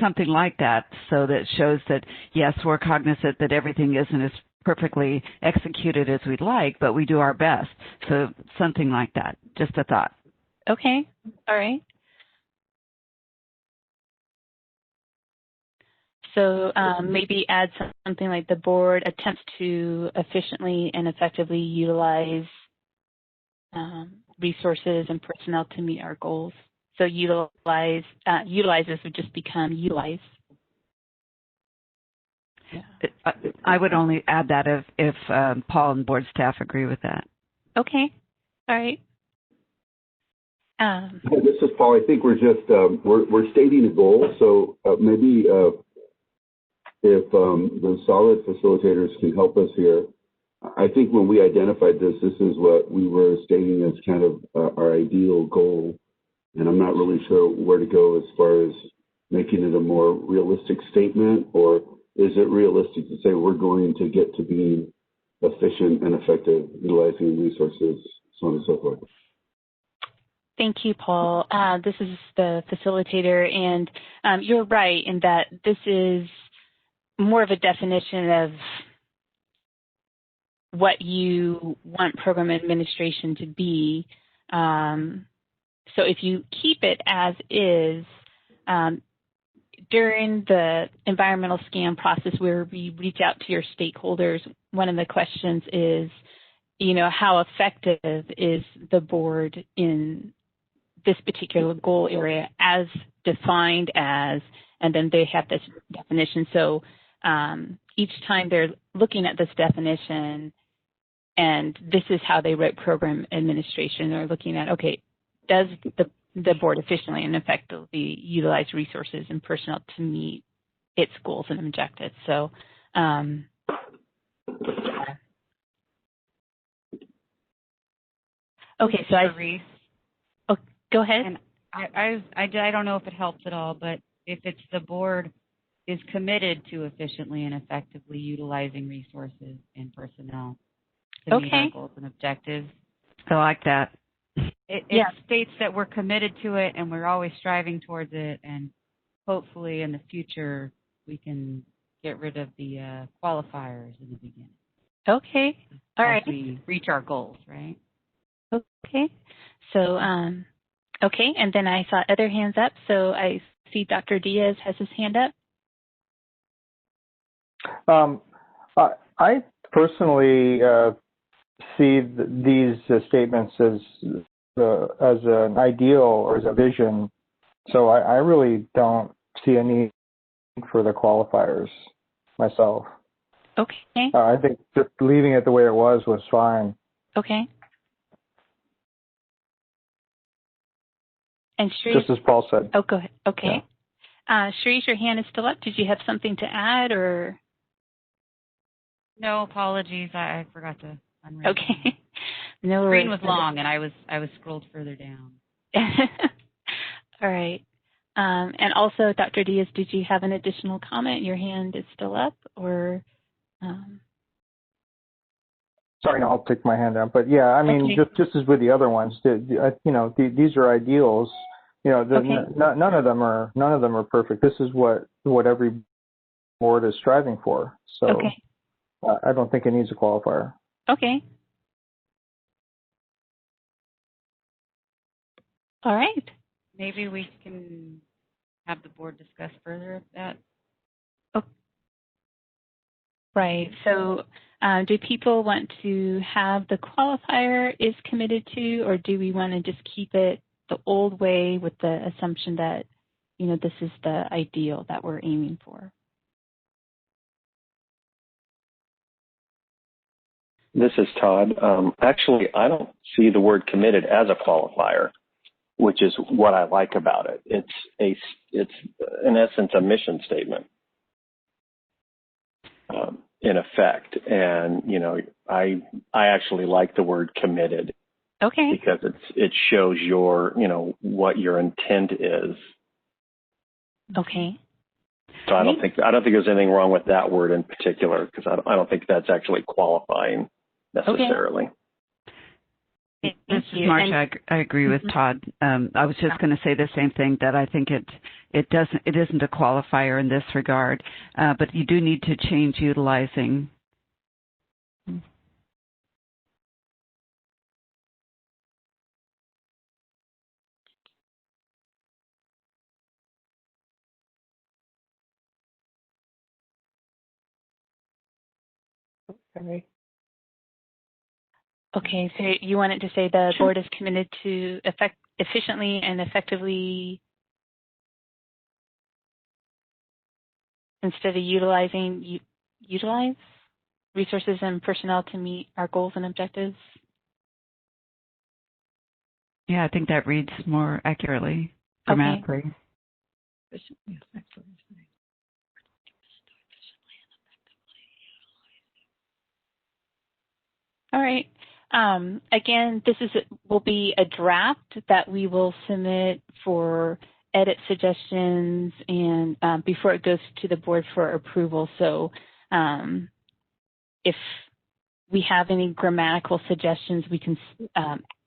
something like that, so that shows that, yes, we're cognizant that everything isn't as perfectly executed as we'd like, but we do our best. So something like that. Just a thought. Okay. All right. So maybe add something like the board attempts to efficiently and effectively utilize resources and personnel to meet our goals. So utilizes would just become utilize. Yeah. I would only add that if Paul and board staff agree with that. Okay. All right. This is Paul. I think we're just we're stating a goal. So maybe if the solid facilitators can help us here. I think when we identified this is what we were stating as kind of our ideal goal. And I'm not really sure where to go as far as making it a more realistic statement, or is it realistic to say we're going to get to being efficient and effective, utilizing resources, so on and so forth? Thank you, Paul. This is the facilitator, and you're right in that this is more of a definition of what you want program administration to be. So if you keep it as is, during the environmental scan process where we reach out to your stakeholders, one of the questions is, how effective is the board in this particular goal area as defined as, and then they have this definition. So each time they're looking at this definition, and this is how they wrote program administration, they're looking at, okay, does the board efficiently and effectively utilize resources and personnel to meet its goals and objectives? So, okay, so go ahead. And I don't know if it helps at all, but if it's the board is committed to efficiently and effectively utilizing resources and personnel to meet our goals and objectives. I like that. It states that we're committed to it and we're always striving towards it, and hopefully in the future we can get rid of the qualifiers in the beginning. Okay. All right. As we reach our goals, right? Okay. So, okay, and then I saw other hands up. So I see Dr. Diaz has his hand up. I personally see these statements as an ideal or as a vision. So I really don't see a need for the qualifiers myself. Okay. I think just leaving it the way it was fine. Okay. And Shreese, just as Paul said. Oh, go ahead. Okay. Yeah. Shreese, your hand is still up. Did you have something to add, or? No, apologies. I forgot to unravel. Okay. No worries. The screen was long, and I was scrolled further down. All right. And also, Dr. Diaz, did you have an additional comment? Your hand is still up, or? Sorry, no, I'll take my hand down. But yeah, I mean, just as with the other ones, these are ideals. None of them are perfect. This is what every board is striving for. So I don't think it needs a qualifier. Okay. All right. Maybe we can have the board discuss further that. Oh. Right. So do people want to have the qualifier is committed to, or do we want to just keep it the old way with the assumption that, you know, this is the ideal that we're aiming for? This is Todd. Actually, I don't see the word committed as a qualifier, which is what I like about it. It's in essence a mission statement, in effect. And you know, I actually like the word committed. Okay. Because it shows your, you know, what your intent is. Okay. So I don't think there's anything wrong with that word in particular, because I don't think that's actually qualifying necessarily. Okay. This is Marcia. I agree with Todd. I was just going to say the same thing, that I think it isn't a qualifier in this regard, but you do need to change utilizing. Sorry. Okay, so you wanted to say the board is committed to efficiently and effectively, instead of utilize resources and personnel to meet our goals and objectives? Yeah, I think that reads more accurately, grammatically. Okay. All right. Again, this will be a draft that we will submit for edit suggestions and before it goes to the board for approval. So if we have any grammatical suggestions, we can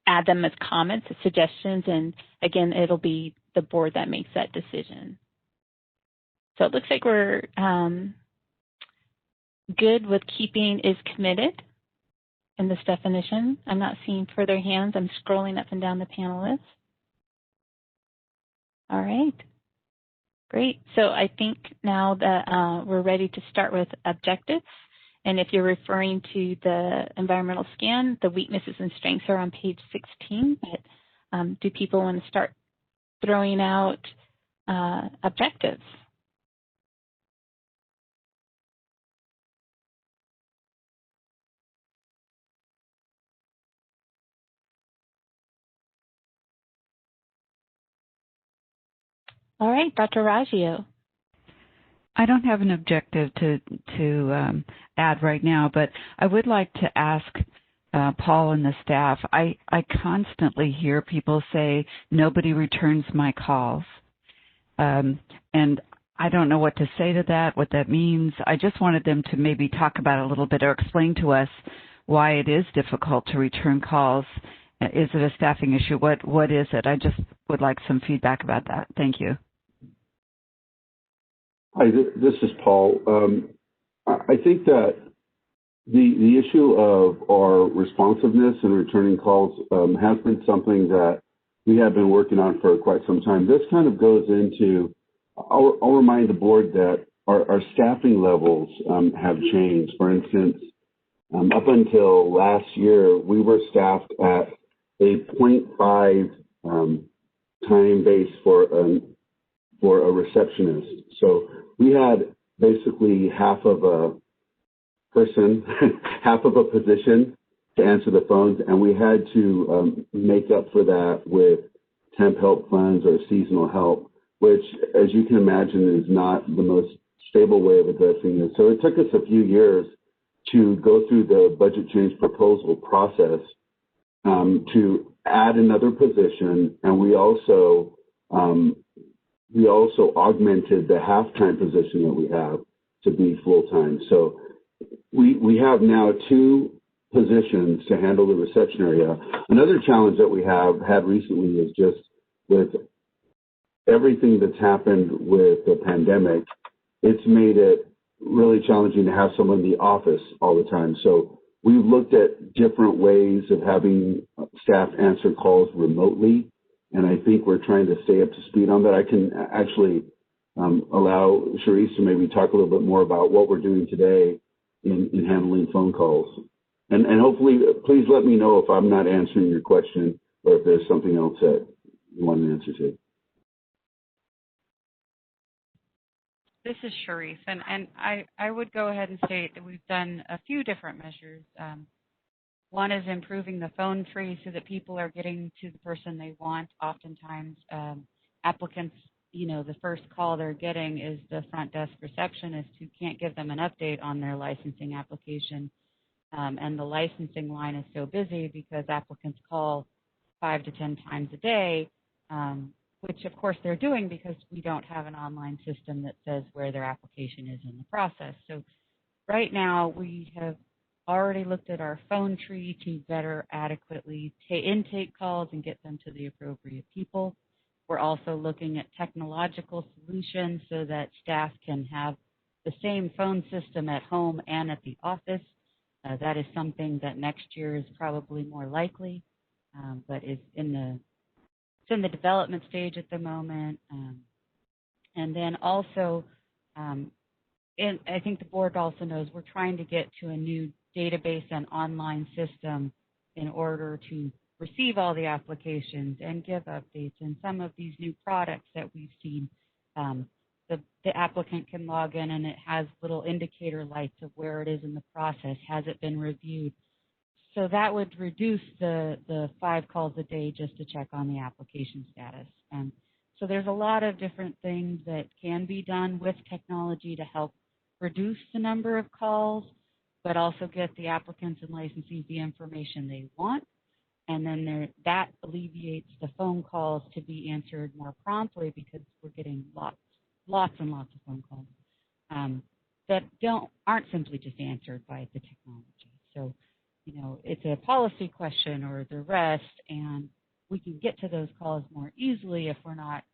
add them as comments, as suggestions, and again, it'll be the board that makes that decision. So it looks like we're good with keeping is committed in this definition. I'm not seeing further hands. I'm scrolling up and down the panel list. All right. Great. So I think now that we're ready to start with objectives. And if you're referring to the environmental scan, the weaknesses and strengths are on page 16. But do people want to start throwing out objectives? All right, Dr. Raggio. I don't have an objective to add right now, but I would like to ask Paul and the staff. I constantly hear people say, nobody returns my calls. And I don't know what to say to that, what that means. I just wanted them to maybe talk about it a little bit or explain to us why it is difficult to return calls. Is it a staffing issue? What is it? I just would like some feedback about that. Thank you. Hi, this is Paul. I think that the issue of our responsiveness and returning calls has been something that we have been working on for quite some time. This kind of goes into, I'll remind the board that our staffing levels have changed. For instance, up until last year, we were staffed at a 0.5 time base for a receptionist. So we had basically half of a person, half of a position to answer the phones, and we had to make up for that with temp help funds or seasonal help, which, as you can imagine, is not the most stable way of addressing it. So it took us a few years to go through the budget change proposal process to add another position, and we also augmented the half-time position that we have to be full-time. So we have now 2 positions to handle the reception area. Another challenge that we have had recently is just with everything that's happened with the pandemic, it's made it really challenging to have someone in the office all the time. So we've looked at different ways of having staff answer calls remotely, and I think we're trying to stay up to speed on that. I can actually allow Charisse to maybe talk a little bit more about what we're doing today in handling phone calls. And hopefully, please let me know if I'm not answering your question or if there's something else want an answer to. This is Sharice, and I would go ahead and state that we've done a few different measures. One is improving the phone tree so that people are getting to the person they want. Oftentimes, applicants, the first call they're getting is the front desk receptionist who can't give them an update on their licensing application. And the licensing line is so busy because applicants call 5 to 10 times a day, which of course they're doing because we don't have an online system that says where their application is in the process. So right now we have already looked at our phone tree to better adequately intake calls and get them to the appropriate people. We're also looking at technological solutions so that staff can have the same phone system at home and at the office. That is something that next year is probably more likely, but is in the development stage at the moment. And then also, and I think the board also knows we're trying to get to a new database and online system in order to receive all the applications and give updates. And some of these new products that we've seen, the applicant can log in and it has little indicator lights of where it is in the process. Has it been reviewed? So that would reduce the 5 calls a day just to check on the application status. And so there's a lot of different things that can be done with technology to help reduce the number of calls, but also get the applicants and licensees the information they want. And then that alleviates the phone calls to be answered more promptly because we're getting lots and lots of phone calls that aren't simply just answered by the technology. So, it's a policy question or the rest, and we can get to those calls more easily if we're not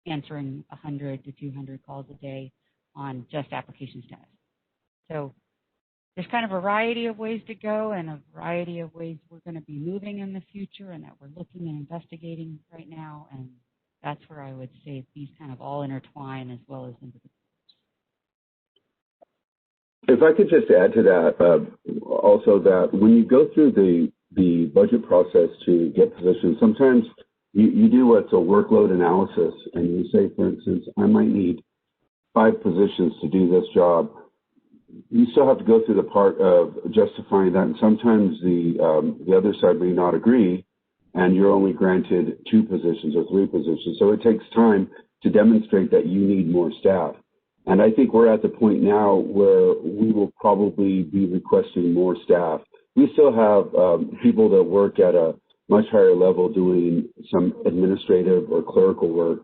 answering 100 to 200 calls a day on just application status. So there's kind of a variety of ways to go and a variety of ways we're going to be moving in the future and that we're looking and investigating right now. And that's where I would say these kind of all intertwine as well as into the. If I could just add to that, also that when you go through the budget process to get positions, sometimes you do what's a workload analysis and you say, for instance, I might need 5 positions to do this job. You still have to go through the part of justifying that, and sometimes the other side may not agree, and you're only granted 2 positions or 3 positions. So it takes time to demonstrate that you need more staff. And I think we're at the point now where we will probably be requesting more staff. We still have people that work at a much higher level doing some administrative or clerical work.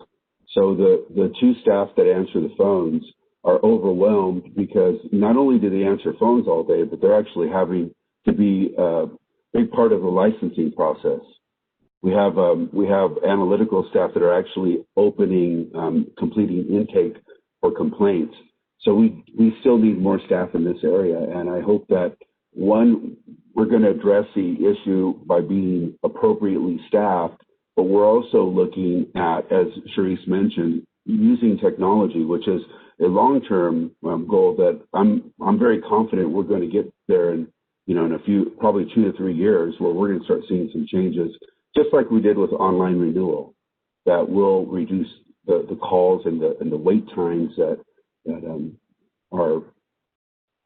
So the 2 staff that answer the phones are overwhelmed because not only do they answer phones all day, but they're actually having to be a big part of the licensing process. We have analytical staff that are actually completing intake for complaints. So we still need more staff in this area, and I hope that, one, we're going to address the issue by being appropriately staffed, but we're also looking at, as Sharice mentioned, using technology, which is a long-term goal that I'm very confident we're going to get there in a few, probably 2 to 3 years, where we're going to start seeing some changes, just like we did with online renewal, that will reduce the calls and the wait times that our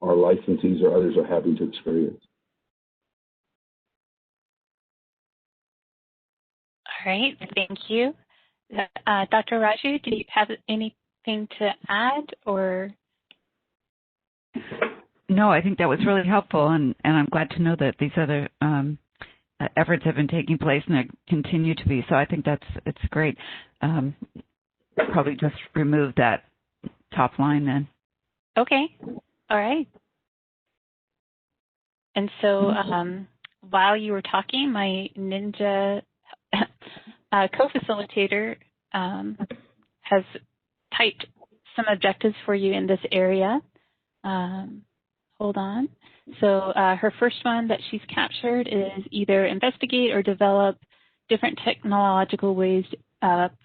licensees or others are having to experience. All right, thank you. Dr. Raju, do you have anything to add or? No, I think that was really helpful, and I'm glad to know that these other efforts have been taking place and they continue to be. So I think it's great. Probably just remove that top line then. Okay, all right. And so while you were talking, my Ninja co-facilitator has typed some objectives for you in this area. Hold on. So her first one that she's captured is either investigate or develop different technological ways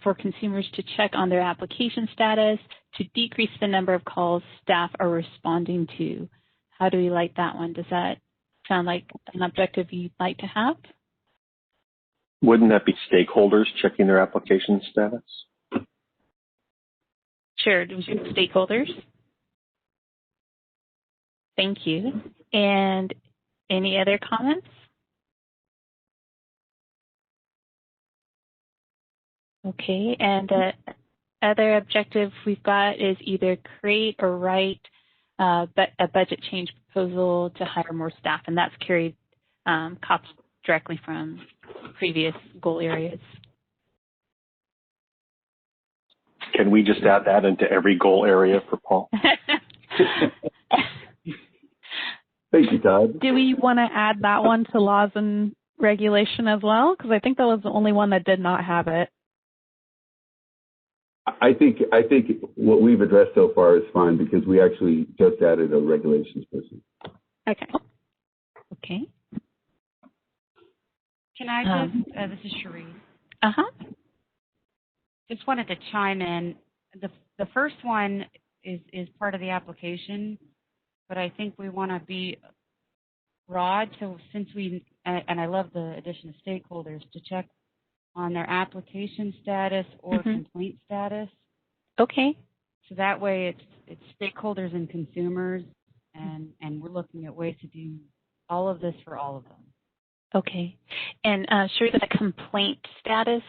for consumers to check on their application status to decrease the number of calls staff are responding to. How do we like that one? Does that sound like an objective you'd like to have? Wouldn't that be stakeholders checking their application status? Sure, stakeholders. Thank you. And any other comments? Okay, and the other objective we've got is either create or write a budget change proposal to hire more staff, and that's carried copies directly from previous goal areas. Can we just add that into every goal area for Paul? Thank you, Todd. Do we want to add that one to laws and regulation as well? Because I think that was the only one that did not have it. I think what we've addressed so far is fine because we actually just added a regulations person. Okay. Okay. Can I just, this is Cherise. Just wanted to chime in. The first one is part of the application, but I think we want to be broad. So since and I love the addition of stakeholders to check on their application status or complaint status. Okay. So that way it's stakeholders and consumers, and we're looking at ways to do all of this for all of them. Okay. And sure, the complaint status,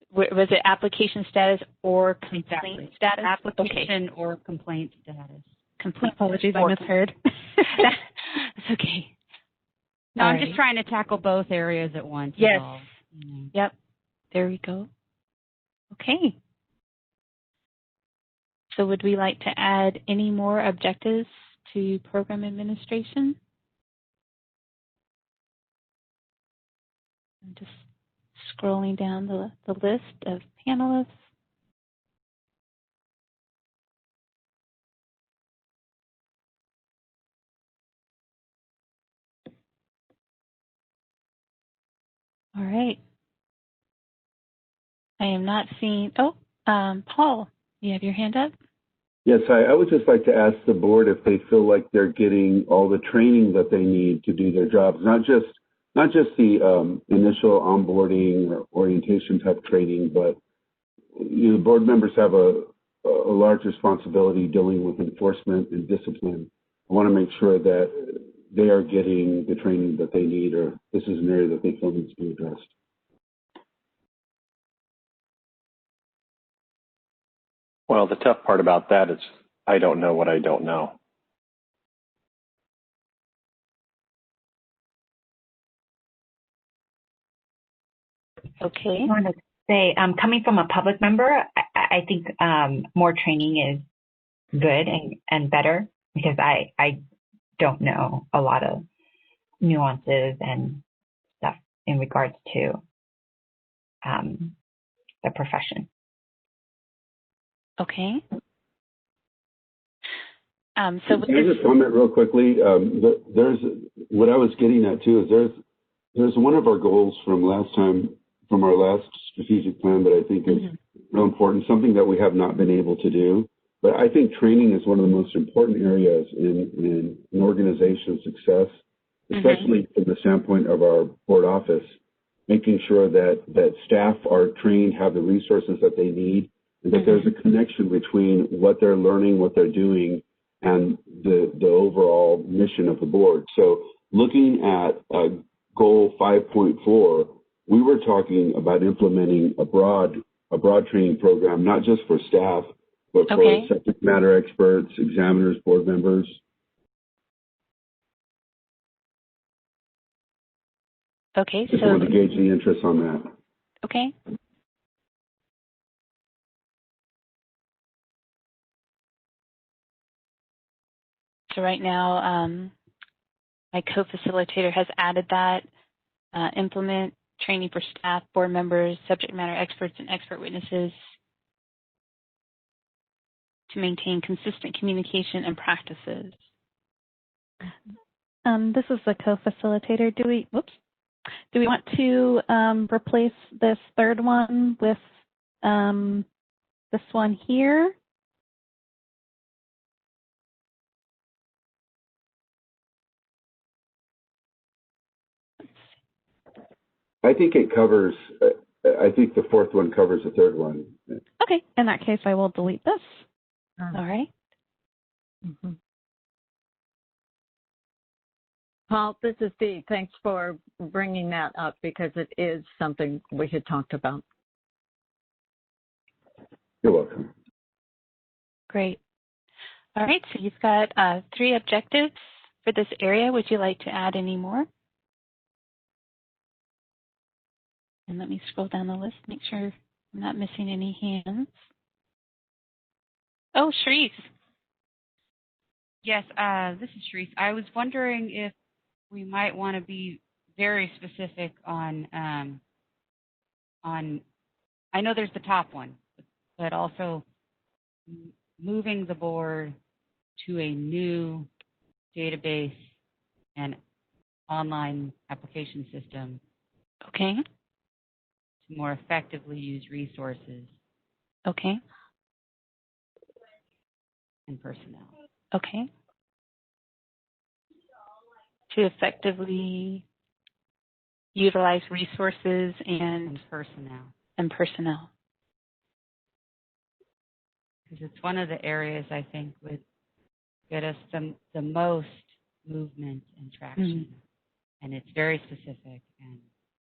was it application status or complaint status? Application or complaint status. Complaint. Apologies, I misheard. That's okay. No, I'm just trying to tackle both areas at once. Yes. Yep. There we go. Okay. So would we like to add any more objectives to program administration? I'm just scrolling down the list of panelists. All right. I am not seeing, Paul, you have your hand up? Yes, I would just like to ask the board if they feel like they're getting all the training that they need to do their jobs, not just the initial onboarding or orientation type training, but board members have a large responsibility dealing with enforcement and discipline. I want to make sure that they are getting the training that they need, or this is an area that they feel needs to be addressed. Well, the tough part about that is I don't know what I don't know. Okay. I want to say, coming from a public member, I think more training is good and better because I don't know a lot of nuances and stuff in regards to the profession. Okay. So can I just comment real quickly? There's what I was getting at too is there's one of our goals from our last strategic plan that I think is real important, something that we have not been able to do. But I think training is one of the most important areas in an organization's success, especially from the standpoint of our board office, making sure that staff are trained, have the resources that they need, and that there's a connection between what they're learning, what they're doing, and the overall mission of the board. So looking at goal 5.4, we were talking about implementing a broad training program, not just for staff, but for subject matter experts, examiners, board members. Okay. Just wanted to gauge the interest on that. Okay. So right now, my co-facilitator has added that, implement training for staff, board members, subject matter experts, and expert witnesses to maintain consistent communication and practices. This is the co-facilitator. Do we want to replace this third one with this one here? I think it covers, I think the fourth one covers the third one. Okay, in that case, I will delete this. All right. Mm-hmm. Paul, this is Dee. Thanks for bringing that up because it is something we had talked about. You're welcome. Great. All right, so you've got 3 objectives for this area. Would you like to add any more? And let me scroll down the list, make sure I'm not missing any hands. Oh, Sharice. Yes, this is Sharice. I was wondering if we might want to be very specific on, I know there's the top one, but also moving the board to a new database and online application system. Okay. To more effectively use resources. Okay. And personnel. Okay. To effectively utilize resources and personnel. And personnel. Because it's one of the areas I think would get us the most movement and traction. And it's very specific. And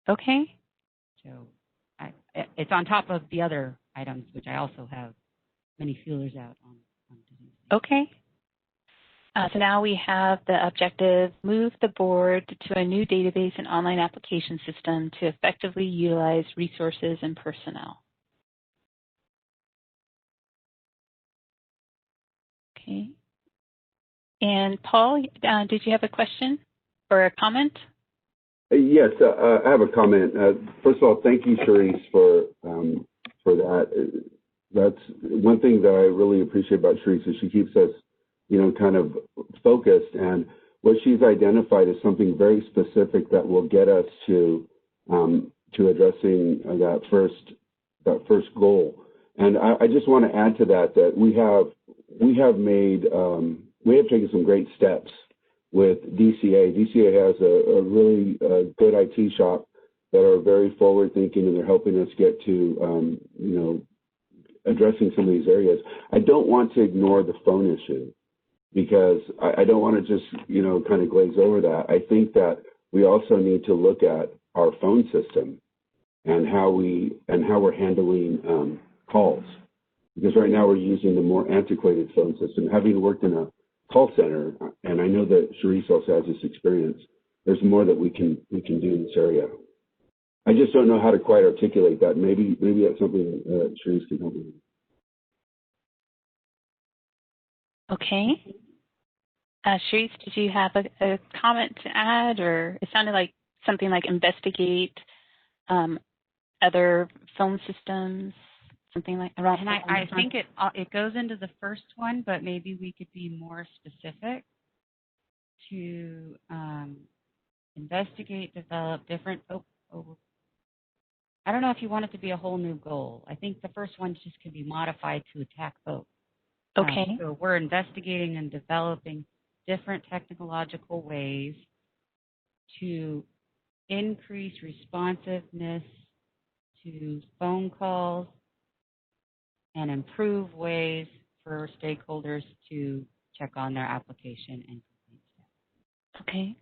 okay. So it's on top of the other items, which I also have many feelers out on disease. Okay. So now we have the objective, move the board to a new database and online application system to effectively utilize resources and personnel. Okay. And Paul, did you have a question or a comment? Yes, I have a comment. First of all, thank you, Sharice, for that. That's one thing that I really appreciate about Sharice is she keeps us, kind of focused. And what she's identified is something very specific that will get us to addressing that first goal. And I just want to add to that we have taken some great steps with DCA. DCA has a really good IT shop that are very forward-thinking, and they're helping us get to, addressing some of these areas. I don't want to ignore the phone issue because I don't want to just, kind of glaze over that. I think that we also need to look at our phone system and how we're handling calls. Because right now we're using the more antiquated phone system. Having worked in a call center, and I know that Sharice also has this experience, there's more that we can do in this area. I just don't know how to quite articulate that. Maybe that's something Sharice can help me with. Okay. Sharice, did you have a comment to add, or it sounded like something like investigate other phone systems, something like that? And I think it goes into the first one, but maybe we could be more specific to investigate, develop different. I don't know if you want it to be a whole new goal. I think the first one just can be modified to attack both. Okay. So we're investigating and developing different technological ways to increase responsiveness to phone calls and improve ways for stakeholders to check on their application and complete steps. Okay.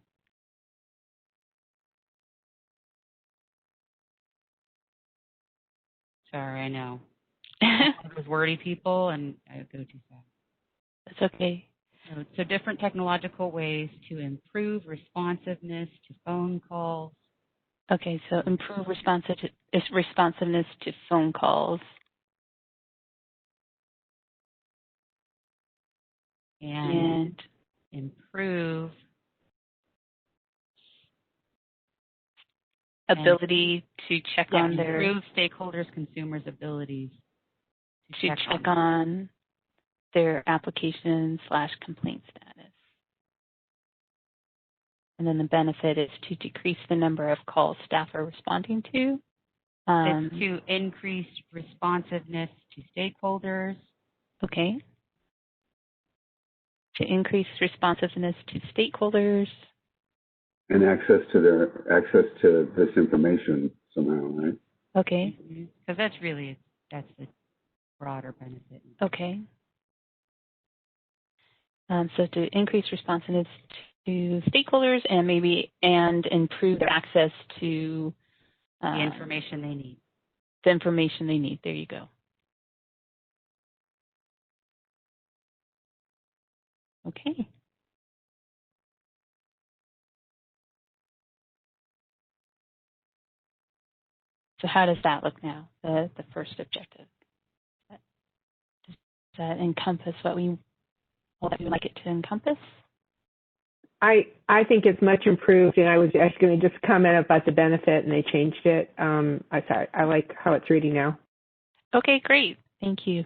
Sorry, I know. I was wordy people and I go too fast. That's okay. So different technological ways to improve responsiveness to phone calls. Okay, so improve responsiveness to phone calls. And improve ability to check on their... Improve stakeholders, consumers' abilities to check on their application/complaint status. And then the benefit is to decrease the number of calls staff are responding to. It's to increase responsiveness to stakeholders. Okay. To increase responsiveness to stakeholders. And access to this information somehow, right? Okay. Because that's the broader benefit. Okay. So to increase responsiveness to stakeholders and improve their access to the information they need. The information they need. There you go. Okay. So how does that look now, the first objective? Does that encompass what we would like it to encompass? I think it's much improved, and I was actually going to just comment about the benefit, and they changed it. I like how it's reading now. Okay, great. Thank you.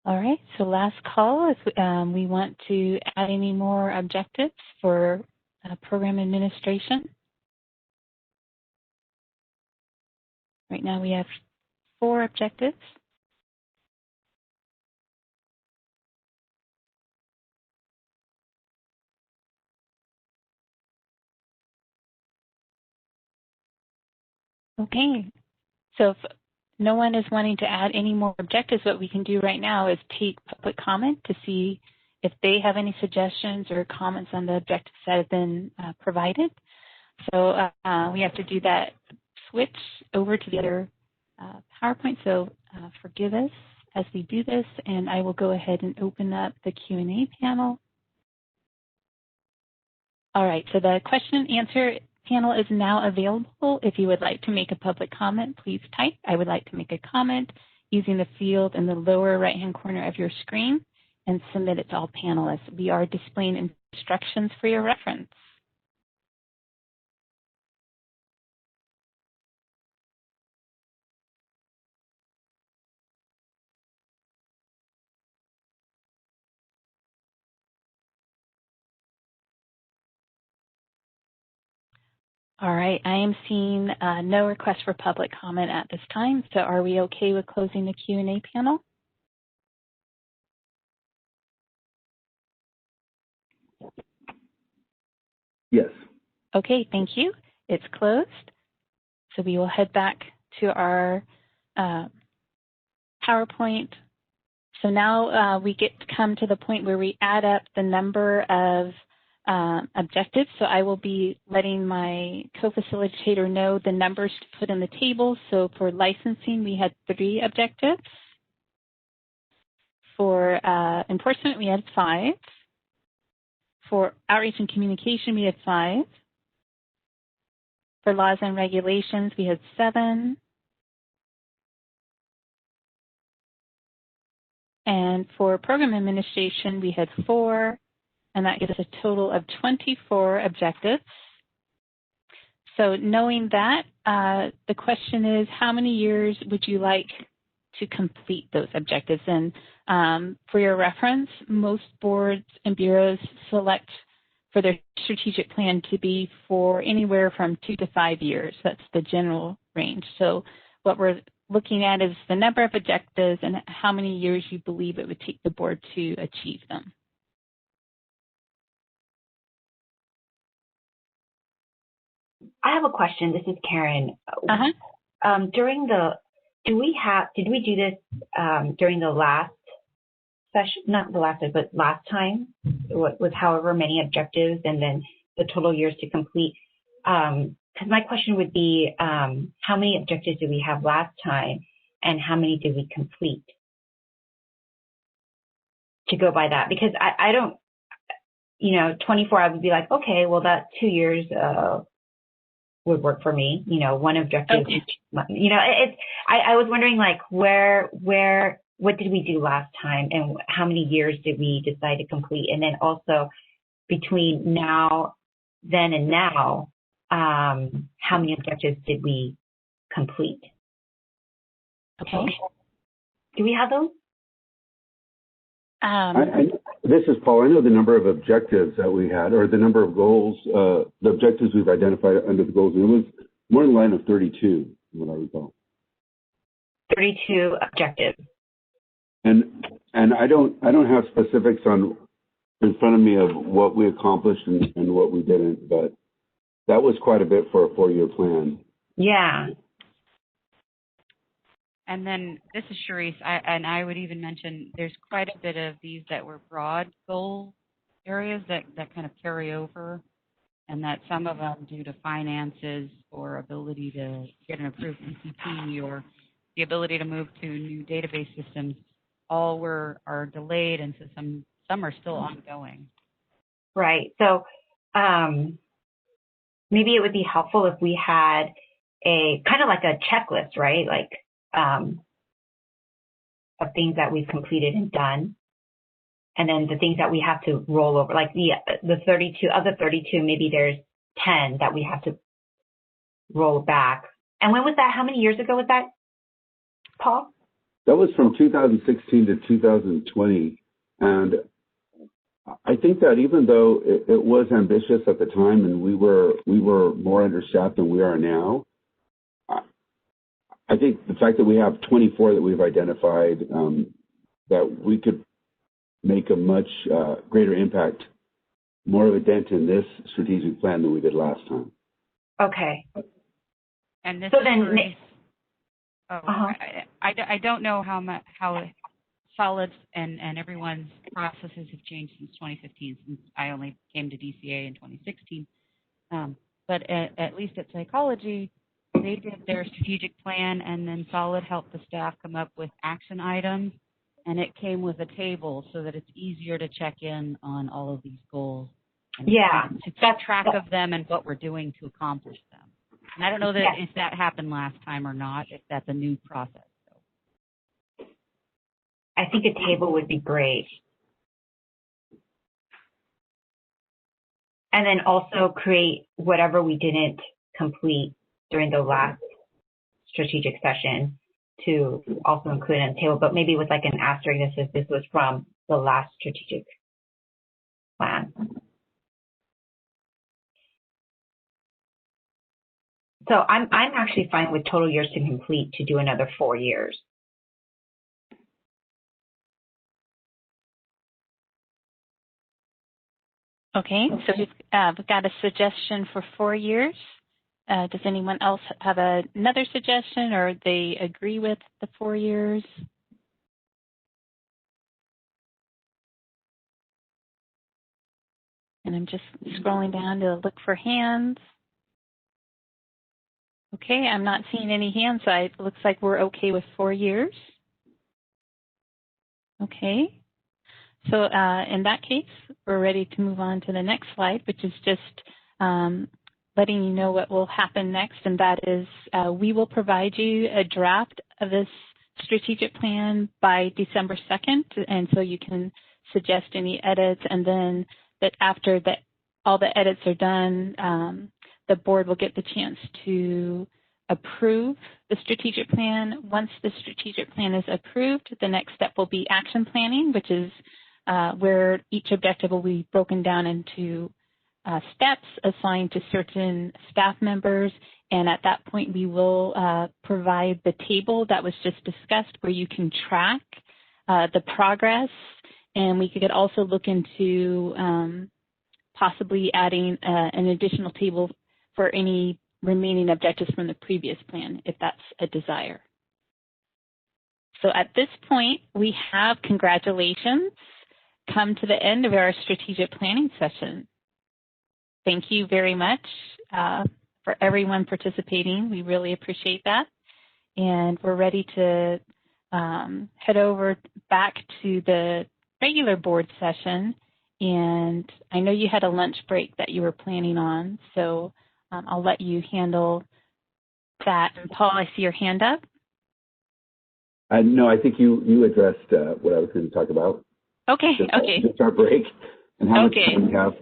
All right, so last call, if we want to add any more objectives for program administration. Right now we have 4 objectives. Okay, so if no one is wanting to add any more objectives, what we can do right now is take public comment to see if they have any suggestions or comments on the objectives that have been provided. So we have to do that switch over to the other PowerPoint, so forgive us as we do this, and I will go ahead and open up the Q&A panel. All right, so the question and answer panel is now available. If you would like to make a public comment, please type, "I would like to make a comment," using the field in the lower right-hand corner of your screen, and submit it to all panelists. We are displaying instructions for your reference. All right, I am seeing no request for public comment at this time, so are we okay with closing the Q&A panel? Yes. Okay, thank you. It's closed. So we will head back to our PowerPoint. So now we get to come to the point where we add up the number of objectives. So I will be letting my co-facilitator know the numbers to put in the table. So for licensing, we had 3 objectives. For enforcement, we had 5. For outreach and communication, we had 5. For laws and regulations, we had 7. And for program administration, we had 4. And that gives us a total of 24 objectives. So knowing that, the question is, how many years would you like to complete those objectives? And for your reference, most boards and bureaus select for their strategic plan to be for anywhere from 2 to 5 years. That's the general range. So what we're looking at is the number of objectives and how many years you believe it would take the board to achieve them. I have a question. This is Karen. Did we do this during the last session? Not the last, but last time, with however many objectives and then the total years to complete. Because my question would be, how many objectives did we have last time, and how many did we complete? To go by that, because I don't, 24, I would be like, okay, well, that 2 years would work for me. 1 objective. Okay. I was wondering, like, what did we do last time, and how many years did we decide to complete? And then also between then and now, how many objectives did we complete? Okay. Do we have those? This is Paul. I know the number of objectives that we had, or the number of goals, the objectives we've identified under the goals. It was more in the line of 32, what I recall. 32 objectives. And And I don't have specifics in front of me of what we accomplished and what we didn't, but that was quite a bit for a 4-year plan. Yeah. And then this is Charisse, and I would even mention there's quite a bit of these that were broad goal areas that kind of carry over, and that some of them due to finances or ability to get an approved ECP or the ability to move to new database systems, all are delayed, and so some are still ongoing. Right. So maybe it would be helpful if we had a kind of like a checklist, right? Like of things that we've completed and done, and then the things that we have to roll over, like the 32, of the 32, maybe there's 10 that we have to roll back. And when was that? How many years ago was that, Paul? That was from 2016 to 2020. And I think that even though it was ambitious at the time and we were more understaffed than we are now, I think the fact that we have 24 that we've identified, that we could make a much greater impact, more of a dent in this strategic plan than we did last time. Okay. And this so is then, I don't know how Solids and everyone's processes have changed since 2015, since I only came to DCA in 2016. But at least at Psychology, they did their strategic plan, and then Solid helped the staff come up with action items, and it came with a table so that it's easier to check in on all of these goals. And to keep track of them and what we're doing to accomplish them. And I don't know if that happened last time or not, if that's a new process. So. I think a table would be great. And then also create whatever we didn't complete during the last strategic session to also include in the table, but maybe with like an asterisk that says this was from the last strategic plan. So I'm actually fine with total years to complete to do another 4 years. Okay, so we've got a suggestion for 4 years. Does anyone else have another suggestion, or they agree with the 4 years? And I'm just scrolling down to look for hands. Okay, I'm not seeing any hands, so it looks like we're okay with 4 years. Okay, so in that case, we're ready to move on to the next slide, which is just letting you know what will happen next, and that is we will provide you a draft of this strategic plan by December 2nd, and so you can suggest any edits, and then that after all the edits are done, the board will get the chance to approve the strategic plan. Once the strategic plan is approved, the next step will be action planning, which is where each objective will be broken down into steps assigned to certain staff members. And at that point, we will provide the table that was just discussed where you can track the progress. And we could also look into possibly adding an additional table for any remaining objectives from the previous plan, if that's a desire. So at this point, we have, congratulations, come to the end of our strategic planning session. Thank you very much for everyone participating. We really appreciate that. And we're ready to head over back to the regular board session. And I know you had a lunch break that you were planning on, so I'll let you handle that. And Paul, I see your hand up. No, I think you addressed what I was going to talk about. Okay, just our break and how much time we have.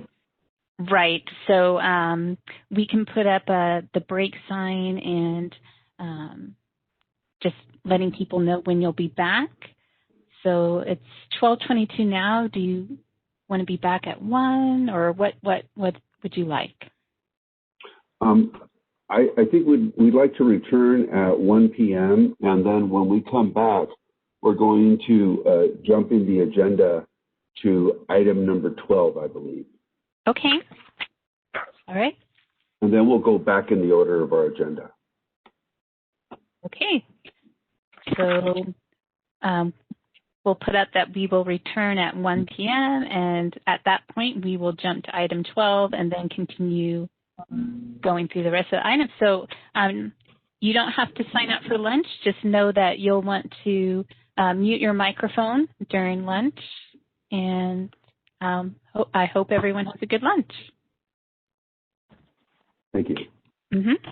Right. So we can put up the break sign and just letting people know when you'll be back. So it's 12:22 now. Do you want to be back at 1, or what would you like? I think we'd like to return at 1 p.m. and then when we come back, we're going to jump in the agenda to item number 12, I believe. Okay. All right. And then we'll go back in the order of our agenda. Okay. So we'll put up that we will return at 1 p.m. and at that point we will jump to item 12 and then continue going through the rest of the items. So you don't have to sign up for lunch. Just know that you'll want to mute your microphone during lunch, and I hope everyone has a good lunch. Thank you. Mm-hmm.